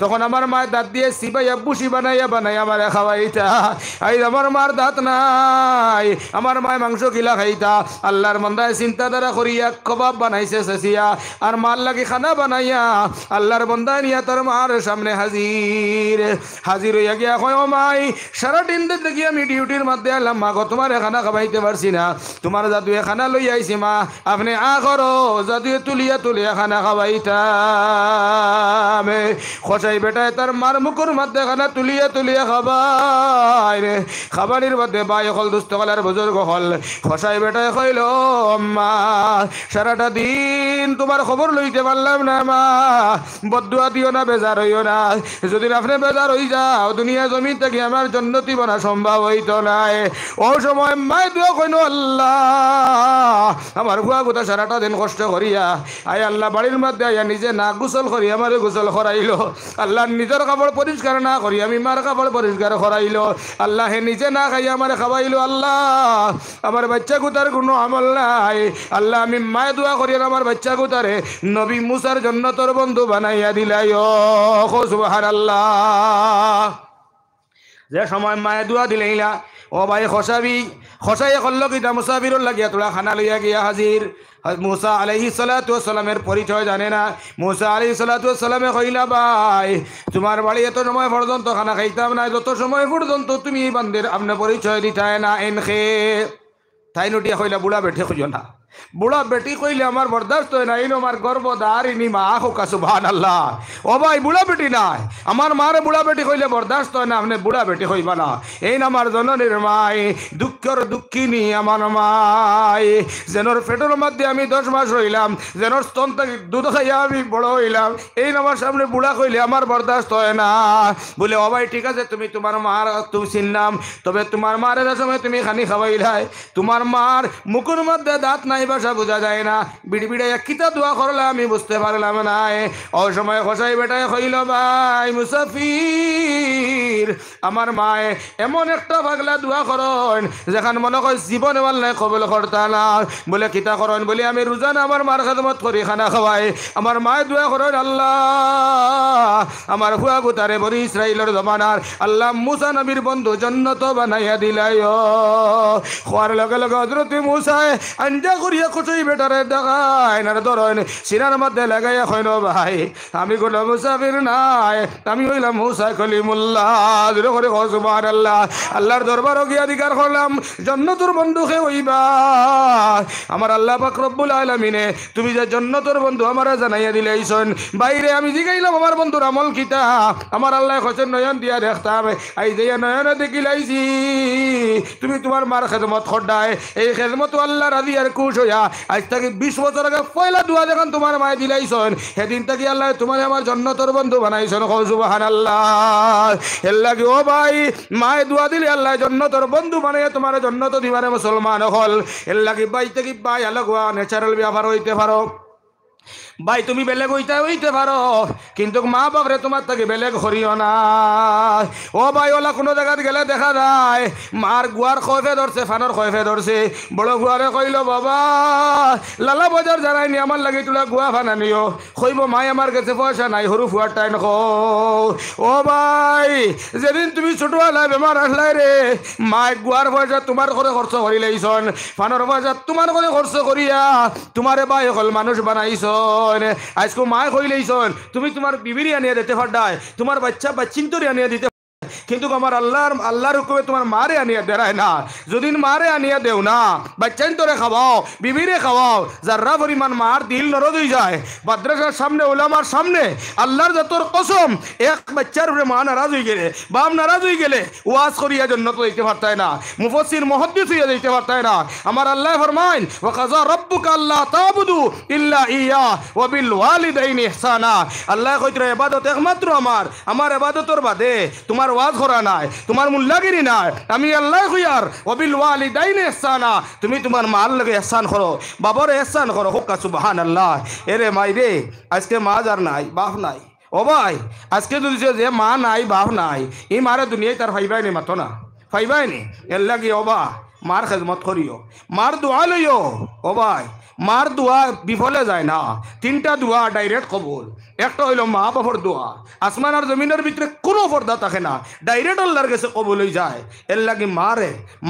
তখন আমার মায়ের দাঁত দিয়ে সিবাইয়া বুসি বানাইয়া বানাইয়া আমার খাওয়াইতা। আই আমার মার দাঁত নাই, আমার মায় মাংস কিলা খাইতা। আল্লাহর বান্দায় চিন্তাধারা করিয়া কবাব বানাইছে চেঁচিয়া আর মার লাগি খানা বানাইয়া আল্লাহর বান্দায় নিয়া তার মার সামনে হাজির হাজির হইয়া গিয়া কয় ও মাই সারাদিন দেখি আমি ডিউটির মধ্যে আলাম মা গো তোমার খানা খাবাইতে পারছি না, তোমার জাদুয়ে খানা লই আইছি মা আপনি করো জাদুয়ে তুলিয়া তুলিয়া খানা খাবাইতাম। খসাই বেটায় তার মার মুখের মধ্যে খানা তুলিয়া তুলিয়া খাবাই রে খাবারের মধ্যে বাই হল দুস্থ কলার বুজুর্গ হল। খসাই বেটায় কইল মা সারাটা দিন তোমার খবর লইতে পারলাম না মা, বদুয়া দিও না বেজার হইও না, যদি আপনি বেজার হই যাও দুনিয়া জমিন থেকে আমার জন্নতি বনা সম্ভব হইতো নাই। ও সময় মাই দুয়া কইনো আল্লাহ আমার ভুয়া গোটা সারাটা দিন কষ্ট করিয়া আই আল্লাহ বাড়ির মধ্যে আইয়া নিজে না গোসল করি আমার গোসল করাইল। আল্লাহ নিজের কাপড় পরিষ্কার না করি আমি মার কাপড় পরিষ্কার করাইল। আল্লাহ হে নিজে না খাইয়া আমার খাওয়াইল। আল্লাহ আমার বাচ্চা গুতার কোনো আমল নাই। আল্লাহ আমি মায় দোয়া করি আমার বাচ্চা গুতারে নবী মুসার জন্য তোর বন্ধু বানাইয়া দিলাই। ও সুবহানাল্লাহ। যে সময় মায়ে দোয়া দিলাইলা ও ভাই খসাবি খসাইয়া করলো কিতা মুসাফিরুর লাগিয়া তোলা খানা লইয়া গিয়া হাজির। মুসা আলাইহিস সালাতু ওয়াস সালামের পরিচয় জানে না। মুসা আলাইহিস সালাতু ওয়াস সালামে কইলা ভাই তোমার বাড়ি এত সময় পর্যন্ত খানা খাইতাম না, যত সময় পর্যন্ত তুমি বান্দের আপনার পরিচয় দিতায় না এনখে তাই নটিয়া কইলা বুড়া বেঠে খুঁজো না। বুড়া বেটি কইলে আমার বরদাস্ত হয় না, ইনো আমার গর্বদারিনী মা হোকা সুবহানাল্লাহ। ও ভাই বুড়া বেটি নাই আমার মারে বুড়া বেটি কইলে বরদাস্ত হয় না, আপনি বুড়া বেটি কইবা না। এই না আমার জননীর মাই দুঃখের দুঃখিনী আমার মাই, যেনর পেটের মধ্যে আমি 10 মাস রইলাম, যেনর স্তন থেকে দুধ খাইয়া আমি বড় হইলাম, এই না আমার সামনে বুড়া কইলে আমার বরদাস্ত হয় না। বলে ও ভাই ঠিক আছে তুমি তোমার মার তুমি চিনলাম, তবে তোমার মারের সময় তুমি খানি খাওয়াইলাই, তোমার মার মুখের মধ্যে দাঁত নাই ভাষা বোঝা যায় না, বিড়ি বিড়ে কিতা দোয়া করলে আমি বুঝতে পারলাম না। ও সময় খসাই বেটায় কইল ভাই মুসাফির আমার মায়ে এমন একটা পাগলা দোয়া করেন যেখান মনে হয় জীবনে নাই কবল করতা না। বলে কিতা করেন? বলে আমি রোজানা আমার মার খেদমত করি খানা খাওয়াই, আমার মায়ে দোয়া করেন আল্লাহ আমার হুয়া গুতারে বনি ইসরাইলের জমানার আল্লাহ মুসা নবীর বন্ধু জান্নাত বানাইয়া দিলাই। খোয়ার লগে লগে হযরত মুসায় আঞ্জা করিয়া খুশি বেটারে দেখায় না ধরেন সিনার মধ্যে লাগাইয়া কইল ভাই আমি কোনো মুসাফির নাই, আমি হইলাম মুসা কলিমুল্লাহ। জোরে করে সুবহানাল্লাহ। আল্লাহর দরবার গিয়া অধিকার করলাম জান্নাতুর বন্ধুকে হইবা। আমার আল্লাহ পাক রব্বুল আলামিনে তুমি যে জান্নাতুর বন্ধু আমারে জানাইয়া দিলাইছেন। বাইরে আমি জিগাইলাম আমার বন্ধুর আমল কিতা, আমার আল্লাহ কইছেন নয়ন দিয়া দেখতাম, আই যে নয়নে দেখিলাইছি তুমি তোমার মার খেদমত করদায়, এই খেদমত আল্লাহ রাজি আর খুশ হইয়া আজ থেকে 20 বছর আগে পয়লা দোয়া যখন তোমার মায়ে দিলাইছেন সেদিন থেকে আল্লাহ তোমার আমার জান্নাতের বন্ধু বানাইছেন। সুবহানাল্লাহ। এর লাগে ও ভাই মায়ে দোয়া দিলে আল্লাহ জান্নাতের বন্ধু বানাইয়া তোমার জান্নাত দিবারে মুসলমান হল। এর লাগে ভাই থেকে ভাই আলাদা ন্যাচারাল ব্যাপার হইতে পারো, ভাই তুমি বেলেগ হইতে পারো কিন্তু মা বাপরে তোমার থেকে বেলেগ করিও না। ও ভাই ওলা কোনো জায়গায় গেলে দেখা যায় মার গুয়ার খয়ফে ধরছে, ফানোর খয়ফে ধরছে, বড় গুয়ারে কইল বাবা লালা বাজার জানাইনি আমার লাগে তোলা গুয়া ফানা নিও, কইব মাই আমার কাছে পয়সা নাই সরু ফুয়ার টাইম খ। ও ভাই যেদিন তুমি ছোটবেলা বেমার আসলাই রে মায় গুয়ার পয়সা তোমার করে খরচ করি লাইছন, ফানোর পয়সা তোমার করে খরচ করিয়া তোমারে ভাই হল মানুষ বানাইছন। আজকে মায় কইলেইছন তুমি তোমার বিবিরি আনিয়ে দিতে পারদায়, তোমার বাচ্চা বাচ্চিন্তরি আনিয়ে দিতে কিন্তু আমার আল্লাহর হুকুমে তোমার মারে আনিয়া দেরায় না। যদি মারে আনিয়া দেও না, বাচ্চাইন তোরে খাওয়াও, বিবিরে খাওয়াও, যার্রা পরিমাণ মার দিল নরদ হয়ে যায়। মাদ্রাসার সামনে, ওলামার সামনে আল্লাহর জাতর কসম, এক বাচ্চার উপরে মা নারাজ হয়ে গেলে, বাপ নারাজ হয়ে গেলে ওয়াজ করিয়া জন্নত দিতে পারতায় না, মুফাসসির মুহাদ্দিস হইয়া দিতে পারতায় না। আমার আল্লাহ ফরমাইন, ওয়া কাযা রাব্বুকা আল্লা তা'বুদু ইল্লা ইয়া ওয়া বিল ওয়ালিদাইনি ইহসানা। আল্লাহ কইতরা ইবাদত একমাত্র আমার ইবাদতর বাদে তোমার ওয়াজ করা নাই, তোমার মুল্লাগিরি নাই। আমি আল্লাহ কইয়ার ওয়া বিল ওয়ালিদাইনি ইহসানা, তুমি তোমার মার লগে ইহসান করো, বাবার ইহসান করো। হুক্কা সুবহানাল্লাহ। এরে মাইরে, আজকে মা যার নাই, বাপ নাই। ও ভাই, আজকে যদি যে মা নাই, বাপ নাই, এই মারে দুনিয়ায় তার ফাইবাই নি, মাতো না ফাইবাই নি। এর লাগে ওবা মার খেদমত করিও, মার দোয়া লইও। ও ভাই, মার দোয়া বিফলে যায় না। তিনটা দোয়া ডাইরেক্ট কবুল। একটা হইল মা বাবার দোয়া, আসমান আর জমিনের ভিতরে কোনো পর্দা থাকে না, ডাইরেক্ট আল্লাহর কাছে কবুল হয়ে যায়। এর লাগে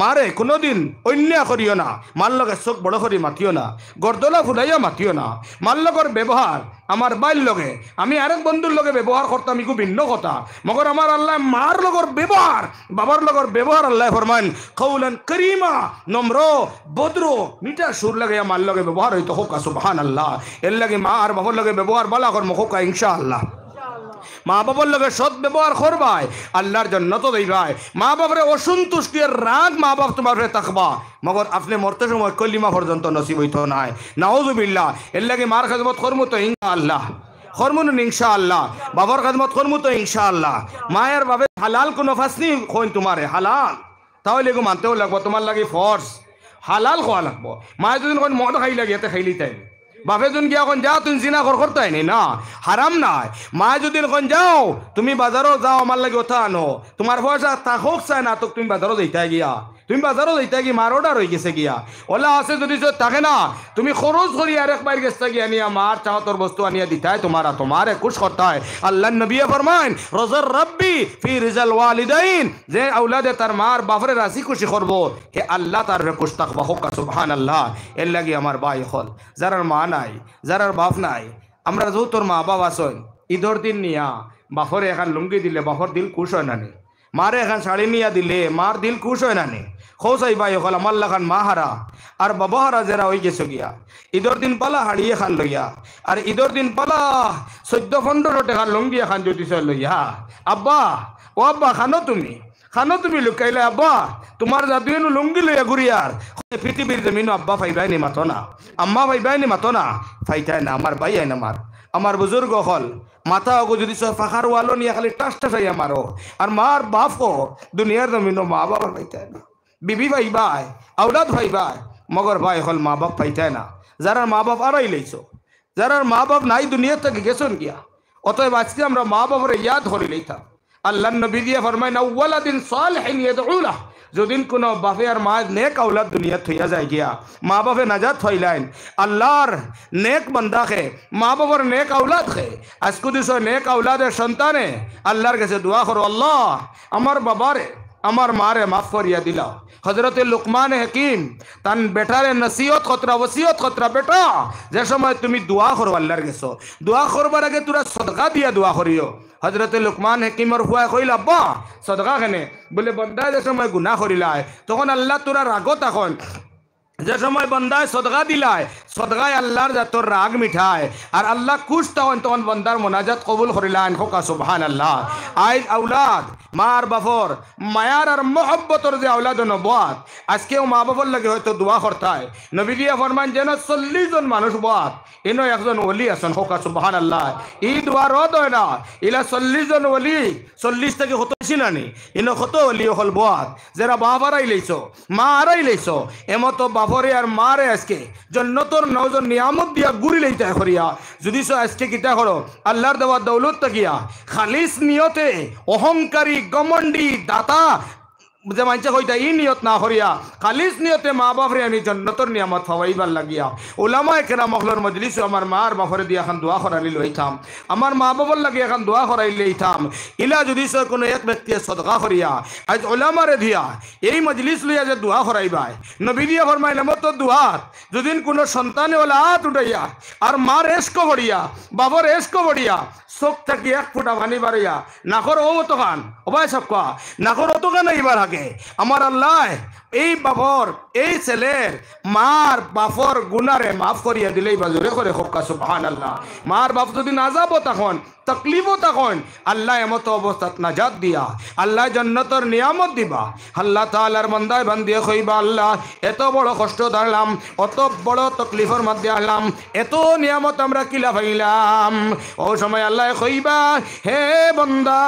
মারে কোনোদিন অন্যায় করিও না, মার লগে চোখ বড় করি মাতিও না, গরদলা ফুলাইয়া মাতিও না। মার লগর ব্যবহার আমার বাইর লগে, আমি আরেক বন্ধুর লগে ব্যবহার করতাম একটু ভিন্ন কথা, মগর আমার আল্লাহ মার লগর ব্যবহার, বাবার লগর ব্যবহার আল্লাহ ফরমান কৌলান করিমা, নম্র ভদ্র মিঠা সুর লাগে আমার লগে ব্যবহার হইতো। হোকা সুবহানাল্লাহ। এর লাগে মা আর বাবার লগে ব্যবহার বালা কর্ম হোকা ইনশাআল্লাহ। মা বাবার লগে সৎ ব্যবহার করবাই, আল্লাহর জান্নাত দেইবাই। মা বাবারে অসন্তুষ্টির রাগ মা বাপ তোমার তাকবা, মগর আপনি মরতে সময় কলিমা পর্যন্ত নসিব হইতো নাই। নাউযুবিল্লাহ। এর লাগে মার খেদমত করমু তো ইনশাআল্লাহ, করমুন ইনশাআল্লাহ। বাবার খেদমত করমু তো ইনশাআল্লাহ। মায়ের বাবে হালাল কোনো ফাসনি কইন তোমারে হালাল, তাহলে এগো মানতেও লাগবো, তোমার লাগে ফোর্স হালাল খাওয়া লাগবো। মায়ে যদি কোন মদ খাই লাগে এতে খাইলি তাই, বাপে যদি গিয়া এখন যাও তুমি জিনা করতাই নি না, হারাম নাই। মা যদি এখন যাও, তুমি বাজারও যাও, আমার লাগে ওঠা আনো, তোমার পয়সা থাকুক চাই না তো তুমি বাজারও যাইতে গিয়া, তুমি বাজারও যাইতে গিয়ে মার অর্ডার হয়ে গেছে গিয়া, ওলা আছে যদি থাকে না, তুমি খরচ করি আর একবার গেছে গিয়া নিয়া মার চাহতর বস্তু আনিয়া দিতাই তোমার খুশ করতাই। আল্লাহ নবী ফরমাইন রজর রব্বি ফি রিজাল ওয়ালিদাইন, যে আওলাদে তার মার বাপরে রাজি খুশি করবো, হে আল্লাহ তার খুশ থাকবা। হোকা সুবহানাল্লাহ। এর লাগি আমার ভাই হল, যারার মা নাই, যারার বাপ নাই, আমরা যৌ তোর মা বাপ আসন, ঈদর দিন নিয়া বাপরে এখন লুঙ্গি দিলে বাপর দিল খুশ হয় না নি, মারে এখন শাড়ি নিয়া দিলে মার দিল খুশ হয় না নি। খোসাই ভাই হল আমার লাখান মা হারা আর বাবা হারা যারা হয়ে গেছে গিয়া, ঈদর দিন পালা হাড়িয়ে খান লইয়া, আর ঈদর দিন পালা 14-15 টাকা লুঙ্গি এখন যদি লইয়া, আব্বা ও আব্বা খানো তুমি লুকাইলে, আব্বা তোমার জাদুয়েনু লুঙ্গি লইয়া ঘুরিয়ার পৃথিবীর জমিন আব্বা ফাইবাই নি মাতো না, আম্মা ফাইবাই নি মাতো না, ফাইতাই না। আমার ভাই আইন আমার বুজুর্গ হল মাথা অগো যদি ফাঁকার ওয়ালো নিয়ে খালি টাস টাসাইয়া মারো, আর মার বাপও দুনিয়ার জমিন মা বাবার ফাইতাই না। বিবি ভাইবাই, আওলাদ ভাইবাই, মগর ভাই হল মা বাপ ফাইতাই না। যারা মা বাপ আড়াই লইছো, যারা মা বাপ নাই দুনিয়ার থেকে গেছন গিয়া, অতএব আজকে আমরা মা বাবার ইয়াদ করে লইতাম। আল্লাহ নবী দিয়ে ফরমাইন আউওয়ালাদিন সালিহিন ইয়াদউলা, যদিন কোনো বাপে আর মা নেক আওলাদ দুনিয়া থইয়া যায় গিয়া, মা বাপে নাজাত হইলাইন, আল্লাহর নেক বান্দাকে মা বাবার নেক আওলাদ খে আজকু দিস নেক আওলাদের সন্তানে আল্লাহর কাছে দোয়া করো, আল্লাহ আমার বাবারে আমার মারে মাফ করিয়া দিলা। হজরত লুকমান হাকিম তান বেটারে নসিহত খতরা ওসিয়ত খতরা, বেটা যে সময় তুমি দোয়া করো আল্লাহর কাছে, দোয়া করবার আগে তোরা সদকা দিয়া দোয়া করিও। হজরত লুকমান হাকিমর হুয়া কইল, আব্বা সদকা কেনে? বলে বন্দা যে সময় গুনাহ করিলায় তখন আল্লাহ তোরা রাগত এখন, যে সময় বন্দায় সদকা দিলায় সদকায় আল্লাহর জাতর রাগ মিঠায় আর আল্লাহ খুশ তখন তখন বন্দার মোনাজাত কবুল করিলেন। হোকা সুবহানাল্লাহ। আইজ আওলাদ মার বাপর মায়ার আর মহব্বতর যে আওলাদ নবুয়াত, আজকেও মা বাবার লাগে হয়তো দোয়া করতায়। নবী দিয়া ফরমান যেন 40 জন মানুষ বাত এনো একজন ওলি আছেন। হোকা সুবহানাল্লাহ। এই দোয়া রদ হয় না, ইলা 40 জন ওলি 40 থেকে কত বেশি নানি, এনো কত ওলি হল বাত যারা বাপ হারাই লইছো, মা হারাই লইছো, এমতো বাপরে আর মারে আজকে জন্নতর নজন নিয়ামত দিয়া গুড়ি লইতে করিয়া যদি আজকে কিতা করো আল্লাহর দেওয়া দৌলত তাকিয়া খালিস নিয়তে অহংকারী গমন্ডি দাতা যে মানছে কইতা ই নিয়ত না করিয়া খালিস নিয়তে মা বাপরে আমি জন্নতর নিয়ামত ফাওয়াইবার লাগিয়া ওলামায়ে কেরাম মখলর মজলিস আমার মার বাপরে দিয়া এখন দোয়া করালি লইতাম, আমার মা বাবার লাগে এখন দোয়া করাই লইতাম। ইলা যদি কোনো এক ব্যক্তি সদকা করিয়া আজ ওলামারে দিয়া এই মজলিস লইয়া যে দোয়া করাইবাই, নবী দিয়া ফরমাইল মতো দোয়াত যদিন কোনো সন্তানে ওলা হাত উঠাইয়া আর মার এস্ক বড়িয়া বাবার এস্ক বড়িয়া চোখ থাকি এক ফুটা পানি বাড়িয়া নাকর ও মতো খান ওবাই সব কা নাকর অত কেন এবার আগে আমার আল্লাহ এই বাবর এই ছেলের মার বাপর গুনারে মাফ করিয়া দিলেই বা জোরে করে হোক সুবহানাল্লাহ। মার বাপ যদি না যাবো তখন তকলিফও তখন আল্লাহ এমতো অবস্থাত নাজাত দিয়া আল্লাহ জান্নাতের নিয়ামত দিবা। আল্লাহ তাআলার বান্দায় বান্দিয়ে কইবা আল্লাহ এত বড় কষ্ট দাঁড়ালাম, অত বড় তকলিফের মধ্যে আসলাম, এত নিয়ামত আমরা কিলা পাইলাম। ও সময় আল্লাহ কইবা হে বান্দা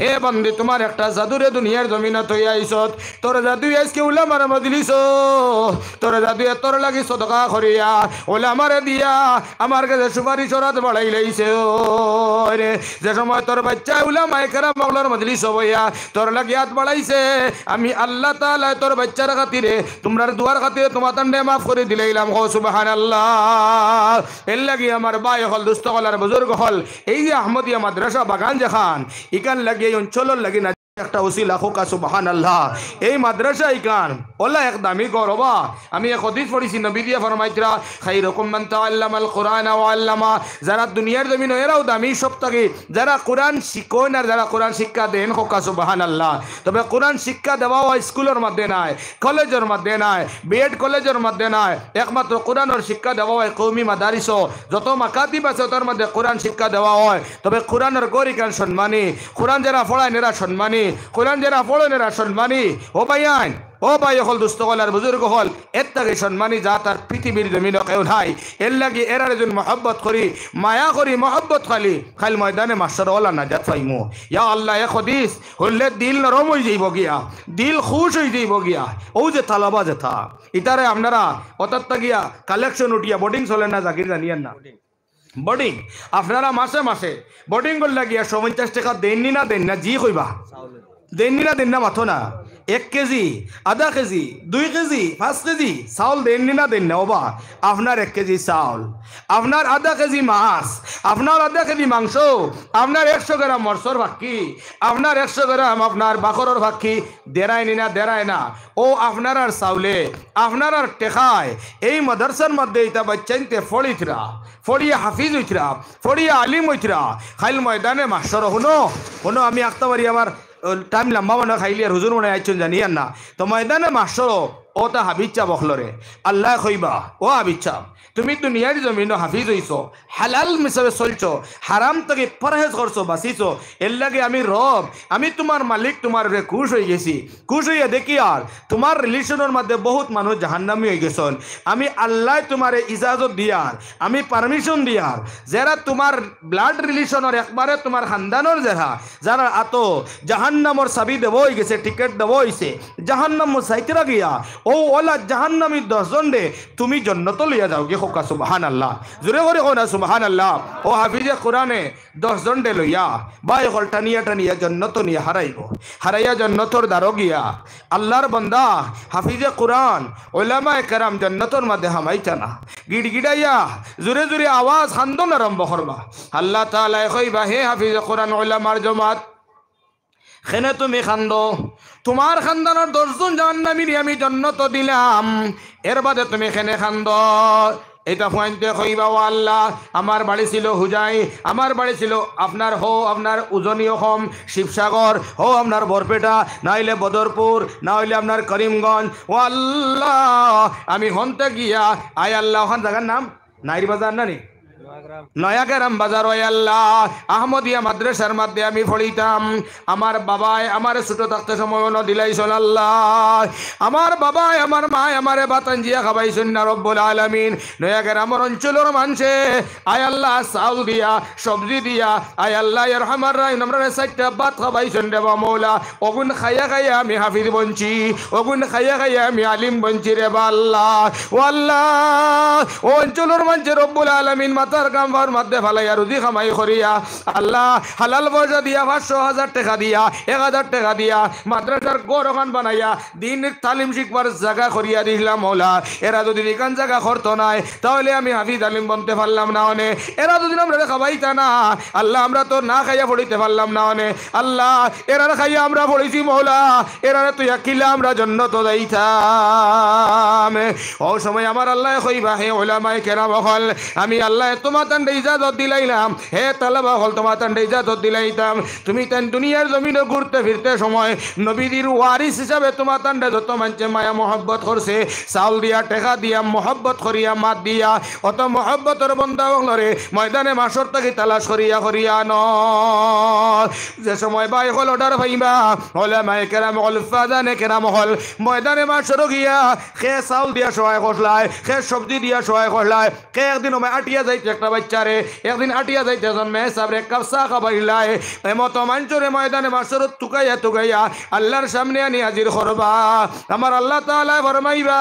হে বান্দি তোমার একটা জাদুরে দুনিয়ার জমিনে তৈ আইছত, তোর জাদু আজকে উলামার মজলিস, তোর জাদু তোর লাগি সদকা করিয়া উলামারে দিয়া আমার কাছে সুপারিশ রাত বাড়াই লাইছে। যে সময় তোর বাচ্চা উলামায়ে কেরাম মাওলার মজলিস হইয়া তোর লাগি হাত বাড়াইছে, আমি আল্লাহ তাআলা তোর বাচ্চার খাতিরে তোমরার দুয়ার খাতিরে তোমার তান্ডে মাফ করে দিলাইলাম। ও সুবহানাল্লাহ। এর লাগি আমার ভাই হল দুস্থ হল আর বুজুর্গ হল এই যে আহমদিয়া মাদ্রাসা বাগান যেখান ইকান লাগি এই অঞ্চলের লাগি না একটা ওসিলা হোক সুবহানাল্লাহ। এই মাদ্রাসা ইকান ওলা এক দামি গরবা আমি এক হাদিস পড়েছি নবী দিয়া ফরমাইতরা খায়রুকুম মান তাআল্লামাল কুরআন ওয়া আল্লামা, যারা দুনিয়ার জমিনে এরাও দামি সব থেকে যারা কোরআন শিখেন আর যারা কোরআন শিক্ষা দেন হোক সুবহানাল্লাহ। তবে কোরআন শিক্ষা দেওয়া হয় স্কুলের মধ্যে নাই, কলেজের মধ্যে নাই, বিএড কলেজের মধ্যে নাই, একমাত্র কোরআনের শিক্ষা দেওয়া হয় কওমি মাদারিস যত মাকাতিব আছে তার মধ্যে কোরআন শিক্ষা দেওয়া হয়। তবে কোরআনের গরিকান সম্মানী, কোরআন যারা পড়ায় এরা সম্মানী, কোরআন যারা পড়েন এরা সম্মানী। ও ভাইয়ান ও ভাই হল দুস্থ হল আর বুজুর্গ হল এর থেকে সম্মানী যা তার পৃথিবীর জমিনে কেউ নাই। এর লাগি এরার যদি মহব্বত করি মায়া করি মহব্বত খালি ময়দানে মাস্টার ওলা নাজাত পাইমু। ইয়া আল্লাহ এক হদিস হইলে দিল নরম হয়ে যাইব গিয়া, দিল খুশ হয়ে যাইব গিয়া। ও যে তালাবা যেথা ইতারে আপনারা অতটা গিয়া কালেকশন উঠিয়া বোর্ডিং চলে না জাকির জানিয়েন না বোর্ডিং আপনারা মাসে মাসে বোর্ডিং করলে গিয়া 50 টাকা দেননি না দেন না জি কইবা দেননি না দেন না মাথো না 1 কেজি আধা কেজি 2 কেজি 5 কেজি চাউল দেননি না দেন না ওবা আপনার 1 কেজি চাউল, আপনার আধা কেজি মাছ, আপনার আধা কেজি মাংস, আপনার 100 গ্রাম মরসর ভাক্কি, আপনার 100 গ্রাম আপনার বাকরের ভাক্কি দেরায়নি না দেরায় না ও আপনার আর চাউলে আপনার আর টেকায় এই মাদ্রাসার মধ্যে এটা বাচ্চাইতে ফড়িতরা ফড়িয়া হাফিজ হইতরা ফড়িয়া আলিম হইতরা খাইল ময়দানে মাস্টার হনো আমি আঁকতে পারি আমার টাইম লম্বা মনে খাইলি আর হুজুর মনে আইছেন জানিয়ান না তো ময়দানে মাস্টার ও তা হাবিচ্ছা বখলরে আল্লাহ কইবা ও হাবিচ্ছা তুমি দুনিয়ার জমিন হাফিজ হইছো, হালাল হিসাবে চলছো, হারাম থেকে পরহেজ করছো বাঁচিছো, এর লাগে আমি রব আমি তোমার মালিক তোমার খুশ হয়ে গেছি। খুশ হইয়া দেখি আর তোমার রিলেশনের মধ্যে বহুত মানুষ জাহান্নামী হয়ে গেছেন, আমি আল্লাহ তোমার ইজাজত দিয়ার আমি পারমিশন দিয়ার যারা তোমার ব্লাড রিলেশনের একবারে তোমার খানদানোর যারা আতো জাহান্নামর চাবি দেব হয়ে গেছে, টিকেট দেব হয়েছে জাহান্নাম সাইতরা গিয়া ও ওলা জাহান্নামী 10 জন রে তুমি জন্নত লইয়া যাও গে হোকা সুবহানাল্লাহ। জোরে করে কো না সুবহানাল্লাহ। ও হাফিজে কোরআনে 10 জন রে লইয়া বাই হল টানিয়া জন্নত নিয়ে হারাইয়া জন্নতর দ্বারো গিয়া আল্লাহর বান্দা হাফিজে কোরআন উলামায়ে কেরাম জন্নতর মধ্যে হামাইতা না গিড়গিড়াইয়া জোরে জোরে আওয়াজ খান্দন আরম্ভ করবা। আল্লাহ তাআলা কইবা হে হাফিজে কোরআন উলামার জমাত খেনে তুমি খান্দ তোমার খানদানোর 10 জন জাহান্নামীর আমি জন্নত দিলাম, এর বাদে তুমি খেনে খান্দ। এটা পয়েন্টে কইবা ও আল্লাহ আমার বাড়ি ছিল হুজাই, আমার বাড়ি ছিল আপনার উজনি অসম শিবসাগর হো আপনার বরপেটা না হইলে বদরপুর না হইলে আপনার করিমগঞ্জ। ও আল্লাহ আমি হনতে গিয়া আয় আল্লাহ ওখান জায়গার নাম নাইর বাজার না নি নয়াগ্রাম বাজার ওই আল্লাহ আহমদিয়া মাদ্রাসার মধ্যে আমি পড়িতাম। আমার বাবাই আমার ছোট থাকতে সময় দিলাইছেন আল্লাহ, আমার বাবাই আমার মায় আমারে বাতানজিয়া খাবাইছেন না রব্বুল আলামিন। নয়াগ্রামের অঞ্চলের মানুষে আয় আল্লাহ চাউল দিয়া সবজি দিয়া আয় আল্লাহ রহমান রাহিম আমরা 4টা ভাত খাবাইছেন রে মৌলা। ওগুন খাইয়া আমি হাফিজ বঞ্চি, ওগুন খাইয়া আমি আলিম বঞ্চি রে বা আল্লাহ। ও আল্লাহ ও অঞ্চলের মানুষে রব্বুল আলামিন মাতার কামবার মধ্যে ফালাইয়া রুজি খামাই করিয়া আল্লাহ হালাল পয়সা দিয়া 500,000 টাকা দিয়া 1000 টাকা দিয়া মাদ্রাসার গড়খান বানাইয়া দিনের তালিম শিখবার জায়গা করিয়া দিলাম মৌলা। এরা যদি এখান জায়গা করতো নাই তাহলে আমি হাফিজ আলিম বনতে পারলাম না অনে, এরা যদি আমরা খাবাইতা না আল্লাহ আমরা তো না খাইয়া পড়িতে পারলাম না অনে আল্লাহ। এরা খাইয়া আমরা পড়েছি মৌলা, এরা তুই আকিলা আমরা জন্নত যাইতাম। ও সময় আমার আল্লাহ কইবা হে উলামায়ে কেরাম হল আমি আল্লাহ এত তোমার তান্ডে ইজাজত দিলাইলাম, হে তালেবা হল তোমার তান্ডে ইজাজত দিলাইতাম, তুমি তান দুনিয়ার জমিনে ঘুরতে ফিরতে সময় নবীদের ওয়ারিস হিসাবে তোমার তান্ডে যত মানছে মায়া মহব্বত করছে, চাউল দিয়া টেকা দিয়া মহব্বত করিয়া মাত দিয়া অত মহব্বতর বন্ধা হলরে ময়দানে মাসর তাকে তালাশ করিয়া করিয়া ন যে সময় বাই হল অর্ডার ভাইবা হলে মাই কেরাম হল ফাজানে কেরাম হল ময়দানে মাসর গিয়া খে চাউল দিয়া সহায় করলায়, খে সবজি দিয়া সহায় করলায়, খে একদিন আটিয়া যাইতে একটা বাচ্চারে, একদিন আটিয়া যাইতে জন্মে সাবরে কাপ চা খাবাইলায়, এমত মাঞ্চরে ময়দানে মাসর তুকাইয়া তুকাইয়া আল্লাহর সামনে আনি হাজির করবা। আমার আল্লাহ তাআলা ফরমাইবা,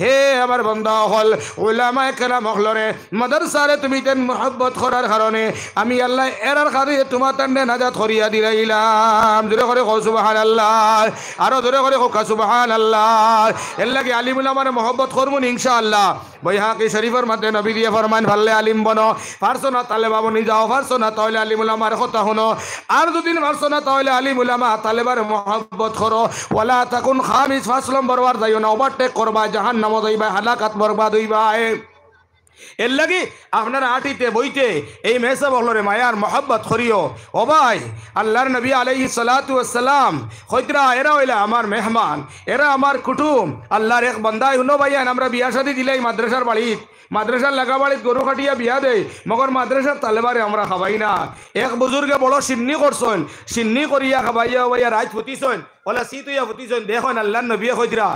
হে আমার বান্দা হল উলামায়ে কেরাম হলরে মাদ্রাসারে তুমি তেন মহব্বত করার কারণে আমি আল্লাহ এরার খারিয়ে তোমার তান্ডে নাজাত করিয়া দিলাইলাম। জোরে করে কও সুবহানাল্লাহ, আরো জোরে করে কও সুবহানাল্লাহ। এর লাগে আলিম উলামার মহব্বত করবো ইনশাআল্লাহ। বৈহাকি শরীফের মধ্যে নবী দিয়ে ফরমান ভাল্লে আলিম বনো, পারছো না তাহলে বাবনি যাও, পারছো না তাহলে আলিম উলামার কথা শুনো, আর যদি পারছো না তাহলে আলিম উলামা তালেবার মহব্বত করো। ওয়ালা তাকুন খামিস, 5 নম্বর বার যাইও না, ওভারটেক করবা, জাহান্নামে যাইবা, হালাকাত বরবাদ হইবা। এর লাগি আপনার আটিতে বইতে এই মেসব হলরে মায়ার মহব্বত করিও। ও ভাই, আল্লাহর নবী আলাইহিস সালাতু ওয়াস সালাম কইতরা এরা হইলা আমার মেহমান, এরা আমার কুটুম। আল্লাহর এক বান্দাই হুনো ভাইয়ান, আমরা বিয়া শাদী দিলাই মাদ্রাসার বাড়িত, মাদ্রাসার লাগা বাড়িত গরু কাটিয়া বিয়া দেয়, মগর মাদ্রাসার তালেবারে আমরা খাবাই না। এক বুজুর্গে বড় সিন্নি করছেন, সিন্নি করিয়া খাবাইয়া ভাইয়া রাজ ফুটিছেন, বলে সি তুইয়া ফুটিছেন, দেখুন আল্লাহর নবী কইতরা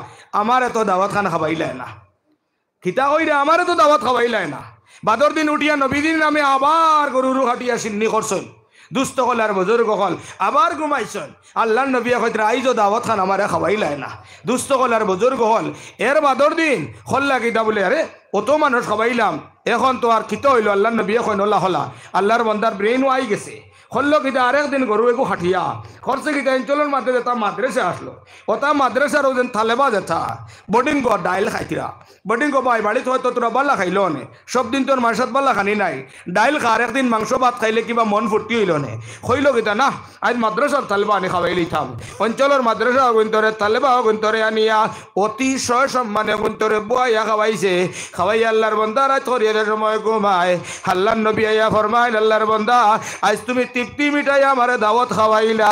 আমার এত দাওয়াত খান খাবাইলাই না, খিতা কইরা আমার তো দাওয়াত খাওয়াইলাই না। বাদর দিন উঠিয়া নবীদিন নামে আবার গরুরু হাটিয়া সিন্নি করছেন, দুস্থ হল আর বুজুর্গ হল আবার ঘুমাইছেন। আল্লাহ নবী কইতরা আইজো দাওয়াত খান আমারে খাওয়াইলাই না, দুস্থ হল আর বুজুর্গ হল। এর বাদর দিন হল্লা কিতা বলে, আরে অত মানুষ খাওয়াইলাম, এখন তো আর খিতা হইল। আল্লাহ নবী কইন হল্লা হলা, আল্লাহর বন্দার ব্রেইনও আই গেছে। হল্লো কিতা আরেকদিন গরু একু হাটিয়া খরচে কিতা অঞ্চলের মধ্যে যেটা মাদ্রাসা আসলো, ওটা মাদ্রাসার ওজন থালেবা যেটা বোর্ডিং গো ডাইল খাইতিরা, বোর্ডিং গো ভাই বাড়িতে হয়তো তোরা বাল্লা খাইল নে, সব দিন তোর মার্সাত বাল্লা খানি নাই, ডাইল খা, একদিন মাংস ভাত খাইলে কিবা মন ফুর্তি হইল নে, হইল কিতা না আজ মাদ্রাসার তালেবা আনি খাওয়াই লিতাম। অঞ্চলের মাদ্রাসা গুন্তরে তালেবা গুন্তরে আনিয়া অতিশয় সম্মানে গুন্তরে বুয়াইয়া খাওয়াইছে। খাওয়াই আল্লাহর বন্দা রাত করিয়ার সময় ঘুমায়, আল্লাহর নবী আইয়া ফরমাইল, আল্লাহর বন্দা আজ তুমি তৃপ্তি মিটাই আমার দাওয়াত খাওয়াইলা।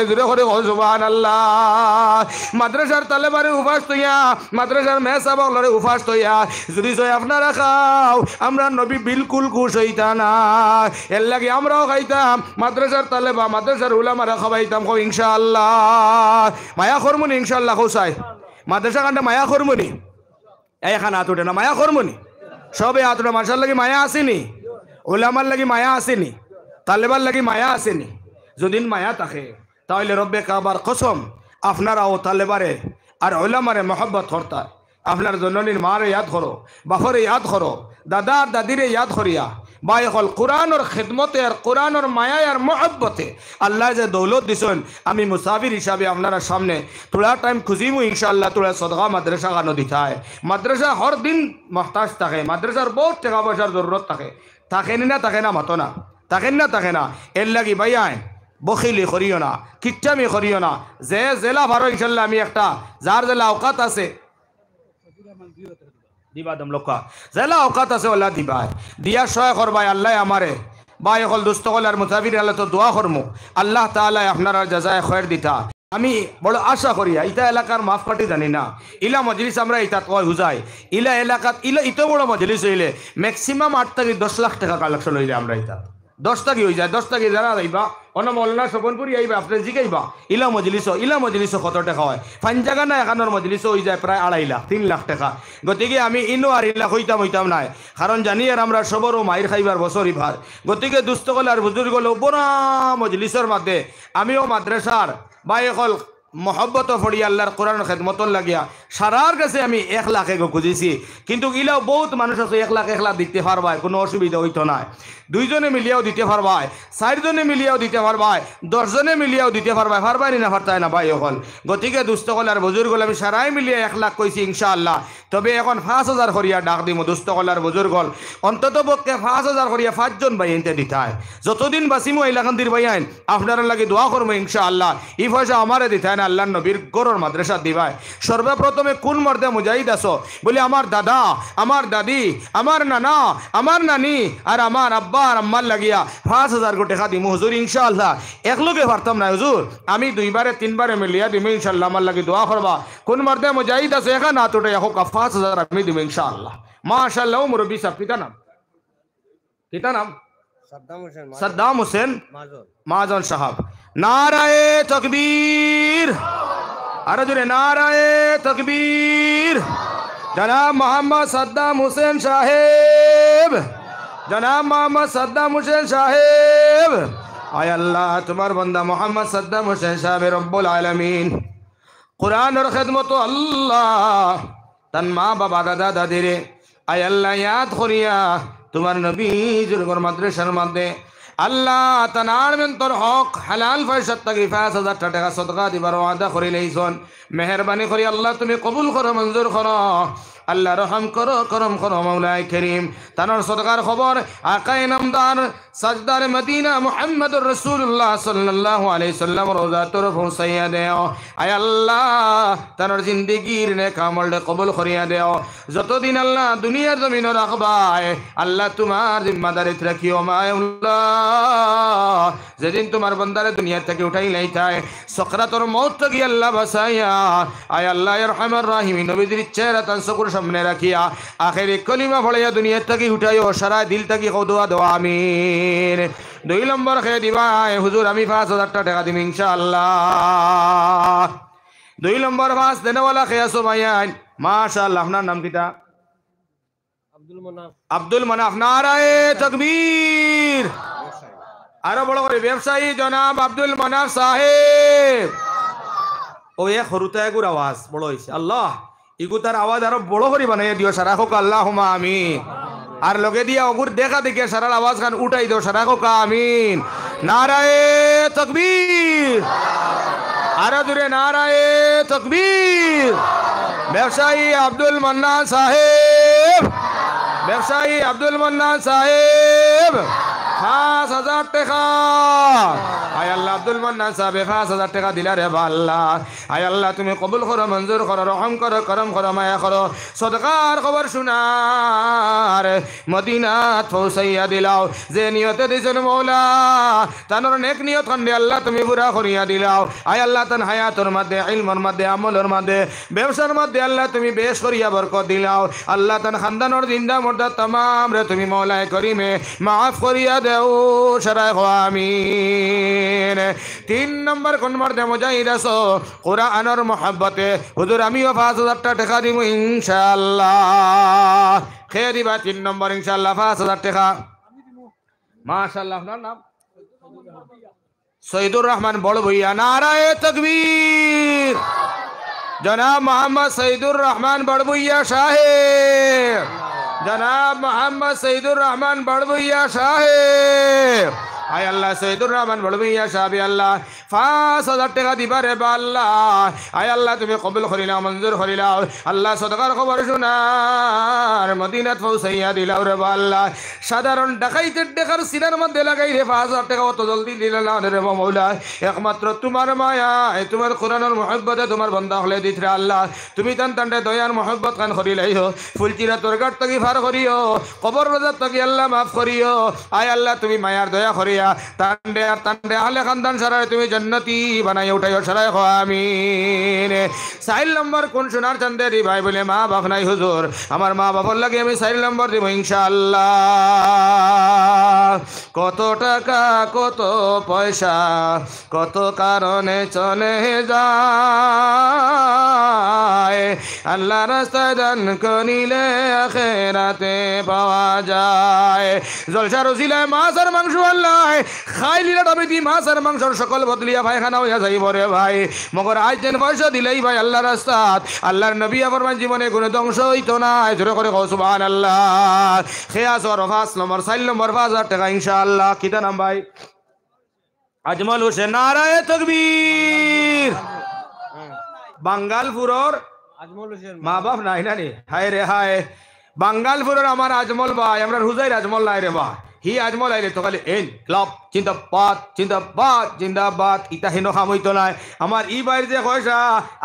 এজরে করে সুবহানাল্লাহ। মাদ্রাসার তালেবারে উপাস তৈয়া, মাদ্রাসার মেসাবক লরে উপাস তৈয়া যদি জয় আপনারা খাও, আমরা নবী বিলকুল খুশ হইতা না। এর লাগে আমরাও খাইতাম মাদ্রাসার তালেবা, মাদ্রাসার উলামারা খাওয়াইতাম। কো ইনশাআল্লাহ মায়া করমুনি, ইনশাআল্লাহ কৌসাই মাদ্রাসা কান্ডে মায়া করমুনি, এখান হাত উঠে না মায়া করমুনি, সবে হাত উঠে। মার্শাল লাগি মায়া আসেনি, উলামার লাগি মায়া আসেনি, তালেবার লাগি মায়া আসেনি। যদি মায়া থাকে তাহলে রব্বে কাবার কসম আপনারাও তালেবারে আর উলামারে মহব্বত করতা। আপনার জননীর মারে ইয়াদ করো, বাপরে ইয়াদ করো, দাদা দাদিরে ইয়াদ করিয়া বা এখন কোরআনের খেদমতে আর কোরআনের মায়ায় আর মহব্বতে আল্লাহ যে দৌলত দিছেন, আমি মুসাফির হিসাবে আপনারা সামনে তোলা টাইম খুঁজিমু ইনশাআল্লাহ। তোলা সদকা মাদ্রাসা গানো দিথায়, মাদ্রাসা হর দিন মহতাজ থাকে, মাদ্রাসার বহুত টাকা পয়সার জরুরত থাকে, থাকেনি না থাকে না মতো না, থাকেন না থাকে না। এর লাগি ভাইয়ায় বখিলি করিও না, কিচ্ছামি করিও না। যে জেলা ভারো ইনশাল্লাহ আমি একটা যার জেলা অকাত আছে দিবা দম লোকা, জেলা অকাত আছে ওলা দিবা, দিয়া সহায় করবাই আল্লাহ আমারে বাই অকল দুস্থ কল আর মুসাফির আল্লাহ তো দোয়া করমু, আল্লাহ তাআলা আপনারা জাযায়ে খৈর দিতা। আমি বড় আশা করিয়া ইটা এলাকার মাফ কাটি জানি না, ইলা মজলিস আমরা ইটা কয় হুজাই, ইলা এলাকাত ইলা ইতো বড় মজলিস হইলে ম্যাক্সিমাম 8 থেকে 10 লাখ টাকা কালেকশন হইলে আমরা ইটা 10 টাকি হয়ে যায়। 10 টাকি যারা যাইবা অন মৌলানা স্বপনপুরি আইবা, আপনার জিগাইবা ইলা মজলিস কত টাকা হয়। ফাঞ্জাগা না এখানোর মজলিস হয়ে যায় প্রায় 2.5 লাখ 3 লাখ টাকা। গতিকে আমি ইনো আর ইলা হইতাম নাই, কারণ জানি আর আমরা সবরও মাইর খাইবার বছরই ভার। গতিকে দুস্থ গলে আর বুজুর্গ গলে বড় মজলিসের মধ্যে আমিও মাদ্রাসার বা এখন মহব্বত ফড়ি আল্লাহর কোরআন খেদমতন লাগিয়া সারার কাছে আমি 1 লাখ এগো খুঁজেছি, কিন্তু ইলাও বহুত মানুষ আছে 1 লাখ দিতে পারবায়, কোনো অসুবিধা হইতো না। 2 জনে মিলিয়াও দিতে পারবায়, 4 জনে মিলিয়াও দিতে পারবায়, 10 জনে মিলিয়াও দিতে পারবায়, পারবাই না পারতায় না ভাই হল। গতিকে দুস্থ কলার বুজুর্গ আমি সারাই মিলিয়ে 1 লাখ কইছি ইনশাআল্লাহ। তবে এখন 5000 করিয়া ডাক দিব দুস্থ কলার বুজুর্গ অন্তত পক্ষে 5000 করিয়া 5 জন ভাই এনতে দিতায়। যতদিন বাসিমু এলাকান্দির ভাই আইন আপনারা লাগে দোয়া করবো ইনশাআল্লাহ। ই পয়সা আমারে দিতায় না, আল্লাহ নবীর গরর মাদ্রাসা দিবায়। সর্বপ্রথম তুমি কোন মর্দে মুজাহিদ আছো বলে আমার দাদা, আমার দাদি, আমার নানা, আমার নানি আর আমার আব্বা আর আম্মার লাগিয়া 5,000 টাকা দিমু হুজুর ইনশাআল্লাহ। একলগে পারতাম না হুজুর, আমি 2বারে 3বারে মিলিয়া দিমু ইনশাআল্লাহ। আমার লাগি দোয়া করবা। কোন মর্দে মুজাহিদ আছো একা না তোটা এখন 5,000 আমি দিমু ইনশাআল্লাহ। মাশাআল্লাহ। মুরব্বী সাহেব কিতা নাম? কিতা নাম? সাদ্দাম হোসেন महाजन साहब। नाराए तकबीर, अरे जुरे नाराए तकबीर। जनाब मोहम्मद सद्दाम हुसैन साहेब, जनाब मोहम्मद सद्दाम हुसैन साहेब। आय अल्लाह तुम्हार बंदा मोहम्मद सद्दाम हुसैन साहब रब्बुल आलमीन कुरान और खिदमत अल्लाह तन माँ बाबा दादा दादी रे आय अल्लाह याद करिया तुम्हार नबी जुर्गर मद्रसार मध्य আল্লাহ তানার মেন্তর হক হালাল পয়সা থেকে 5,000 টাকা সদকা দিবার ওয়াদা করে লইছন। মেহেরবানি করি আল্লাহ তুমি কবুল করো, মঞ্জুর করো। আল্লাহ রহম করো, করম করো মৌলাই করিম। তানার সদকার খবর আকায়ে নামদার সাজদার মদিনা মুহাম্মদুর রাসূলুল্লাহ সাল্লাল্লাহু আলাইহি সাল্লাম রোজা তরফ হুসাইয়া দেও। আয় আল্লাহ তানার জিন্দেগির নেক আমল কবুল করিয়া দেও। যতদিন আল্লাহ দুনিয়ার জমিন রাখবায় আল্লাহ তোমার জিম্মাদারিত রাখিও মাওলা। যেদিন তোমার বন্দারে দুনিয়া থেকে উঠাই লাইতায় সকরাতর মউত থেকে আল্লাহ বাঁচাইয়া আয় আল্লাহ ইরহামার রাহিমিন নবীর চেহারা তান চকুর সামনে রাখিয়া আখেরি কলিমা পড়াইয়া দুনিয়া থেকে উঠাইও সারা দিল থেকে দোয়া দোয়া আমিন। 2 নম্বর খেয়ে দিবা হুজুর আমি 5,000 টাকা দিম ইনশাআল্লাহ। 2 নম্বর ভাস দেনওয়ালা খেয়ে আসো ভাইয়ান মাশাআল্লাহ। আপনার নাম কিটা? আব্দুল মানাফ। নারায়ে তাকবীর। আরো বড় করে ব্যবসায়ী জনাব আব্দুল মানাফ সাহেব। ও এক হরুতা এগুর আওয়াজ বড় হয়েছে। আল্লাহ ইগু তার আওয়াজ আরো বড় করে বানাইয়া দিও সারা হোক আল্লাহুম্মা আমিন। আর লগে দিয়া অগুর দেখা দেখে সারার আওয়াজ খান উঠাই দিও সারা হোক আমিন। নারায়ে তাকবীর। আরো দূরে নারায়ে তাকবীর। ব্যবসায়ী আব্দুল মান্নান সাহেব, ব্যবসায়ী আব্দুল মান্নান সাহেব 5,000 টাকা। আয় আল্লাহ আব্দুল মান্নান সাহেব 5,000 টাকা দিলা রে আল্লাহ। আয় আল্লাহ তুমি কবুল করো, মঞ্জুর করো, রহম করো, করম করো, মায়া করো। সদকার খবর শোনার মদিনাত পৌঁছাইয়া দিলাও। যে নিয়তে দিছেন মৌলা তানোর নেক নিয়ত খান্ডে আল্লাহ তুমি পুরা করিয়া দিলাও। আয় আল্লাহ তান হায়াতর মধ্যে, ইলমর মধ্যে, আমলের মধ্যে, ব্যবসার মধ্যে আল্লাহ তুমি বেশ করিয়া বরকত দিলাও। আল্লাহ তান খানদানোর জিন্দা মুর্দা तमाम রে তুমি মৌলায়ে করিমে মাফ করিয়া দেও সারা আমিন। 3 নম্বর কোন মর্দে মুজাহিদ আছো কোরআনের মহব্বতে হুজুর আমিও 5,000 টাকা দিব ইনশাআল্লাহ। খেয়ে দিবা 3 নম্বর ইনশাআল্লাহ 5,000 টাকা। মাশাআল্লাহ। আপনার নাম? সৈয়দুর রহমান বড় ভইয়া। নারায়ে তাকবীর। জনাব মোহাম্মদ সৈয়দুর রহমান বড় ভইয়া সাহেব, জনাব মোহাম্মদ সৈয়দুর রহমান বড় ভইয়া সাহেব। আয় আল্লাহ সৈয়দুর রহমান বড় ভইয়া সাহেব আল্লাহ 5,000 টাকা দিবা রে আল্লাহ। আয় আল্লাহ তুমি কবুল করিলাও, মঞ্জুর করিলাও। আল্লাহ সদকার খবর শোনার মদিনাত পৌঁছাইয়া দিলাও রে আল্লাহ। সাধারণ ডাকাইতের টাকার সিনার মধ্যে লাগাই রে 5,000 টাকা অত জলদি দিল না রে মৌলা। একমাত্র তোমার মায়া, তোমার কোরআনের মহব্বতে তোমার বন্দা হলে দিত রে আল্লাহ। তুমি তান তান্ডে দয়ার মহব্বত খান করিলাইও। ফুলচিরা তোর গাট থেকে ফার করিও, কবর রোজার থেকে আল্লাহ মাফ করিও। আয় আল্লাহ তুমি মায়ার দয়া করিয়া তান্ডে আর তান্ডে আহলে খানদান সারায় তুমি জান্নাতি বানাই উঠাইও সারায় আমিন। 4 নম্বর কোন সোনার চান্দে দি ভাই বলে মা বাপ নাই হুজুর আমার মা বাবার লাগে আমি 4 নম্বর দিব ইনশাআল্লাহ। কত টাকা কত পয়সা কত কারণে চলে যায়, আল্লাহ রাস্তায় দান করিলে আখিরাতে পাওয়া যায়। জলসার উসিলায় মাছ আর মাংস আল্লাহ খাই লিলা ডাবেদি মাছ আর মাংসর সকল বদলিয়া ভাইখানা হইয়া যাইব রে ভাই। মগর আজ যেন পয়সা দিলেই ভাই আল্লাহ রাস্তাত আল্লাহর নবী আমার জীবনে কোনো ধ্বংস হইতো না। জোরে করে কও সুবহানাল্লাহ। খেয়াস আর 5 নম্বর 4 নম্বর 5,000 টাকা ইনশাআল্লাহ। কিতা নাম ভাই? আজমল হোসেন। নারায়ে তাকবীর। বাঙ্গালপুরর আজমল হোসেন মা বাপ নাই না নি? হায় রে হায়। বাঙ্গালপুরের আমার আজমল ভাই, আমরা হুজাইর আজমল নাই রে ভাই। হি আজমল আইলে তো খালি এন ক্লাব জিন্দাবাদ জিন্দাবাদ জিন্দাবাদ ইটা হেন খাম হইতো নাই আমার ই বাইর যে পয়সা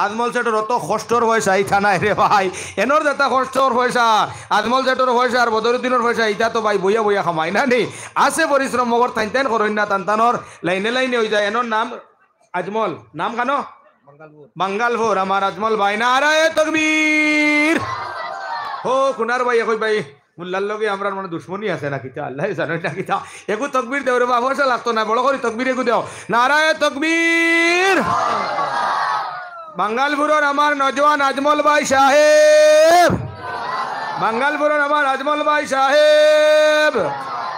আজমল সেটর অত কষ্টর পয়সা ইটা নাই রে ভাই এনর যেটা কষ্টর পয়সা আজমল সেটর পয়সা আর বদরুদ্দিনের পয়সা ইটা তো ভাই বইয়া বইয়া খামাই না নি আছে পরিশ্রম মগর টাইন করেন না টানটানোর লাইনে লাইনে হয়ে যায় এনর নাম আজমল নাম কেন বাঙ্গালপুর আমার আজমল ভাই নারায়ে তাকবীর হো কুনার ভাই কই ভাই মুল্লার লগে আমরা মানে দুশ্মনী আছে নাকি তা আল্লাহ জানে নাকি তা একু তকবীর দেও রে বাবা পয়সা লাগতো না বড় করে তকবীর একু দেও নারায়ে তাকবীর বাঙ্গালপুরের আমার নজওয়ান আজমল ভাই সাহেব বাঙ্গালপুরের আমার আজমল ভাই সাহেব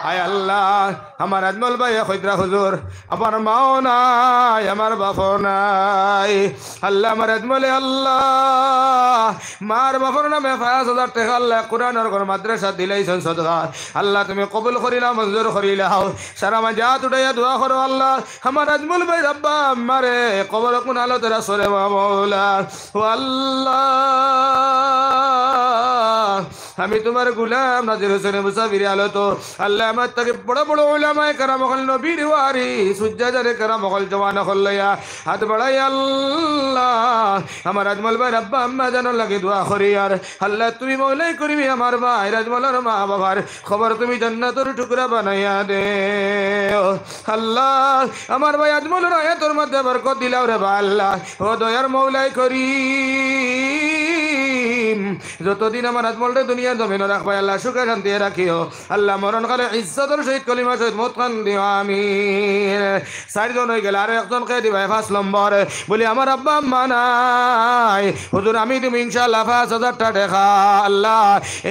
আয় আল্লাহ আমার আজমল ভাই খৈদরা হুজুর আমার মাও নাই আমার বাপও নাই আল্লাহ আমার আজমলে আল্লাহ মার বাপর নামে ৫,০০০ টাকা আল্লাহ কোরআনের ঘর মাদ্রাসা দিলাইছেন সদকা আল্লাহ তুমি কবুল করিলা মঞ্জুর করিলাও সারা মাজাত উঠাইয়া দোয়া করো আল্লাহ আমার আজমল ভাই রাব্বা আমারে কবর কোন আলো তোরা সরে মাওলা ও আল্লাহ আমি তোমার গুলাম নাজির হোসেন মুসাফির আলো তো আল্লাহ আমার তাকে বড় বড় উলামায়ে কেরাম হল নবীর ওয়ারি সুজ্জাদারে কেরাম হল জওয়ান হল লইয়া হাত বাড়াই আল্লাহ আমার আজমল ভাই আব্বা আম্মা জানো লাগে দোয়া করি আর আল্লাহ তুমি মওলাই করিবি আমার ভাই আজমলের মা বাবার খবর তুমি জান্নাতের টুকরা বানাইয়া দে আল্লাহ আমার ভাই আজমলের আয়াতের মধ্যে বরকত দিলাও রে আল্লাহ ও দয়ার মওলাই করি যতদিন আমার আজমলটা দুনিয়ার জমিনে রাখবাই আল্লাহ সুখে শান্তি রাখিও আল্লাহ মরণকালে ইজ্জতের সহিত কলিমা সহিত মত খান দিও আমিন 4 জন হয়ে গেল আর একজনকে দিবাই 5 নম্বর বলি আমার আব্বা আম্মা নাই হুজুর আমি তুমি ইনশাআল্লাহ 5,000 টাকা দেখা আল্লাহ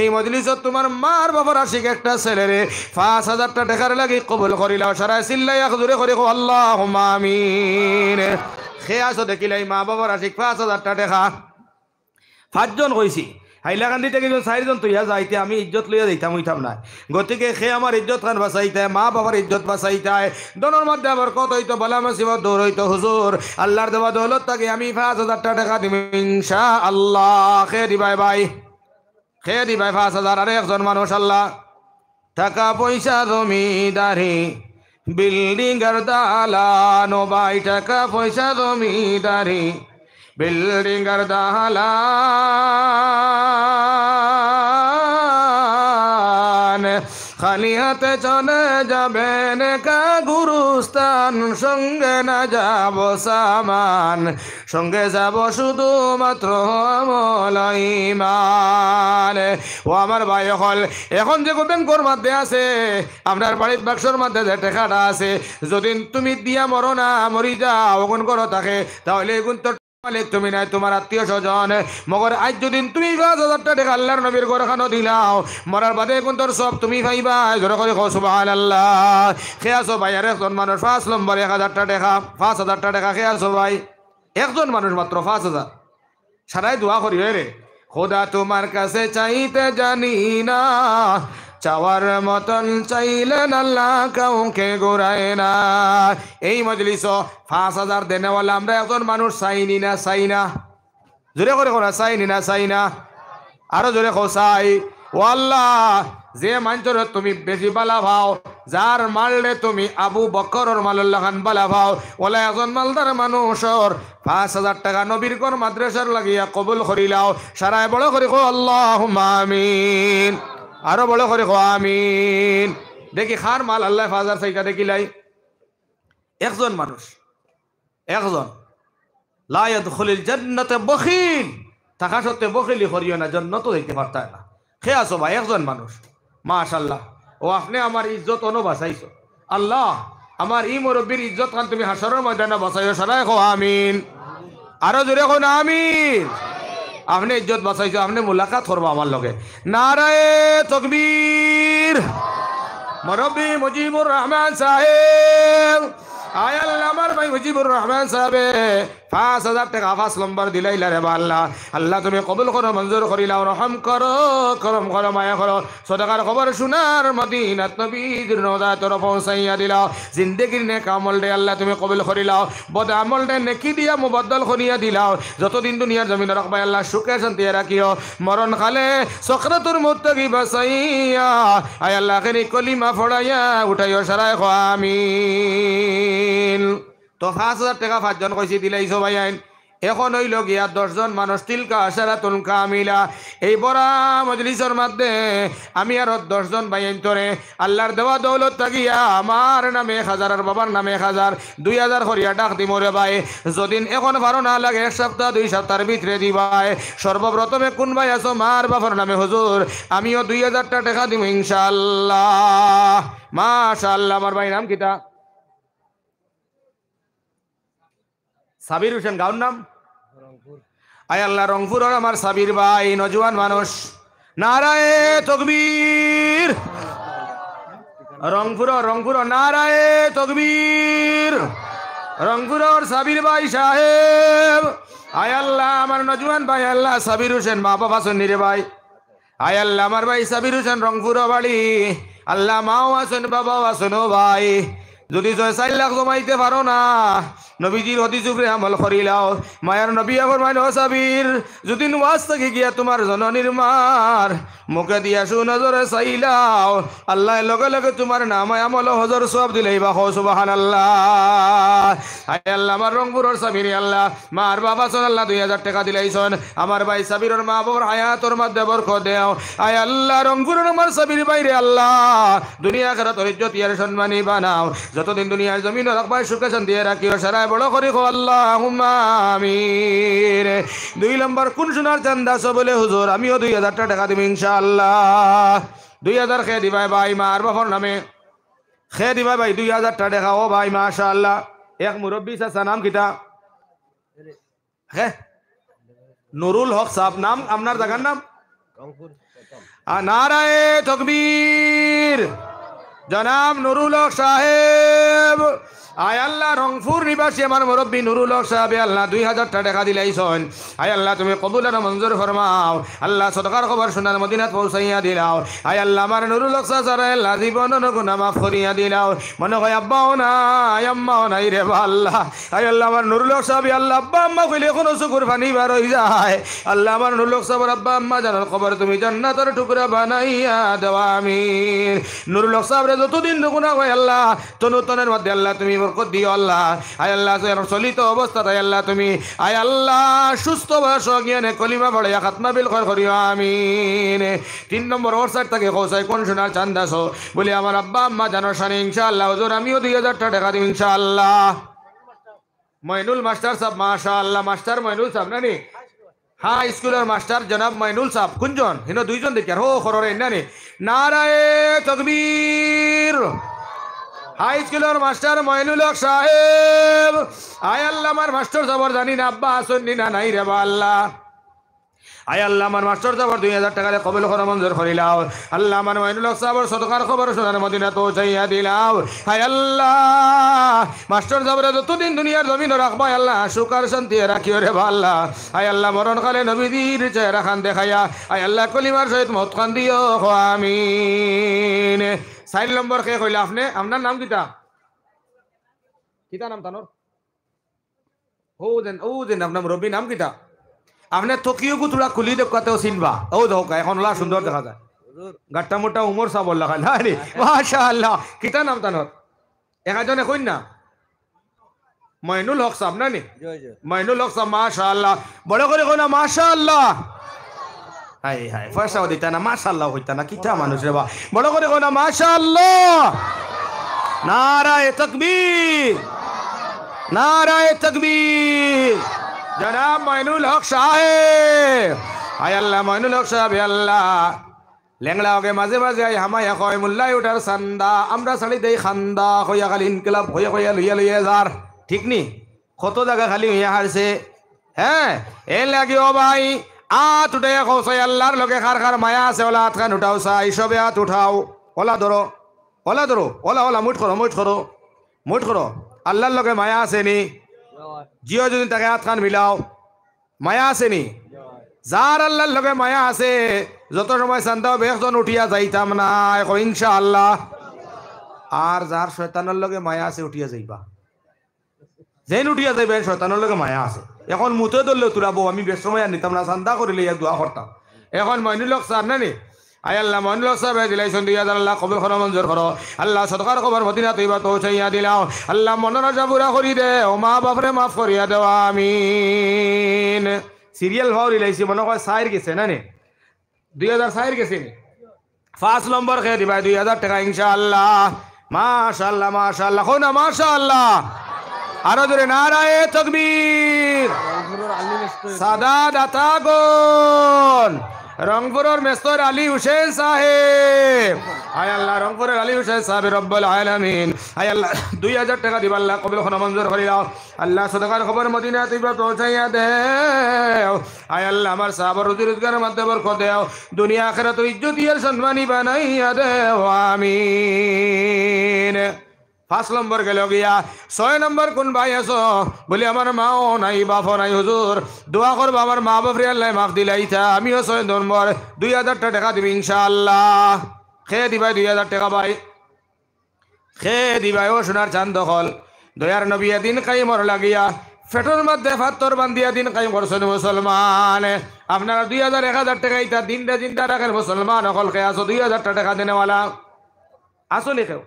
এই মজলিসত তোমার মার বাবার আশিক একটা ছেলে রে 5,000 টাকার লাগি কবুল করিলাও সারা চিল্লাইয়া হুজুরে করি আল্লাহুম্মা আমিন খেয়াছো দেখিলাই মা বাবার আশিক 5,000 টাকা 5 জন কইছি হাইলাকান্দি থেকে 4 জন তৈয়া যাইতে আমি ইজ্জত লইয়া যাইতাম হইতাম না গতিকে সে আমার ইজ্জত খান বাঁচাইতে মা বাবার ইজ্জত বাঁচাইতে দনের মধ্যে আবার কত হইতো বলা মাসিবত দৌড় হইতো হুজুর আল্লাহর দেওয়া দৌলত তাকে আমি 5,000 টাকা দিব ইনশাআল্লাহ খে দিবাই ভাই খে দিবাই 5,000 আর একজন মানুষ আল্লাহ টাকা পয়সা জমিদারি বিল্ডিং আর দালান ভাই টাকা পয়সা জমিদারি বিল্ডিং আর দালান খালি হাতে চলে যাবেন কা গুরুস্থান সঙ্গে না যাব সামান সঙ্গে যাব শুধু মাত্র আমল ঈমান ও আমার ভাই হল এখন যে ব্যাংকর মধ্যে আছে আপনার বাড়ির বাক্সর মধ্যে যে টাকাটা আছে যদি তুমি দিয়া মরো না মরি যাও কোন করো থাকে তাহলে এগুন তো মালিক তুমি নাই তোমার আত্মীয় স্বজন মগর আজ যদি তুমি 5,000 টাকা আল্লাহর নবীর ঘর খানো দিলাও মরার বাদে কোন তোর সব তুমি পাইবা জোরে করে কও সুবহানাল্লাহ খেয়াছো ভাই আর একজন মানুষ 5 নম্বর 1,000 টাকা 5,000 টাকা খেয়াছো ভাই একজন মানুষ মাত্র 5,000 সারাই দোয়া করি রে খোদা তোমার কাছে চাইতে জানি না চাওয়ার মতন চাইলেন আল্লাহ কাউকে গোড়ায় না এই মজলিস 5,000 দেনেওয়ালা আমরা একজন মানুষ চাইনি না চাই না জোরে করে কোনা চাইনি না চাই না আরো জোরে কো চাই ও আল্লাহ যে মাঞ্চর তুমি বেশি বালা ভাও যার মারলে তুমি আবু বকরের মাল্লাহ খান বালা ভাও ওলা একজন মালদার মানুষর 5,000 টাকা নবীর কোন মাদ্রাসার লাগিয়া কবুল করিলাও সারায় বড় করে কো আল্লাহুম্মা আমিন আরো বড় করে কো আমিন দেখি খার মাল আল্লাহ 5,000 চাইটা দেখিলাই একজন মানুষ একজন লা ইয়াদখুলুল জান্নাতে বখিল থাকা সত্ত্বে বখিলি করিও না জান্নাতও দেখতে পারতায় না কে আছো ভাই একজন মানুষ মাশাআল্লাহ ও আপনি আমার ইজ্জত অনো বাঁচাইছো আল্লাহ আমার ই মুরব্বির ইজ্জত খান তুমি হাসরের ময়দানে বাঁচাইও সবাই কো আমিন আরো জোরে কো আমিন আপনি ইজ্জত বাঁচাইছো আপনি মুলাকাত করবো আমার লগে নারায়ে তাকবীর মুরব্বি মুজিবুর রহমান সাহেব আয় আল্লাহ আমার ভাই মুজিবুর রহমান সাহেবে 5,000 টাকা 5 নম্বর দিলাইলা রে আল্লাহ আল্লাহ তুমি কবুল করো মঞ্জুর করিলাও রহম করো করম করো মায়া করো সদকার খবর শোনার মদিনাত নবীর রওজা তোর পৌঁছাইয়া দিলাও জিন্দেগির নেক আমল রে আল্লাহ তুমি কবুল করিলাও বদ আমল রে নেকি দিয়া মুবদ্দল করিয়া দিলাও যতদিন দুনিয়ার জমিন রাখবা আল্লাহ সুখে শান্তি রাখিও মরণ কালে সকরাতুর মুত্তাকি বাসাইয়া আয় আল্লাহ খানি কলিমা ফড়াইয়া উঠাইও সারায় আমিন তো 5,000 টাকা 5 জন কইছি দিলাই সবাই আইন এখন হইল গিয়া 10 জন মানুষ তিলকা আশারাতুল কামিলা এই বড় মজলিসের মধ্যে আমি আর 10 জন ভাই আইন তোরে আল্লাহর দেওয়া দৌলত থাকিয়া আমার নামে 1000 আর বাবার নামে 1000 2000 করিয়া ডাক দিমরে ভাই যদিন এখন ভালো না লাগে 1 সপ্তাহ 2 সপ্তাহের ভিতরে দিবাই সর্বপ্রথমে কোন ভাই আছো মার বাবার নামে হুজুর আমিও 2000 টাকা দিব ইনশাআল্লাহ মাশাআল্লাহ আমার ভাই নাম কিতা সাবির হোসেন গাঁর নাম আয় আল্লাহ রংপুর আমার সাবির ভাই নজওয়ান মানুষ নারায়ে তকবীর রংপুর নারায়ে তকবীর রংপুর সাবির ভাই সাহেব আয় আল্লাহ আমার নজওয়ান ভাই আল্লাহ সাবির হোসেন মা বাবা শুনি রে ভাই আয় আল্লাহ আমার ভাই সাবির হোসেন রংপুর বাড়ি আল্লাহ মাও আসেন বাবাও আসেন ভাই যদি 4 লাখ জমাইতে পারো না নবীজির হদিস উপরে আমল করিলাও মায়ার নবী ফরমাইল সাবির যদি ওয়াজ থেকে গিয়া তোমার জননীর মার মুখে দিয়া সুনজরে চাইলাও আল্লাহ লগে লগে তোমার নামায় আমল হজর সব দিলেই বা সুবহানাল্লাহ আয় আল্লাহ আমার রংপুরের সাবির আল্লাহ মার বাবা শোন আল্লাহ 2000 টাকা দিলাইছন আমার ভাই সাবিরের মা বাবার হায়াতর মধ্যে বরকত দেও আয় আল্লাহ রংপুরের আমার সাবির বাইরে আল্লাহ দুনিয়া আখিরাত ইজ্জত ইয়ার সম্মানী বানাও যতদিন দুনিয়ার জমিন রাখবাই সুখে শান্তি রাখিও সারায় বড় করি খো আল্লাহুম্মা আমিন 2 নম্বর কোন সোনার চান্দা সব বলে হুজুর আমিও 2000 টাকা দিব ইনশাআল্লাহ 2000 খেয়ে দিবাই ভাই মার বাবার নামে খেয়ে দিবাই ভাই 2000 টাকা ও ভাই মাশাআল্লাহ এক মুরব্বী চাচা নাম কিতা হ্যাঁ নুরুল হক সাহেব নাম আপনার জায়গার নাম নারায়ে তকবীর জনাব নুরুল হক সাহেব আয় আল্লাহ রংপুর নিবাসী আমার মুরব্বী নুরুল হক সাহেব আল্লাহ 2000 টাকা দিলাইছন আয় আল্লাহ তুমি কবুল আর মঞ্জুর ফরমাও আল্লাহ সদকার খবর শোনার মদিনাত পৌঁছাইয়া দিলাও আয় আল্লাহ আমার নুরুল হক সাহেব আল্লাহ জীবন গুনাহ মাফ করিয়া দিলাও মনে হয় আব্বাও নাই আম্মাও নাই রে আল্লাহ আয় আল্লাহ আমার নুরুল হক সাহেব আল্লাহ আব্বা আম্মা কইলে কোনো চকুর পানি বার হই যায় আল্লাহ আমার নুরুল হক সাহেব আব্বা আম্মা জানার খবর তুমি জান্নাতের টুকরা বানাইয়া দাও আমিন নুরুল হক সাহেব যতদিন গুনাহ হয় আল্লাহ তনুতনের মধ্যে আল্লাহ তুমি বরকত দিও আল্লাহ আয় আল্লাহ চলিত অবস্থাতে আল্লাহ তুমি আয় আল্লাহ সুস্থ বয়স জ্ঞানে কলিমা পড়ে খাতমা বিল করিও আমিন 3 নম্বর ওর সাইড থেকে কৌশাই কোন সোনার চান্দাস বলি আমার আব্বা আম্মা জানো শানে ইনশাআল্লাহ হুজুর আমিও 2000 টাকা দিব ইনশাআল্লাহ মইনুল মাস্টার সাহেব মাশাআল্লাহ মাস্টার মইনুল সাহেব নানি হ্যাঁ স্কুলের মাস্টার জনাব মইনুল সাহেব কোনজন হিনো 2 জন দেখি আর হো খররে নানি নারায়ে তাকবীর হাই স্কুলের মাস্টার মইনুল হক সাহেব আয় আল্লাহ আমার মাস্টার সাহেব জানি না আব্বা আসেননি না নাই রে আল্লাহ আয় আল্লাহ আমার মাস্টার সাহেব 2000 টাকা কবুল করে মঞ্জুর করিলাও আল্লাহ আমার মইনুল হক সাহেব সদকার খবর শোনার মদিনা পৌঁছাইয়া দিলাও আয় আল্লাহ মাস্টার সাহেব যতদিন দুনিয়ার জমিন রাখবা আল্লাহ সুখার শান্তি রাখিও রে আল্লাহ আয় আল্লাহ মরণকালে নবীজির চেহারা খান দেখাইয়া আয় আল্লাহ কলিমার সহিত মত খান দিও আমিন 4 নম্বর কে কইলা আপনি আপনার নাম কিতা কিতা নাম তানোর ও দেন আপনার রবি নাম কিতা আপনি তকিও গুতুড়া খুলি দেব কাতেও চিনবা ও দেখো এখন ওলা সুন্দর দেখা যায় গাট্টা মোটা উমর সাহ বললা খাই না রে মাশাআল্লাহ কিতা নাম তানোর একজনে কইন না মইনুল হক সাহেব না নি মইনুল হক সাহেব মাশাআল্লাহ বড় করে কই না মাশাআল্লাহ হাই হাই ফাঁসাও দিতা না মাশাআল্লাহ হইতা না কিতা মানুষ রে বা বড় করে কই না মাশাআল্লাহ নারায়ে তাকবীর নারায়ে তাকবীর জনাব মইনুল হক সাহেব আয় আল্লাহ মইনুল হক সাহেব আল্লাহ লেংলা ওকে মাঝে মাঝে আই হামায়া কয় মুল্লাই উঠার সান্দা আমরা ছাড়ি দেই খান্দা হইয়া খালি ইনকিলাব হইয়া হইয়া লইয়া লইয়া যার ঠিক নি কত জায়গা খালি হইয়া হারছে হ্যাঁ এ লাগে ও ভাই আত উঠে কৌশাই আল্লাহর লোকে খার খার মায়া আছে ওলা হাত খান উঠাও চাই সবে হাত উঠাও ওলা ধরো ওলা ধরো ওলা ওলা মুঠ করো মুঠ করো মুঠ করো আল্লাহর লগে মায়া আসেনি জিও যদি তাকে হাত খান মিলাও মায়া আসেনি যার আল্লাহর লগে মায়া আছে যত সময় চান্দাও বেখন উঠিয়া যাইতাম না ইনশাআল্লাহ আর যার শয়তানের লগে মায়া আছে উঠিয়া যাইবা যেন উঠিয়া যাইবেন শয়তানের লগে মায়া আছে এখন মুতে ধরলে তুরাবো আমি বেশ সময় আর নিতাম না চান্দা করিলে ইয়া দোয়া করতাম এখন মইনুল স্যার না নি আয় আল্লাহ মইনুল সাহেব দিলাইছেন 2000 আল্লাহ কবুল করো মঞ্জুর করো আল্লাহ সদকার খবর মদিনা তৈবা পৌঁছাইয়া দিলাও আল্লাহ মনের আশা পুরা করি দে ও মা বাপরে মাফ করিয়া দেও আমিন সিরিয়াল ভাও রিলাইছি মনে হয় সাইর গেছে না নি 2000 সাইর গেছে নি 5 নম্বর খেয়ে দিবা 2000 টাকা ইনশাআল্লাহ মাশাআল্লাহ মাশাআল্লাহ কোনা মাশাআল্লাহ আরো জোরে নারায়ে তাকবীর সাদাত আতাগন রংপুরের মেস্তর আলী হুসেন সাহেব আয় আল্লাহ রংপুরের আলী হুসেন সাহেব রব্বুল আলামিন আয় আল্লাহ 2000 টাকা দিবা আল্লাহ কবুল করো মঞ্জুর করিলাও আল্লাহ সদকার খবর মদিনা তৈবা পৌঁছাইয়া দেও আয় আল্লাহ আমার সাহাবার রুজি রোজগারের মধ্যে বরকত দেও দুনিয়া আখিরাত ইজ্জতিয়ার সম্মানী বানাইয়া দেও আমিন 5 নম্বর গেল গিয়া 6 নম্বর কোন ভাই আছো বলি আমার মাও নাই বাপও নাই হুজুর দোয়া করবো আমার মা বাপরে আল্লাহ মাফ দিলাইতা আমিও 6 নম্বর 2000 টাকা দিবি ইনশাআল্লাহ খেয়ে দিবাই 2000 টাকা ভাই খেয়ে দিবাই ও সোনার চাঁদ দখল দয়ার নবী দিন কাইমর লাগিয়া ফেটোর মধ্যে ফাত্তর বান্ধিয়া দিন কাইম করছেন মুসলমান আপনারা 2000 1000 টাকা ইতা দিনটা চিন্তা রাখেন মুসলমান অকল খেয়ে আসো 2000 টাকা দেনেওয়ালা আসলে কেউ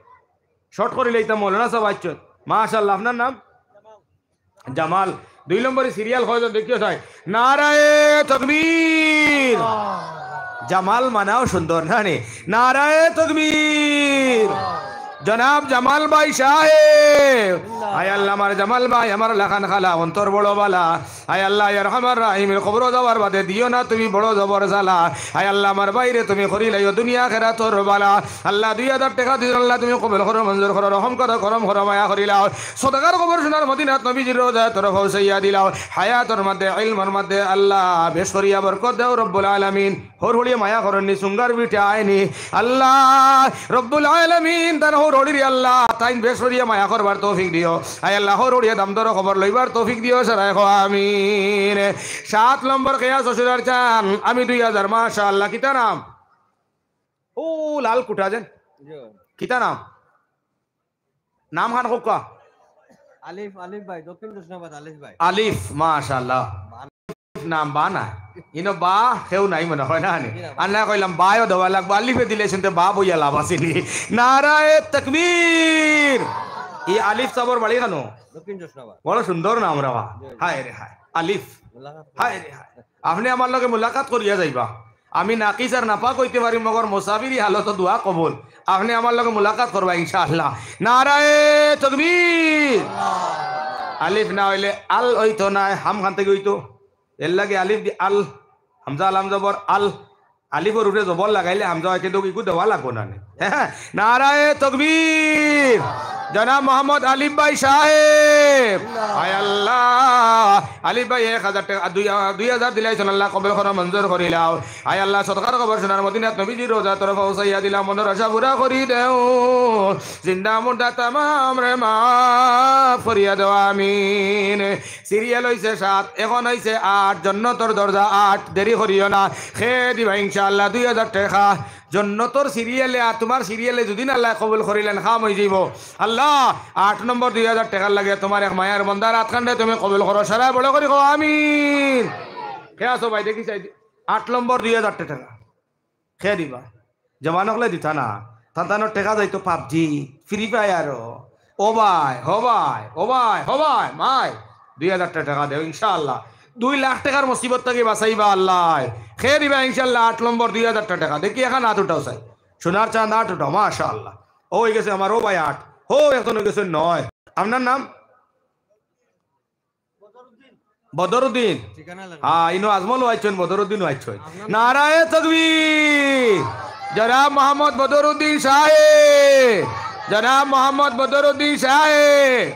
শর্ট করে লইতাম মৌলানা সাহেব আচ্ছত মাশাআল্লাহ আপনার নাম জামাল 2 নম্বরে সিরিয়াল হয় দেখিও তাই নারায়ে তাকবীর জামাল মানাও সুন্দর না নে নারায়ে তাকবীর জনাব জামাল ভাই সাহেব আয় আল্লাহ আমার জামাল ভাই আমার লাখান খালা অন্তর বড় বালা আয় আল্লাহ ইয়া রহমান রাহিমের খবর যাওয়ার বাদে দিও না তুমি বড় জবর জালা আয় আল্লাহ আমার বাইরে তুমি করিলাইও দুনিয়া আখিরাত তোর বালা আল্লাহ 2000 টাকা দিও আল্লাহ তুমি কবুল করো মঞ্জুর করো রহম করো করম করো মায়া করিলাও সদকার খবর শোনার মদিনাত নবীজির রোজা তোর পৌঁছাইয়া দিলাও হায়াতর মধ্যে ইলমের মধ্যে আল্লাহ বেশ করিয়া বরকত দাও রব্বুল আলামিন হরহরিয়া মায়া করনি সুঙ্গার বিটা আইনি আল্লাহ রব্বুল আলামিন তার হরহরি আল্লাহ তাইন বেশ করিয়া মায়া করবার তৌফিক দিও আয় আল্লাহ হরহরিয়া দাম দর খবর লইবার তৌফিক দিও সারাই আমিন 7 নম্বর কেয়া শ্বশুরার চান আমি 2000 মাশাআল্লাহ কিতা নাম ও লাল কুটা যেন কিতা নাম নাম খান কোকা আলিফ আলিফ ভাই দক্ষিণ কৃষ্ণাবাদ আলিফ ভাই আলিফ মাশাআল্লাহ নাম বা না ইনো বা কেউ নাই মনে হয় না আর না কইলাম বায়ও দেওয়া লাগবে আলিফে দিলে শুনতে বা বইয়া লাভ আসেনি নারায়ে তাকবীর এই আলিফ সাবর বাড়ি কেন দক্ষিণ কৃষ্ণাবাদ বড় সুন্দর নাম রে হায় রে হায় আলিফ হায় রে হায় আপনি আমার লগে মুলাকাত করিয়া যাইবা আমি নাকিস আর নাপা কইতে পারি মগর মুসাফিরি হালত দোয়া কবুল আপনি আমার লগে মুলাকাত করবা ইনশাআল্লাহ নারায়ে তাকবীর আলিফ না হইলে আল হইতো না হাম খান থেকে হইতো এর লাগে আলিফ দি আল হামজা আলাম জবর আল আলিফের উপরে জবর লাগাইলে হামজা হইতে তো ইকু দেওয়া লাগবো না হ্যাঁ নারায়ে তাকবীর জনাব মোহাম্মদ আলিফ ভাই সাহেব আয় আল্লাহ আলিফ ভাই 1000 টাকা 2000 দিলাইছেন আল্লাহ কবুল করো মঞ্জুর করিলাও আয় আল্লাহ সদকার খবর শোনার মদিনাত নবীজির রোজা তোর পৌঁছাইয়া দিলাম মনের আশা পুরা করি দেও জিন্দা মুর্দা তামাম রে মাফ করিয়া দেও আমিন সিরিয়াল হইছে 7 এখন হইছে 8 জান্নাতের দরজা 8 দেরি করিও না খেয়ে দিবা ইনশাআল্লাহ 2000 টাকা জন্নতর সিরিয়ালে আর তোমার সিরিয়ালে যদি না আল্লাহ কবুল করিলেন খাম হয়ে যাইব আল্লাহ 8 নম্বর 2000 টাকা লাগে তোমার এক মায়ার বন্দার আটখান্ডে তুমি কবুল করো সারা বড় করি কো আমিন কে আছো ভাই দেখি চাই 8 নম্বর 2000 টাকা খেয়ে দিবা জমানকলে দিতা না তাতানোর টাকা যাইতো পাবজি ফ্রি ফায়ার ও ভাই হো ভাই ও ভাই হো ভাই মাই 2000 টাকা দেও ইনশাআল্লাহ 2 লাখ টাকার মুসিবত থেকে বাঁচাইবা আল্লাহ খেয়ে দিবা ইনশাআল্লাহ 8 নম্বর 2000 টাকা দেখি এখন হাত উঠাও চাই সোনার চাঁদ 8 উঠাও মাশাআল্লাহ ও হয়ে গেছে আমার ও ভাই 8 হো এখন হয়ে গেছে 9 আপনার নাম বদরুদ্দিন হ্যাঁ ইনো আজমল আইছেন বদরুদ্দিন আইছেন নারায়ে তাকবীর জনাব মোহাম্মদ বদরুদ্দিন সাহেব জনাব মোহাম্মদ বদরুদ্দিন সাহেব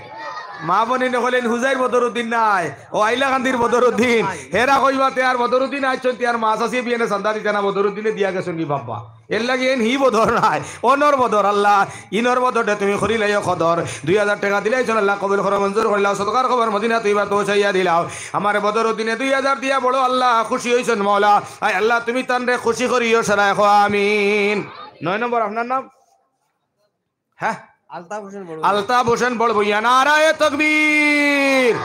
মা বনি নকলেন হুজাইর বদরুদ্দিন নাই ও আইলাকান্দির বদরুদ্দিন হেরা কইবা তে আর বদরুদ্দিন আইছেন তে আর মাছ আসি বিয়েনে সন্ধ্যা দিতে না বদরুদ্দিনে দিয়া গেছেন কি বাবা এর লাগি এন হি বদর নাই অনর বদর আল্লাহ ইনর বদরটা তুমি করিলাই খদর 2000 টাকা দিলাই চল আল্লাহ কবুল করে মঞ্জুর করলাও সদকার খবর মদিনা তুইবা পৌঁছাইয়া দিলাও আমার বদর দিনে 2000 দিয়া বড় আল্লাহ খুশি হইছেন মওলা আয় আল্লাহ তুমি তানরে খুশি করিও সারায় আমিন 9 নম্বর আপনার নাম হ্যাঁ আলতাফ হোসেন বড়বুইয়া নারায়ে তাকবীর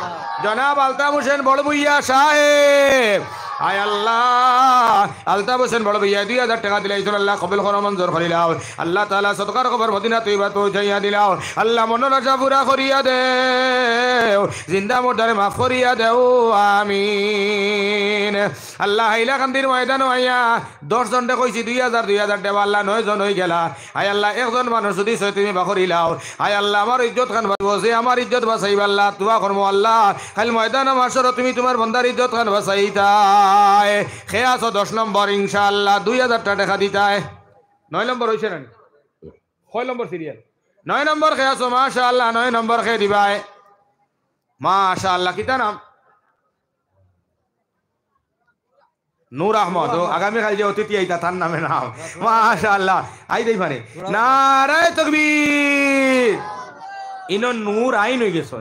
জনাব আলতাফ হোসেন বড়বুইয়া সাহেব আয় আল্লাহ আলতাফ হোসেন বড়বুইয়া 2000 টাকা দিলাই আল্লাহ কবুল করো মঞ্জুর করিলাও আল্লাহ তাআলা সদকার খবর মদিনা তৈবা পৌঁছাইয়া দিলাও আল্লাহ মনের আশা পুরা করিয়া দেও জিন্দা মুর্দারে মাফ করিয়া দেও আমিন আল্লাহ হাইলাকান্দির ময়দান আইয়া 10 জনটা কইছি 2000 দেবা আল্লাহ 9 জন হই গেলা আয় আল্লাহ একজন মানুষ যদি তুমি বাকরিলাও আয় আল্লাহ আমার ইজ্জত খান বাঁচাইবো আমার ইজ্জত বাঁচাইবা আল্লাহ তুয়া করমু আল্লাহ খালি ময়দান মাসর তুমি তোমার বন্দার ইজ্জত খান বাঁচাইতায় খেয়াছ 10 নম্বর ইনশাআল্লাহ 2000 টাকা দিতায় 9 নম্বর হইছে না 6 নম্বর সিরিয়াল 9 নম্বর খেয়াছ মাশাআল্লাহ 9 নম্বর খে দিবায় মাশাআল্লাহ কিতা নাম নূর আহমদ আগামী কাল যে অতিথি আইতা তার নামে নাম মাশাআল্লাহ আই দেই পারে নারায়ে তাকবীর ইনো নূর আইন হই গেছে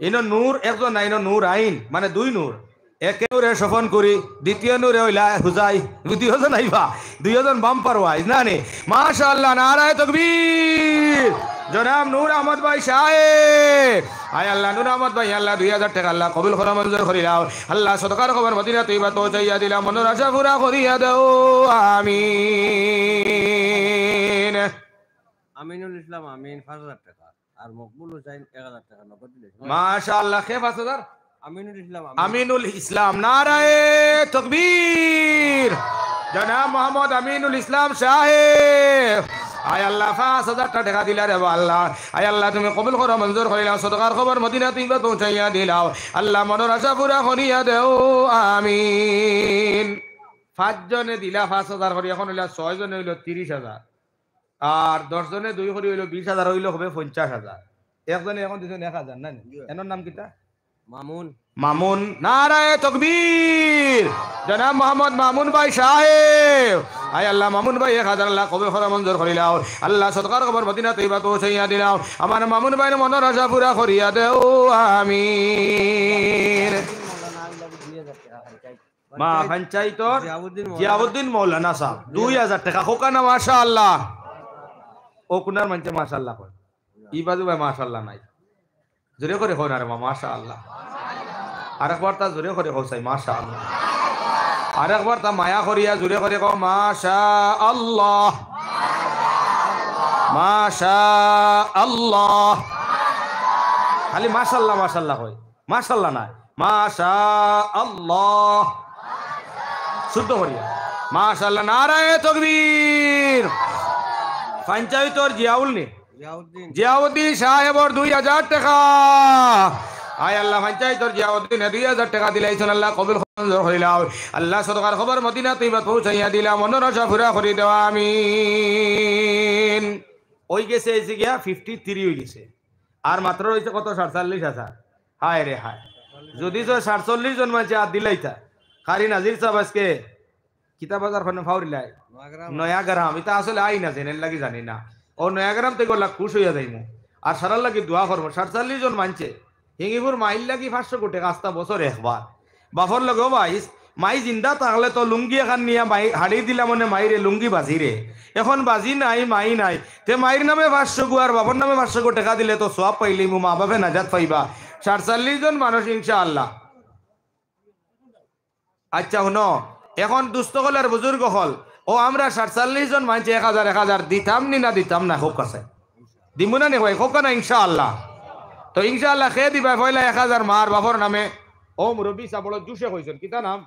ইনো নূর একজন না ইনো নূর আইন মানে দুই নূর একে নূরে শোভন করি দ্বিতীয় নূরে হইলা হুজাই দুইজন আইবা দুইজন বাম্পার ওয়াইজ না নে মাশাআল্লাহ নারায়ে তাকবীর জনাব নূর আহমদ ভাই সাহেব আয় আল্লাহ নূর আহমদ ভাই আল্লাহ 2000 টাকা আল্লাহ কবুল করে মঞ্জুর করিলাও আল্লাহ সদকার খবর মদিনা তৈবা পৌঁছাইয়া দিলাম মনের আশা পুরা করিয়া দাও আমিন আমিনুল ইসলাম আমিন 5000 টাকা আর মকবুল হোসেন 1000 টাকা নগদ দিলে মাশাআল্লাহ কে 5000 আমিনুল ইসলাম নারায়ে তাকবীর জনাব মোহাম্মদ আমিনুল ইসলাম সাহেব আয় আল্লাহ 5000 টাকা দিলা রে আল্লাহ আয় আল্লাহ তুমি কবুল করো মঞ্জুর করিলাও সদকার খবর মদিনা তৈবা পৌঁছাইয়া দিলাও আল্লাহ মনের আশা পুরা করিয়া দেও আমিন 5 জনে দিলা 5000 করে এখন হইলা 6 জনে হইল 30000 আর 10 জনে 2 করে হইল 20000 হইল হবে 50000 একজনে এখন দিছেন 1000 না এনর নাম কিটা মামুন নারায়ে তাকবীর জনাব মোহাম্মদ মামুন ভাই সাহেব আয় আল্লাহ মামুন ভাই 1000 আল্লাহ কবুল করে মঞ্জুর করিলাও আল্লাহ সদকার খবর মদিনা তৈবা পৌঁছাইয়া দিলাও আমার মামুন ভাইয়ের মনের আশা পুরা করিয়া দেও আমিন মা পঞ্চায়েতর জিয়াউদ্দিন মৌলানা সাহেব 2000 টাকা হোকানা মাশাআল্লাহ ও কুনার মঞ্চে মাশাআল্লাহ কয় ই বাজু ভাই মাশাআল্লাহ নাই জোরে করে কয় না রে মাশাআল্লাহ আরেকবার তা জোরে করে কও চাই মাশাআল্লাহ আরেকবার তা মায়া করিয়া জোরে করে কও মাশাআল্লাহ মাশাআল্লাহ খালি মাশাআল্লাহ মাশাআল্লাহ কয় মাশাআল্লাহ না মাশাআল্লাহ শুদ্ধ করিয়া মাশাআল্লাহ নারায়ে তাকবীর পঞ্চায়েতর জিয়াউদ্দিন সাহেবর 2000 টাকা আয় আল্লাহ পঞ্চায়েতর জিয়াউদ্দিন 2000 টাকা দিলাইছেন আল্লাহ কবুল করিলাও আল্লাহ সদকার খবর মদিনা তৈবা পৌঁছাইয়া দিলাম মনের আশা পুরা করি দেওয়া আমিন ওই গেছে এই গিয়া 53 হয়ে গেছে আর মাত্র রয়েছে কত 47,000 হায় রে হায় যদি 47 জন মানুষ আর দিলাইতা খারি নাজির সাহেব আজকে কিতাবাজার ফোনে ফাউরিলাই নয়াগ্রাম এটা আসলে আই না জেনের লাগি জানি না ও নয়াগ্রাম থেকে ওলা খুশ হইয়া যাইমু আর সারার লাগি দোয়া করবো 47 জন মানছে হিঙ্গিপুর মাইল লাগি 500 কোটি কাস্তা বছর একবার বাফর লগে ভাই মাই জিন্দা থাকলে তো লুঙ্গি এখান নিয়ে মাই হাড়ি দিলা মনে মাইরে লুঙ্গি বাজি রে এখন বাজি নাই মাই নাই তে মাইর নামে 500 গো আর বাবার নামে 500 টাকা দিলে তো সওয়াব পাইলি মু মা বাপে নাজাত পাইবা 47 জন মানুষ ইনশাআল্লাহ আচ্ছা শুনো এখন দুস্থ হল আর বুজুর্গ হল ও আমরা 47 জন মানছে 1000 দিতাম নি না দিতাম না হোক আছে দিমু না নে ভাই হোক না ইনশাআল্লাহ তো ইনশাআল্লাহ খেয়ে দিবা পয়লা 1000 মার বাপর নামে ও মুরব্বী সাহেব বড় জুসে কইছেন কিতা নাম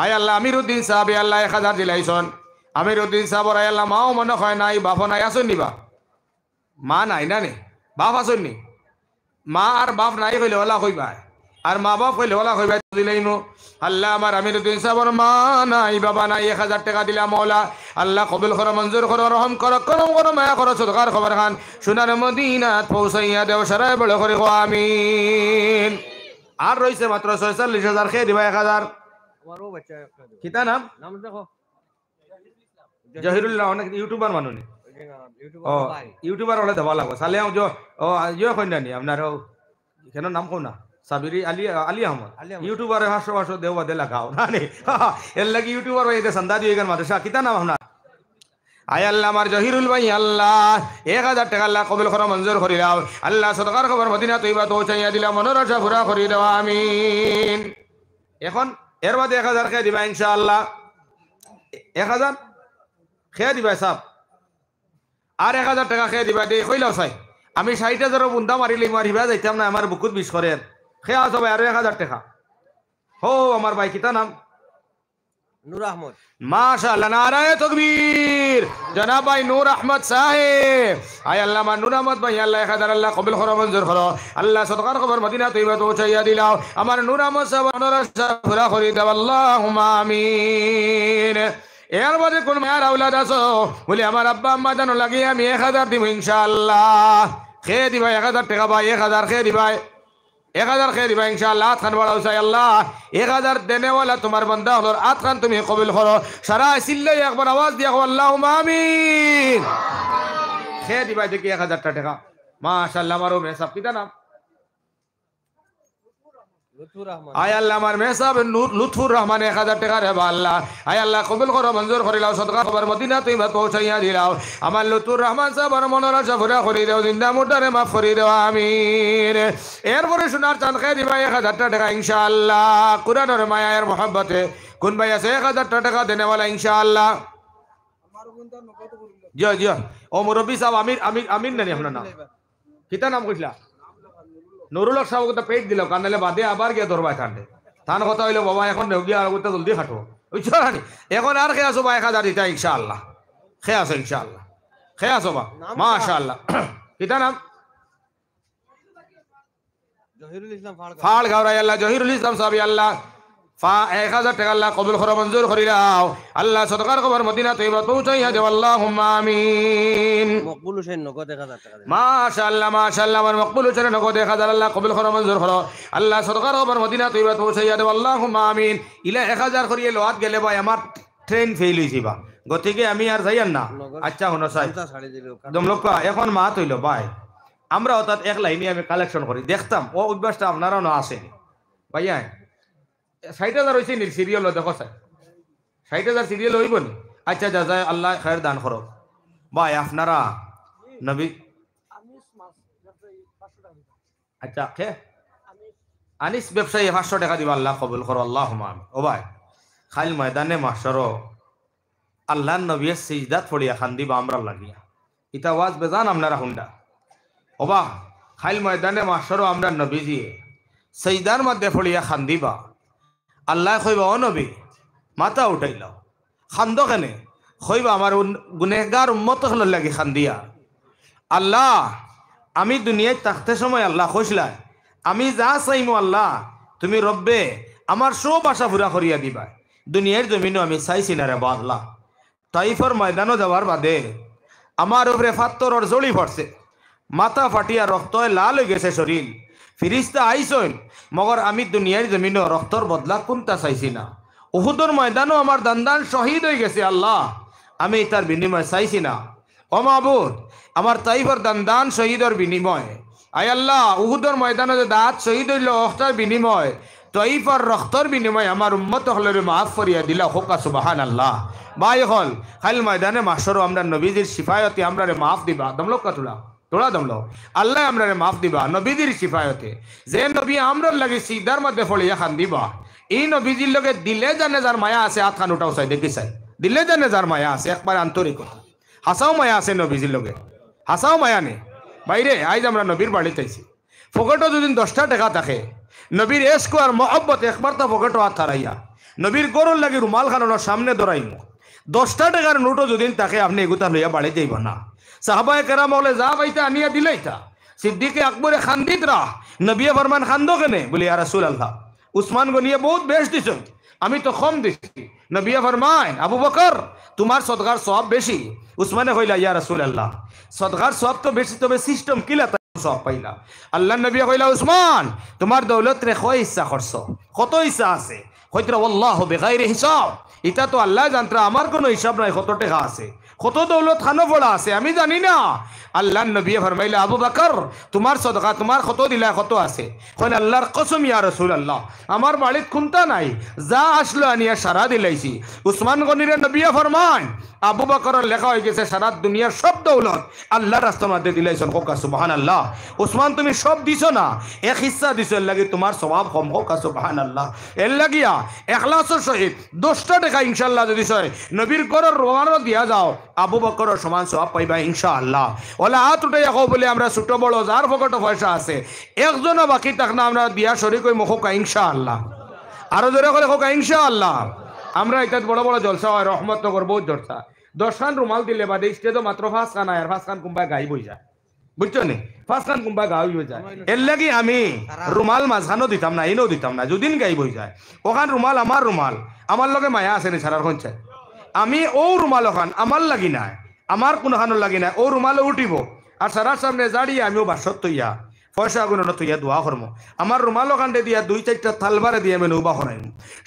আয় আল্লাহ আমিরউদ্দিন সাহেব আল্লাহ 1000 দিলাইছন আমিরউদ্দিন সাহেব আয় আল্লাহ মাও মনে হয় নাই বাপ নাই আসুন নিবা মা নাই না নে বাপ আসুন নি মা আর বাপ নাই কইলে ওলা কইবা আর মা বাপ কইলে ওলা কইবা দিলাইনো আল্লাহ আমার আমিরউদ্দিন সাহেবের মা নাই বাবা নাই 1000 টাকা দিলাম মওলা আল্লাহ কবুল করো মঞ্জুর করো রহম করো করম করো মায়া করো সদকার খবর খান সোনার মদিনাত পৌঁছাইয়া দেও সারায় বড় করে গো আমিন আর রইছে মাত্র 46000 খেয়ে দিবা 1000 আমারও বাচ্চা কিতা নাম নাম দেখো জহিরুল্লাহ অনেক ইউটিউবার মানুষ ইউটিউব ও ভাই ইউটিউবার হলে দেওয়া লাগবে চালে ও ইয়ে কই না নি আপনার ও কেন নাম কো না সাবিরি আলী আলী আহমদ আলী আহমদ। ইউটিউবার 500 দেওয়া দে লাগাও না নি এর লাগি ইউটিউবার হয়ে সন্ধ্যা দিয়ে গেল মাদ্রাসা কিতা নাম আপনার আয় আল্লাহ আমার জহিরুল ভাই আল্লাহ 1000 টাকা আল্লাহ কবুল করো মঞ্জুর করি দাও আল্লাহ সদকার খবর মদিনা তৈবা তো চাইয়া দিলা মনোরসা পুরা করি দাও আমিন এখন এর বাদে 1000 খেয়ে দিবা ইনশাআল্লাহ 1000 খেয়ে দিবা সাহেব আর 1000 টাকা খেয়ে দিবা দে কইলাও চাই আমি 60,000 বুন্দা মারিলে মারিবা যাইতাম না আমার বুকুত 20 করে খেয়ে আসো ভাই আর 1000 টাকা হো আমার ভাই কিতা নাম নূর আহমদ माशाअल्लाह नाराए तकबीर जनाब भाई नूर अहमद साहेब आय अल्लाह मा नूर अहमद भाई अल्लाह खदर अल्लाह कबूल करो मंजूर करो अल्लाह सदकार खबर मदीना तैयबा तो चाहिए दिलाओ हमारे नूर अहमद साहब मनोरसा पूरा करी दाओ अल्लाहुम्मा आमीन এর মধ্যে কোন মায়ের আওলাদ আছো বলি আমার আব্বা আম্মা জানো লাগি আমি 1000 দিব ইনশাআল্লাহ খেয়ে দিবা 1000 টাকা ভাই 1000 খেয়ে দিবা 1000 খেয়ে দিবা ইনশাআল্লাহ খান বড় চাই আল্লাহ 1000 দেনে वाला তোমার বান্দা হলো আত খান তুমি কবুল করো সারা সিল্লাই একবার আওয়াজ দিয়া আল্লাহুম্মা আমিন খেয়ে দিবা দেখি 1000 টাকা মাশাআল্লাহ আমারও মেসাব কিটা নাম লুৎফুর রহমান আয় আল্লাহ আমার মেসাব লুৎফুর রহমান 1000 টাকা রে আল্লাহ আয় আল্লাহ কবুল করো মঞ্জুর করে লাও সদকা খবর মদিনা তুই পৌঁছাইয়া দিলাও আমার লুৎফুর রহমান সাহেবের মনের আশা পুরা করে দাও জিন্দা মুর্দারে মাফ করে দাও আমিন এরপরে সোনার চাঁদ খেয়ে দিবা 1000 টাকা ইনশাআল্লাহ কুরআনের মায়ার মহব্বতে কোন ভাই আছে 1000 টাকা দেনে वाला ইনশাআল্লাহ জি জি ও মুরব্বি সাহেব আমির আমির আমির নানি আপনার নাম কিতা নাম কইলা নুরুল হক সাহেব পেট দিল কানলে বাদে আবার গিয়ে ধরবাই ঠান্ডে তান কথা হইলো বাবা এখন গিয়ে আর করতে জলদি খাটো বুঝছো না এখন আর খেয়ে আসো বা 1000 দিতা ইনশাআল্লাহ খেয়ে আসো ইনশাআল্লাহ খেয়ে আসো বা মাশাআল্লাহ কিতা নাম জহিরুল ইসলাম ফাল গাওরাই আল্লাহ জহিরুল ইসলাম সাহেব আল্লাহ 1000 টাকা আল্লাহ কবুল করো মঞ্জুর করি দাও আল্লাহ সদকার খবর মদিনা তৈবা পৌঁছাইয়া দাও আল্লাহুম্মা আমিন মকবুল হোসেন নগদ 1000 টাকা দেন মাশাআল্লাহ মাশাআল্লাহ আমার মকবুল হোসেন নগদ 1000 আল্লাহ কবুল করো মঞ্জুর করো আল্লাহ সদকার খবর মদিনা তৈবা পৌঁছাইয়া দাও আল্লাহুম্মা আমিন ইলা 1000 করিয়ে লোয়াত গেলে ভাই আমার ট্রেন ফেল হইছিবা গতিকে আমি আর যাইয়ান না আচ্ছা হনো সাহেব ছাড়ি দিল একদম লোক এখন মা তৈল ভাই আমরা অর্থাৎ এক লাইনে আমি কালেকশন করি দেখতাম ও অভ্যাসটা আপনারও না আসেনি ভাইয়া 60,000 হয়েছে নি সিরিয়াল দেখো স্যার 60,000 সিরিয়াল হইব নি আচ্ছা যা যায় আল্লাহ খায়ের দান করো ভাই আপনারা নবী আচ্ছা কে আনিস ব্যবসায়ী 500 টাকা দিবা আল্লাহ কবুল করো আল্লাহুম্মা আমিন ও ভাই খাইল ময়দানে মাশারো আল্লাহর নবীর সিজদাত পড়িয়া খান দিবা আমরা লাগিয়া ইতা ওয়াজ বেজান আপনারা হুন্ডা ও বা খাইল ময়দানে মাশারো আমরা নবীজি সিজদার মধ্যে পড়িয়া খান দিবা আল্লাহ কইবা ও নবী মাথা উঠাইলাও খান্দ কেনে কইবা আমার গুনেহগার উম্মত হল লাগি খান্দিয়া আল্লাহ আমি দুনিয়ায় থাকতে সময় আল্লাহ কইসলা আমি যা চাইমু আল্লাহ তুমি রব্বে আমার সব আশা পুরা করিয়া দিবা দুনিয়ার জমিনও আমি চাইছি না রে আল্লাহ তাইফর ময়দানও যাওয়ার বাদে আমার উপরে ফাত্তরর জড়ি পড়ছে মাথা ফাটিয়া রক্ত লাল হয়ে গেছে শরীর ফিরিস্তা আইসইন মগর আমি দুনিয়ার জমিনও রক্তর বদলা কোনটা চাইছি না উহুদর ময়দানও আমার দান্দান শহীদ হয়ে গেছে আল্লাহ আমি তার বিনিময় চাইছি না ও মাবুদ আমার তাইফর দান্দান শহীদর বিনিময় আয় আল্লাহ উহুদর ময়দানে যে দাঁত শহীদ হইল অখতার বিনিময় তাইফর রক্তর বিনিময় আমার উম্মত হলের মাফ করিয়া দিলা হোকা সুবহান আল্লাহ ভাই হল খাইল ময়দানে মাসরও আমরা নবীজির সিফায়তে আমরা রে মাফ দিবা দমলোক কাতুলা তোড়া দমলো আল্লাহ আমরা রে মাফ দিবা নবীজির সিফায়তে যে নবী আমরার লাগে সিদার মধ্যে ফলিয়া খান দিবা এই নবীজির লগে দিলে জানে যার মায়া আছে আত খান উঠাও চাই দেখি চাই দিলে জানে যার মায়া আছে একবার আন্তরিকতা হাসাও মায়া আছে নবীজির লগে হাসাও মায়া নেই বাইরে আইজ আমরা নবীর বাড়িতে আইছি ফকটও যদি 10টা টাকা থাকে নবীর এসকো আর মহব্বত একবার তো ফকটও হাত হারাইয়া নবীর গরুর লাগে রুমাল খানোর সামনে ধরাইম 10টা টাকার নোটও যদি তাকে আপনি এগুতা লইয়া বাড়ি যাইব না সাহাবায়ে কেরাম বলে যা পাইতা আনিয়া দিলেইতা সিদ্দিকে আকবরে খান্দিত রাহ নবী ফরমান খান্দো কেনে বলি ইয়া রাসূলুল্লাহ উসমান গনিয়ে বহুত বেশ দিছ আমি তো কম দিছি নবী ফরমান আবু বকর তোমার সদকার সওয়াব বেশি উসমানে কইলা ইয়া রাসূলুল্লাহ সদকার সওয়াব তো বেশি তবে সিস্টেম কিলা সওয়াব পাইলা আল্লাহ নবী কইলা উসমান তোমার দৌলত রে কয় ইচ্ছা করছো কত ইচ্ছা আছে হয়তো আল্লাহ বেগাইরে হিসাব, এটা তো আল্লাহ জানতরা, আমার কোনো হিসাব নাই কত টাকা আছে, কত দৌলত খানো পড়া আছে, আমি জানি না। আল্লাহ নবী ফরমাইলে আবু বকর তোমার সদকা তোমার কত দিলা, কত আছে? কইন আল্লাহর কসম ইয়া রাসূলুল্লাহ, আমার বাড়িত খুনতা নাই, যা আসলো আনিয়া সারা দিলাইছি। উসমান গনিরে নবী ফরমান আবু বকরের লেখা হয়ে গেছে সারা দুনিয়ার সব দৌলত আল্লাহর রাস্তার মধ্যে দিলাইছেন। কোকা সুবহানাল্লাহ। উসমান তুমি সব দিছো না, এক হিস্সা দিছো, এর লাগি তোমার স্বভাব কম। কোকা সুবহানাল্লাহ। এর লাগিয়া ইখলাসের সহিত 10টা টাকা ইনশাআল্লাহ যদি হয় নবীর ঘরের রোয়ানো দিয়া যাও, আবু বকরের সমান সওয়াব পাইবা ইনশাআল্লাহ। ওলা হাত উঠাইয়া কও বলে আমরা ছোট বড় যার পকেটে পয়সা আছে একজনও বাকি থাক না, আমরা দিয়া শরীক হই মুখোকা ইনশাআল্লাহ। আরো জোরে করে কোকা ইনশাআল্লাহ। আমরা এটা বড় বড় জলসা হয়, রহমতনগর বহুত জলসা, 10খান রুমাল দিলে বাদে স্টেজও মাত্র 5 খান আর 5 খান কুম্বা গাই বই যায়, বুঝছো নি? 5 খান কুম্বা গাই বই যায়। এর লাগি আমি রুমাল মাঝখানও দিতাম না, এনেও দিতাম না, যদিন গাই বই যায় ওখান রুমাল আমার লগে মায়া আছে নি ছাড়ার কোন চাই, আমি ও রুমাল ওখান আমার লাগি নাই, আমার কোনখানো লাগি নাই, ও রুমালে উঠিব আর সারার সামনে জাড়িয়ে আমিও বাসত তৈয়া পয়সা গুণ তৈয়া দোয়া করম। আমার রুমালো কাণ্ডে দিয়া 2-4টা থালবারে দিয়ে আমি নৌবা করাইম।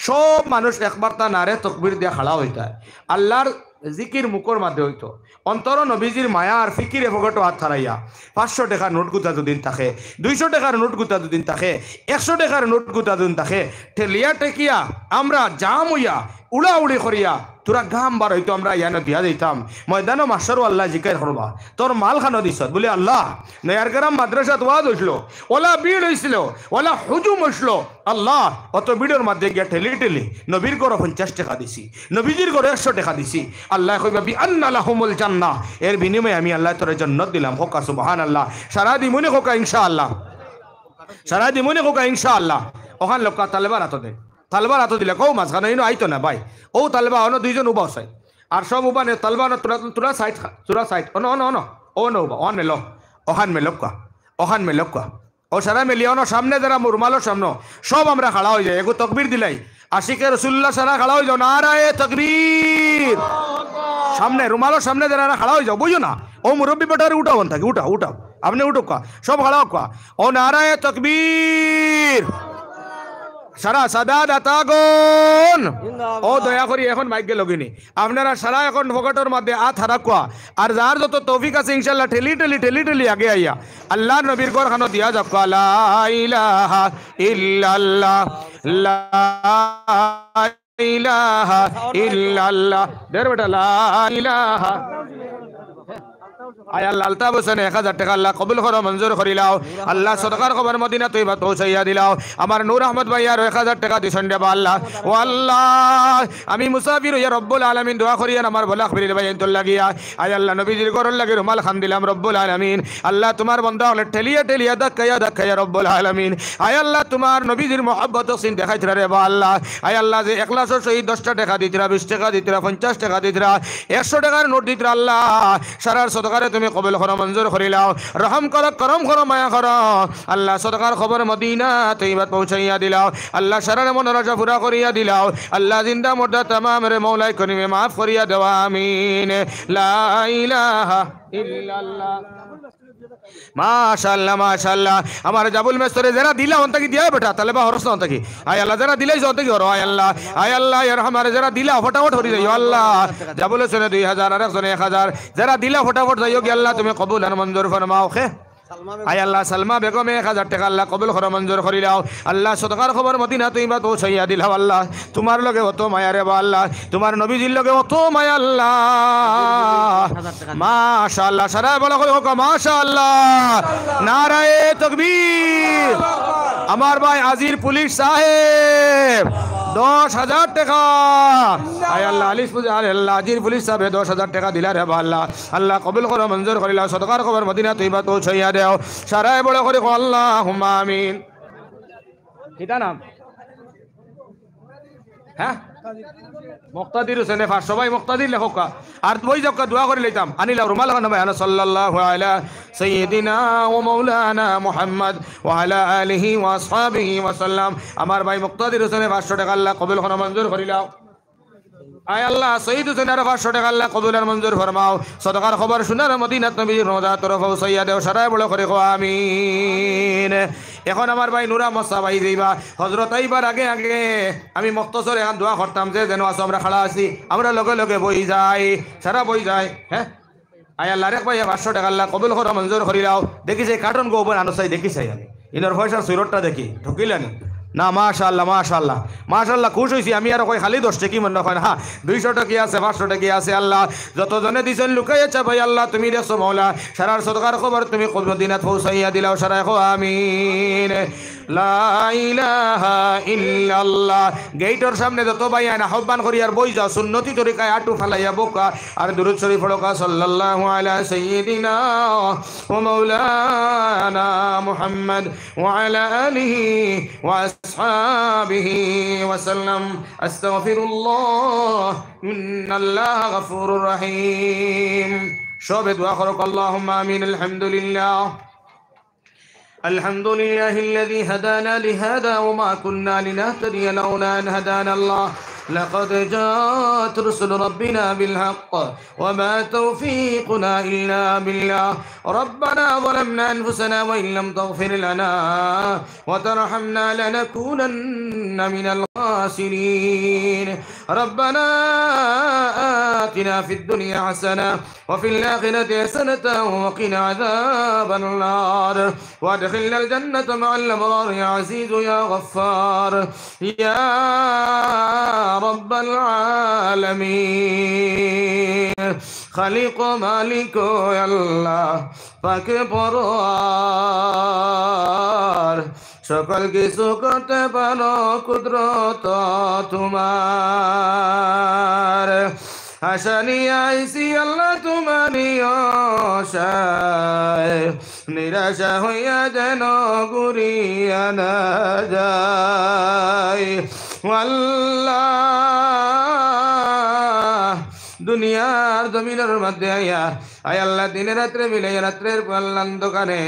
সব মানুষ একবার তা নারে তকবির দিয়া খাড়া হইতায়, আল্লাহর জিকির মুখর মাঝে হইতো, অন্তর নবীজির মায়া আর ফিকিরে ফকটো হাত ছাড়াইয়া 500 টাকার নোট গুতা দুদিন থাকে, 200 টাকার নোট গুতা দুদিন থাকে, 100 টাকার নোট গুতা দুদিন থাকে, ঠেলিয়া টেকিয়া আমরা জাম হইয়া উড়াউড়ি করিয়া তোরা গাম বার হইতো আমরা ইয়ানো দিয়া দিতাম। ময়দানো মাস্টারও আল্লাহ জিকার করবা তোর মাল খানো দিস বলে আল্লাহ নয়ার গ্রাম মাদ্রাসাত ওয়াজ হইছিল, ওলা ভিড় হয়েছিল, ওলা হুজুম হইছিল, আল্লাহ অত ভিড়ের মধ্যে গিয়া ঠেলি ঠেলি নবীর গড় 50 টাকা দিছি, নবীজির গড় 100 টাকা দিছি। আল্লাহ কইবা বি আন্না লাহুমুল জান্নাহ, এর বিনিময়ে আমি আল্লাহ তোরে জান্নাত দিলাম। হোকা সুবহানাল্লাহ। সারা দিমুনি হোকা ইনশাআল্লাহ, সারা দিমুনি হোকা ইনশাআল্লাহ। ওখান লোক তালেবার হাত দেন, তালবার হাত দিলে কৌ মাঝখানে ইনো আইতো না ভাই, ও তালবা অন্য 2জন উবা চাই আর সব উবা নে তালবা তুরা সাইড তুরা সাইড অন অন অন ও ন উবা অন মেলো ওখান মেলকা ওখান মেলকা ও সারা মেলিয়া অন সামনে যারা মুরমালোর সামনে সব আমরা খাড়া হয়ে যাই, এগো তকবীর দিলাই আশিকে রসুল্লাহ সারা খাড়া হয়ে যাও, নারায়ে তাকবীর। সামনে রুমালোর সামনে যারা খাড়া হয়ে যাও, বুঝো না ও মুরব্বী বেটারে উঠাও থাকে, উঠাও উঠাও আপনি উঠো কা সব খাড়া কা ও নারায়ে তাকবীর। সারা সাদা দাতাগণ ও দয়া করি এখন মাইকে লগিনি আপনারা সারা এখন ফকটের মধ্যে আত হারা কোয়া আর যার যত তৌফিক আছে ইনশাআল্লাহ ঠেলি ঠেলি ঠেলি ঠেলি আগে আইয়া আল্লাহ নবীর ঘর খানো দিয়া যাক। লা ইলাহা ইল্লাল্লাহ লা ইলাহা ইল্লাল্লাহ দের বেটা লা ইলাহা। আয় আল্লাহ আলতাফ হোসেন 1000 টাকা আল্লাহ কবুল করো, মঞ্জুর করিলাও। আল্লাহ সদকার খবর মদিনা তৈবা পৌঁছাইয়া দিলাও। আমার নূর আহমদ ভাই আর 1000 টাকা দিছেন দেবা আল্লাহ। ও আল্লাহ আমি মুসাফির হইয়া রব্বুল আলামিন দোয়া করিয়া আমার বলা খবরিল ভাই এন্তল লাগিয়া আয় আল্লাহ নবীজির ঘরের লাগি রুমাল খান দিলাম রব্বুল আলামিন। আল্লাহ তোমার বান্দা হলে ঠেলিয়া ঠেলিয়া ধাক্কাইয়া রব্বুল আলামিন। আয় আল্লাহ তোমার নবীজির মহব্বত সিন দেখাইতরা রে বা আল্লাহ। আয় আল্লাহ যে ইখলাসের সহিত 10টা টাকা দিতরা, 20 টাকা দিতরা, 50 টাকা দিতরা, 100 টাকার নোট দিতরা, আল্লাহ সারার সদকারে তুমি কবুল করো, মঞ্জুর করিলাও। রহম করো, করম করো, মায়া করো। আল্লাহ সদকার খবর মদিনা তৈবাত পৌঁছাইয়া দিলাও। আল্লাহ সারার মনোরজা পুরা করিয়া দিলাও। আল্লাহ জিন্দা মুর্দা তামাম রে মৌলাই করিমে মাফ করিয়া দেওয়া আমিন। লা ইলাহা ইল্লাল্লাহ। মাশাআল্লাহ মাশাআল্লাহ। আমার জাবুল মেস্তরে যারা দিলা অন্তা কি দিয়া বেটা তাহলে বা হরস অন্তা কি আয় আল্লাহ যারা দিলাই অন্তা কি হরো আয় আল্লাহ ইয়ার আমারে যারা দিলা ফটাফট হরি যাইও আল্লাহ। জাবুল হোসেনে 2000 আর একজনে 1000 যারা দিলা ফটাফট যাইও কি আল্লাহ তুমি কবুল আর মঞ্জুর ফরমাও। খে আয় আল্লাহ সালমা বেগমে 1000 টাকা আল্লাহ কবুল করো, মঞ্জুর করিলাও। আল্লাহ সদকার খবর মদিনা তৈবা পৌঁছাইয়া দিলাও। আল্লাহ তোমার লগে অত মায়া রে বা আল্লাহ, তোমার নবীজির লগে অত মায়া আল্লাহ। মাশাআল্লাহ সারা বলা করে হোক মাশাআল্লাহ, নারায়ে তাকবীর। আমার ভাই আজির পুলিশ সাহেব 10,000 টাকা আয় আল্লাহ আলিস পুজা আল্লাহ আজির পুলিশ সাহেব 10,000 টাকা দিলা রে বা আল্লাহ। আল্লাহ কবুল করো, মঞ্জুর করিলাও। সদকার খবর মদিনা তৈবা পৌঁছাইয়া দেও। সারায় বড় করে আল্লাহুম্মা আমিন। কিটা নাম হ্যাঁ মুক্তাদির হোসেন ফার সবাই মুক্তাদির লেখক আর বই যাক দোয়া করে লইতাম আনিলা রুমাল খান ভাই সাল্লাল্লাহু আলা সাইয়্যিদিনা ওয়া মাওলানা মুহাম্মদ ওয়া আলা আলিহি ওয়া আসহাবিহি ওয়া সাল্লাম। আমার ভাই মুক্তাদির হোসেন 500 টাকা আল্লাহ কবুল করো, মঞ্জুর করিলাও। আয় আল্লাহ সঈদ হোসেনের 500 টাকা আল্লাহ কবুল আর মঞ্জুর ফরমাও। সদকার খবর শুনার মদিনাত নবীর রওজা তরফ পৌঁছাইয়া দেও। সারায় বড় করে আমিন। এখন আমার ভাই নুরা মশা ভাই যাইবা হজরত আইবার আগে আগে আমি মক্তসর এখন দোয়া করতাম যে যেন আসো আমরা খাড়া আছি আমরা লগে লগে বই যাই সারা বই যায় হ্যাঁ আয় আল্লাহ রেখ ভাই 500 টাকা আল্লাহ কবুল করো মঞ্জুর করিলাও দেখি সেই কার্টন গোবর আনসাই দেখি চাই আমি ইনর পয়সার সুরটটা দেখি ঢুকিলানি না মাশাআল্লাহ মাশাআল্লাহ মাশাআল্লাহ খুশ হইছি আমি আর কই খালি 10 টাকা মনে হয় হ্যাঁ 200 টাকা আছে 500 টাকা আছে আল্লাহ যত জনে দিছেন লুকাইয়াছে ভাই আল্লাহ তুমি দেখছো মাওলা সারার সদকার খবর তুমি কবর দিনাত পৌঁছাইয়া দিলাও সারা কো আমিন লা ইলাহা ইল্লাল্লাহ গেইটর সামনে যত ভাই আইনা আহ্বান করি আর বই যাও সুন্নতি তরিকায় আটু ফালাইয়া বোকা আর দুরূদ শরীফ পড়কা সাল্লাল্লাহু আলা সাইয়্যিদিনা ওয়া মাওলানা মুহাম্মদ ওয়া আলা আলিহি ওয়া আসহাবিহি ওয়া সাল্লাম আস্তাগফিরুল্লাহ ইন্নাল্লাহা গফুরুর রহিম সবে দোয়া করক আল্লাহুম্মা আমিন আলহামদুলিল্লাহ الحمد لله الذي هدانا لهذا وما كنا لنهتدي لولا أن هدانا الله لقد جاءت رسل ربنا بالحق وما توفيقنا إلا بالله ربنا ظلمنا أنفسنا وإن لم تغفر لنا وترحمنا لنكونن من الخاسرين ربنا آتنا في الدنيا حسنة وفي الآخرة حسنة وقنا عذاب النار وادخلنا الجنة مع الأبرار يا عزيز يا غفار يا رب العالمين خالق مالك يا الله পাক পরওয়ার সকল কিছু করতে পারো কুদরত তোমার আশা নিয়ে আইসি আল্লাহ তোমারই আশায় নিরাশা হইয়া যেন ঘুরিয়া না যায় আল্লাহ দুনিয়ার জমিনের মধ্যে আয়া আয় আল্লাহ দিনে রাত্রে মিলে রাত্রের পাল্লান দোকানে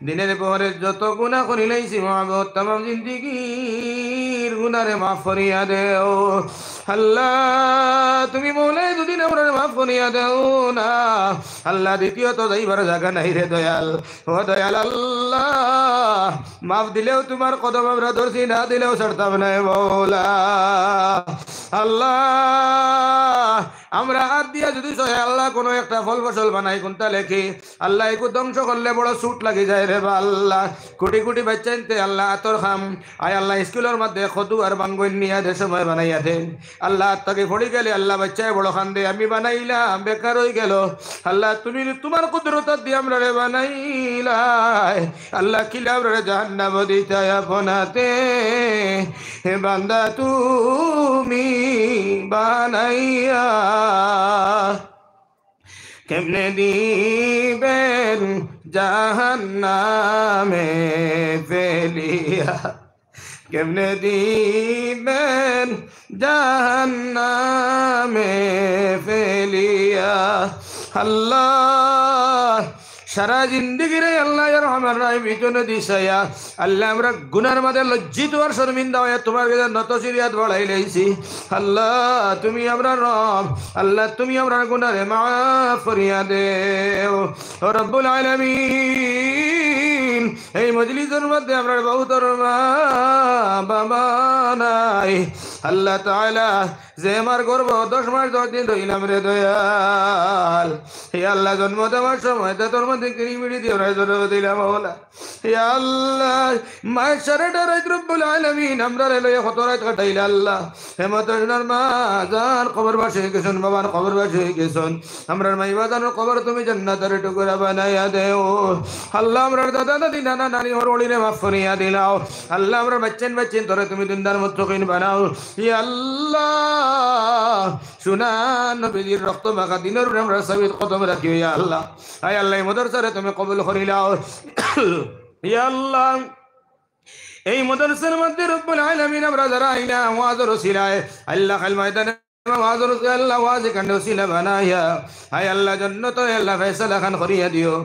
দিনের পরে যত গুনাহ করিলাইছি মহাবত তামাম জিন্দিগির গুনারে মাফ করিয়া দেও আল্লাহ তুমি মৌলাই দুদিন আমরা মাফ করিয়া দেও না আল্লাহ দ্বিতীয়ত যাইবার জায়গা নাই রে দয়াল ও দয়াল আল্লাহ মাফ দিলেও তোমার কদম আমরা ধরছি না দিলেও ছাড়তাম না মৌলা আল্লাহ আমরা হাত দিয়া যদি আল্লাহ কোনো একটা ফল ফসল বানাই কোনটা লেখি আল্লাহ একটু ধ্বংস করলে বড় ছুট লাগি যায় রে বা আল্লাহ কোটি কোটি বাচ্চা আনতে আল্লাহ আতর খাম আয় আল্লাহ স্কুলের মধ্যে খদু আর বাঙ্গন নিয়ে দে সময় বানাইয়া দেন আল্লাহ তাকে পড়ে গেলে আল্লাহ বাচ্চায় বড় খান দে আমি বানাইলাম বেকার হয়ে গেল আল্লাহ তুমি তোমার কুদরত দিয়ে আমরা রে বানাইলাই আল্লাহ কিলাম রে জাহান্নাম দিতে আপনাতে হে বান্দা তুমি বানাইয়া কেমনে দিবেন জাহান্নামে ফেলিয়া কেমনে দিবেন জাহান্নামে ফেলিয়া আল্লাহ সারা জিন্দিগি রে আল্লাহ রহমান রায় পিছনে দিশায়া আল্লাহ আমরা গুনার মধ্যে লজ্জিত আর শর্মিন্দা হয়ে তোমার কাছে নত সিরিয়াত বাড়াই লাইছি আল্লাহ তুমি আমরা রব আল্লাহ তুমি আমরা গুনারে মাফ করিয়া দেও ও রব্বুল আলামিন এই মজলিসের মধ্যে আমরা বহুত মা বাবা নাই আল্লাহ তাআলা যে আমার গর্ব 10 মাস 10 দিন ধইলাম রে দয়াল হে আল্লাহ জন্ম দেওয়ার সময় তোর মধ্যে কিরিমিড়ি দিয়ে ওরা জন্ম দিলাম মাওলা হে আল্লাহ মাশারেটা রাত রব্বুল আলামিন আমরা রে লয়ে কত রাত কাটাইলা আল্লাহ হে মতনার মা জান কবর বাসে গেছন বাবার কবর বাসে গেছন আমরার মাই বাজানোর কবর তুমি জান্নাতের টুকরা বানাইয়া দেও আল্লাহ আমরার দাদা দাদি নানা নানি ওর ওলিরে মাফ করিয়া দিলাও আল্লাহ আমরা বাচ্চেন তোরে তুমি দুনিয়ার মুত্তাকিন বানাও হে আল্লাহ সুনান নবীর রক্ত মাখা দিনের আমরা সাবিত কদম রাখি ইয়া আল্লাহ আয় আল্লাহ মাদ্রাসারে তুমি কবুল করিলাও ইয়া আল্লাহ এই মাদ্রাসার মধ্যে রব্বুল আলামিন আমরা যারা আইনা ওয়াজ রসিলায় আল্লাহ খাল ময়দানে ওয়াজর আল্লাহ ওয়াজ কান্ড ওসিলা বানাইয়া হায় আল্লাহ জন্নত আল্লাহ ফয়সালা খান করিয়া দিও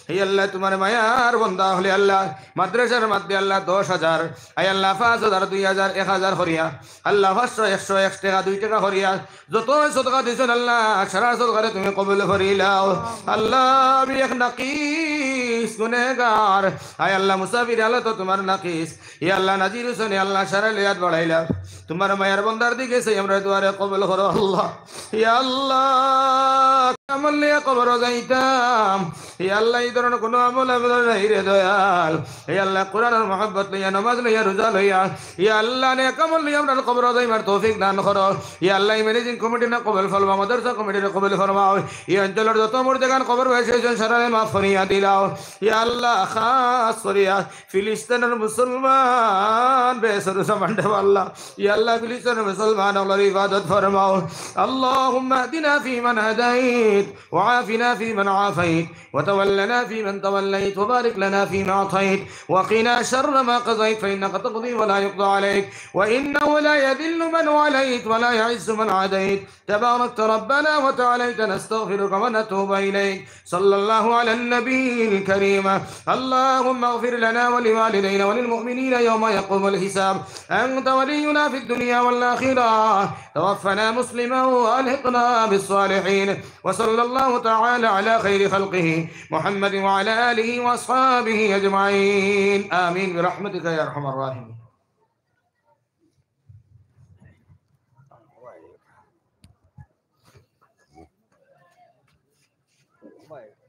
হে আল্লাহ তোমার মায়ার বন্দা হলে আল্লাহ মাদ্রাসার মধ্যে আল্লাহ 10,000 হায় আল্লাহ 5,000 2,000 1,000 করিয়া আল্লাহ 500 100 1 টাকা 2 টাকা করিয়া যত সদকা দিছেন আল্লাহ সারা সদকারে তুমি কবুল করিলাও আল্লাহ আমি এক নাকিস গুনেহগার হায় আল্লাহ মুসাফির আল্লাহ তো তোমার নাকিস হে আল্লাহ নাজির হোসেন আল্লাহ সারা লিয়াত বাড়াইলা তোমার মায়ের বন্দার দিকে সেই আমরা দুয়ারে কবুল করো আল্লাহ ইয়া আল্লাহ আমল নিয়ে কবর যাইতাম হে আল্লাহ এই ধরনের কোনো আমল আমল নাই রে দয়াল হে আল্লাহ কোরআনের মহব্বত লইয়া নামাজ লইয়া রোজা লইয়া ইয়া আল্লাহ নে আমল নিয়ে আমরা কবর যাইবার তৌফিক দান করো ইয়া আল্লাহ ম্যানেজিং কমিটি না কবুল ফরমাও মাদ্রাসা কমিটির কবুল ফরমাও এই অঞ্চলের যত মুর্দেগান কবর হয়েছে সারারে মাফ করিয়া দিলাও ইয়া আল্লাহ খাস করিয়া ফিলিস্তিনের মুসলমান বেসর সমান্ডে আল্লাহ ইয়া আল্লাহ ফিলিস্তিনের মুসলমান আল্লাহর ইবাদত ফরমাও আল্লাহুম্মা আহদিনা ফীমান হাদাইত وعافنا فيمن عافيت وتولنا فيمن توليت وبارك لنا فيما أعطيت وقنا شر ما قضيت فإنك تقضي ولا يقضى عليك وإنه لا يذل من واليت ولا يعز من عاديت تباركت ربنا وتعاليت نستغفرك ونتوب إليك صلى الله على النبي الكريم اللهم اغفر لنا ولوالدينا وللمؤمنين يوم يقوم الحساب أنت ولينا في الدنيا والآخرة توفنا مسلما وألحقنا بالصالحين وصلى الله تعالى على خير خلقه محمد وعلى آله وأصحابه أجمعين آمين برحمتك يا أرحم الراحمين Bye.